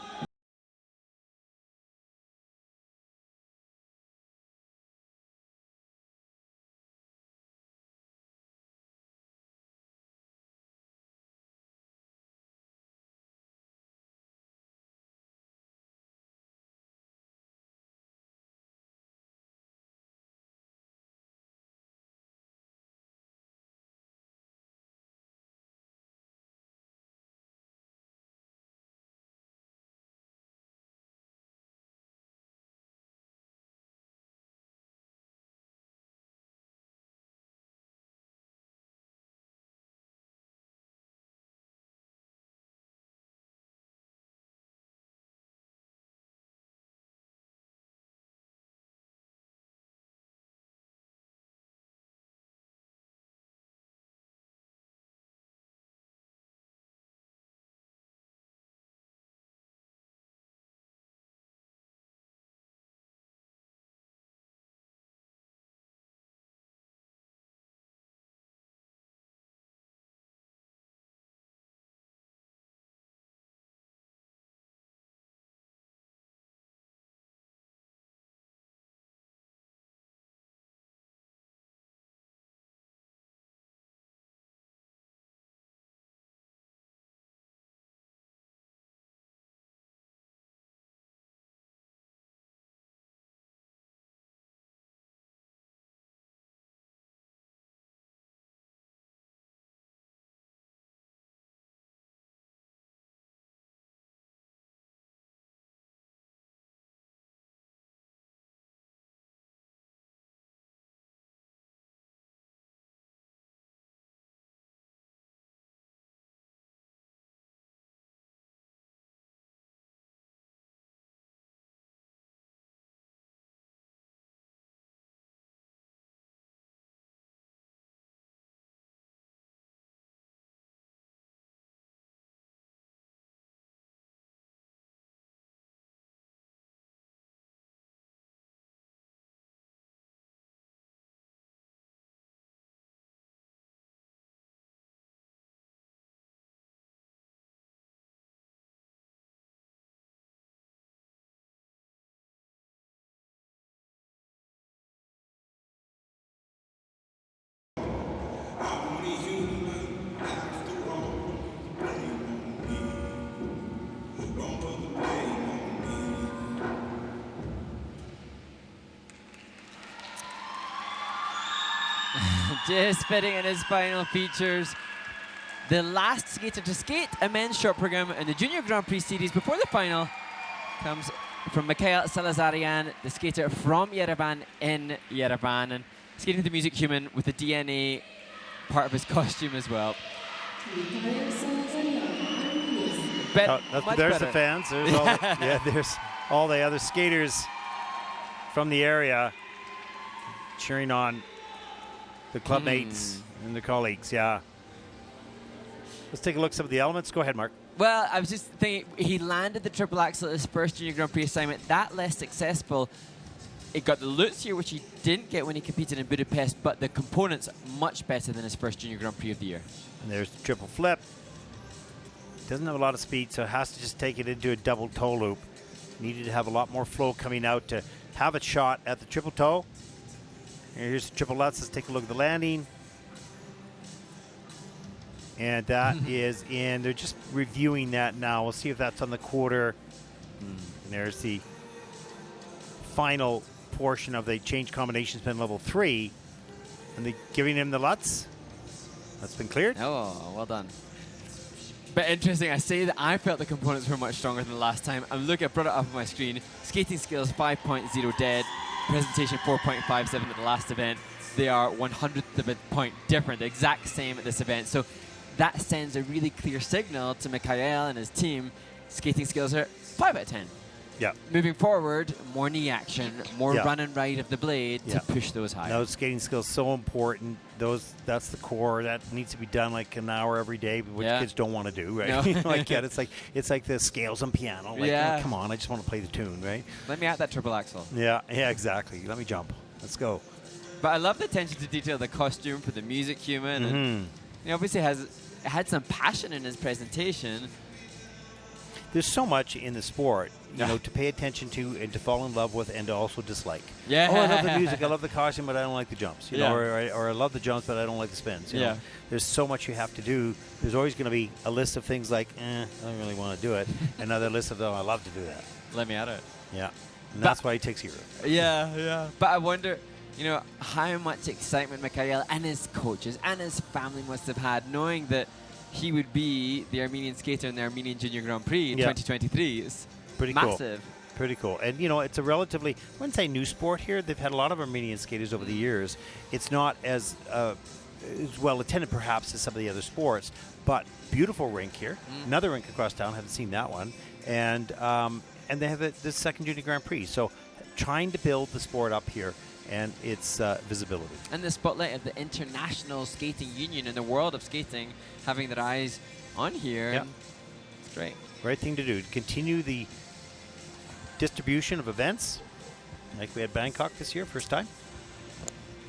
just fitting in his final features. The last skater to skate a men's short program in the Junior Grand Prix Series before the final comes from Mikhail Salazarian, the skater from Yerevan in Yerevan, and skating the music human with the DNA part of his costume as well. There's the fans. There's all there's all the other skaters from the area cheering on the club mates and their colleagues. Yeah. Let's take a look at some of the elements. Go ahead, Mark. Well, I was just thinking, he landed the triple axel at his first Junior Grand Prix assignment. That less successful. It got the lutz here, which he didn't get when he competed in Budapest, but the components much better than his first Junior Grand Prix of the year. And there's the triple flip. Doesn't have a lot of speed, so it has to just take it into a double toe loop. Needed to have a lot more flow coming out to have a shot at the triple toe. And here's the triple lutz. Let's take a look at the landing. And that is in. They're just reviewing that now. We'll see if that's on the quarter. And there's the final portion of the change combination spin level 3. And they're giving him the lutz. That's been cleared. Oh, well done. But interesting, I say that I felt the components were much stronger than the last time. I'm looking, I brought it up on my screen. Skating skills 5.0 dead. Presentation 4.57 at the last event. They are 100th of a point different, the exact same at this event. So that sends a really clear signal to Mikhail and his team. Skating skills are 5 out of 10. Yeah. Moving forward, more knee action, more run and ride of the blade to push those higher. Those skating skills so important. That's the core. That needs to be done like an hour every day, which kids don't want to do, right? No. You know, it's like the scales on piano. Like, oh, come on, I just want to play the tune, right? Let me at that triple axel. Yeah, exactly. Let me jump. Let's go. But I love the attention to detail, the costume for the music human, and he obviously had some passion in his presentation. There's so much in the sport, you know, to pay attention to and to fall in love with and to also dislike. Yeah. Oh, I love the music, I love the costume, but I don't like the jumps. You know, or I love the jumps, but I don't like the spins. You know? There's so much you have to do. There's always going to be a list of things like, I don't really want to do it. Another list of, I love to do that. Let me at it. Yeah. And that's why he takes Hero. Yeah. But I wonder, you know, how much excitement Mikhail and his coaches and his family must have had knowing that he would be the Armenian skater in the Armenian Junior Grand Prix in 2023. It's pretty massive. Cool. Pretty cool. And, you know, it's a relatively, I wouldn't say new sport here. They've had a lot of Armenian skaters over the years. It's not as well attended, perhaps, as some of the other sports, but beautiful rink here. Another rink across town. Haven't seen that one. And they have the second Junior Grand Prix. So trying to build the sport up here and its visibility. And the spotlight of the International Skating Union and the world of skating having their eyes on here. Yep. It's great. Right thing to do. To continue the distribution of events, like we had Bangkok this year, first time.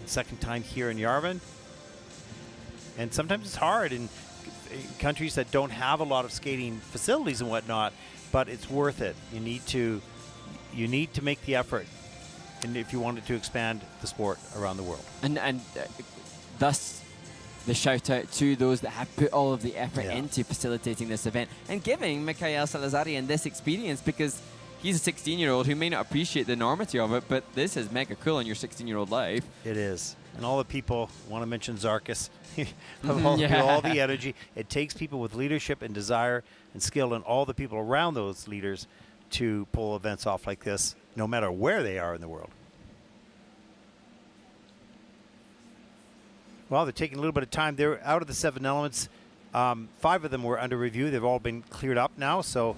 Second time here in Yerevan. And sometimes it's hard in countries that don't have a lot of skating facilities and whatnot, but it's worth it. You need to make the effort, and if you wanted to expand the sport around the world. And thus the shout out to those that have put all of the effort into facilitating this event and giving Mikhail Salazarian this experience, because he's a 16-year-old who may not appreciate the enormity of it, but this is mega cool in your 16-year-old life. It is. And all the people, want to mention Zarkis, all the energy. It takes people with leadership and desire and skill and all the people around those leaders to pull events off like this, no matter where they are in the world. Well, they're taking a little bit of time. They're out of the 7 elements. 5 of them were under review. They've all been cleared up now, so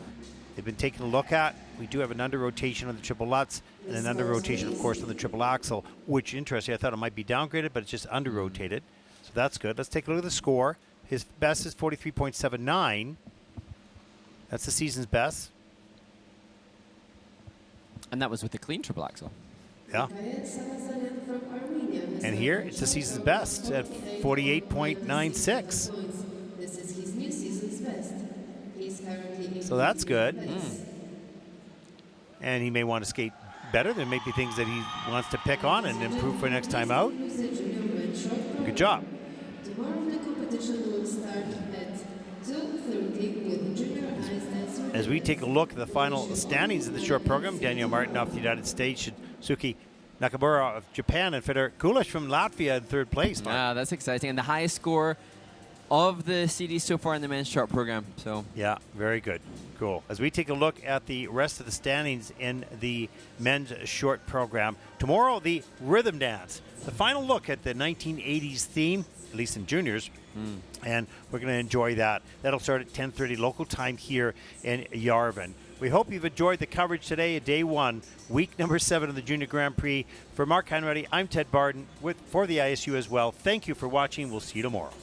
they've been taken a look at. We do have an under rotation on the triple lutz and an under rotation, of course, on the triple axel, which, interesting, I thought it might be downgraded, but it's just under rotated. So that's good. Let's take a look at the score. His best is 43.79. That's the season's best. And that was with the clean triple axel. Yeah. And here, it's the season's best at 48.96. This is his new season's best. He's currently So that's good. And he may want to skate better. There may be things that he wants to pick on and improve for next time out. Good job. Tomorrow the competition will start at 2:30 with junior ice dancer. As we take a look at the final standings of the short program, Daniel Martin off the United States, Suki Nakamura of Japan and Fedor Kulish from Latvia in third place. Mark. Ah, that's exciting. And the highest score of the series so far in the men's short program. So yeah, very good. Cool. As we take a look at the rest of the standings in the men's short program, tomorrow the rhythm dance. The final look at the 1980s theme, at least in juniors, and we're going to enjoy that. That'll start at 10:30 local time here in Yerevan. We hope you've enjoyed the coverage today at day one, week number 7 of the Junior Grand Prix. For Mark Hanratty, I'm Ted Barden for the ISU as well. Thank you for watching. We'll see you tomorrow.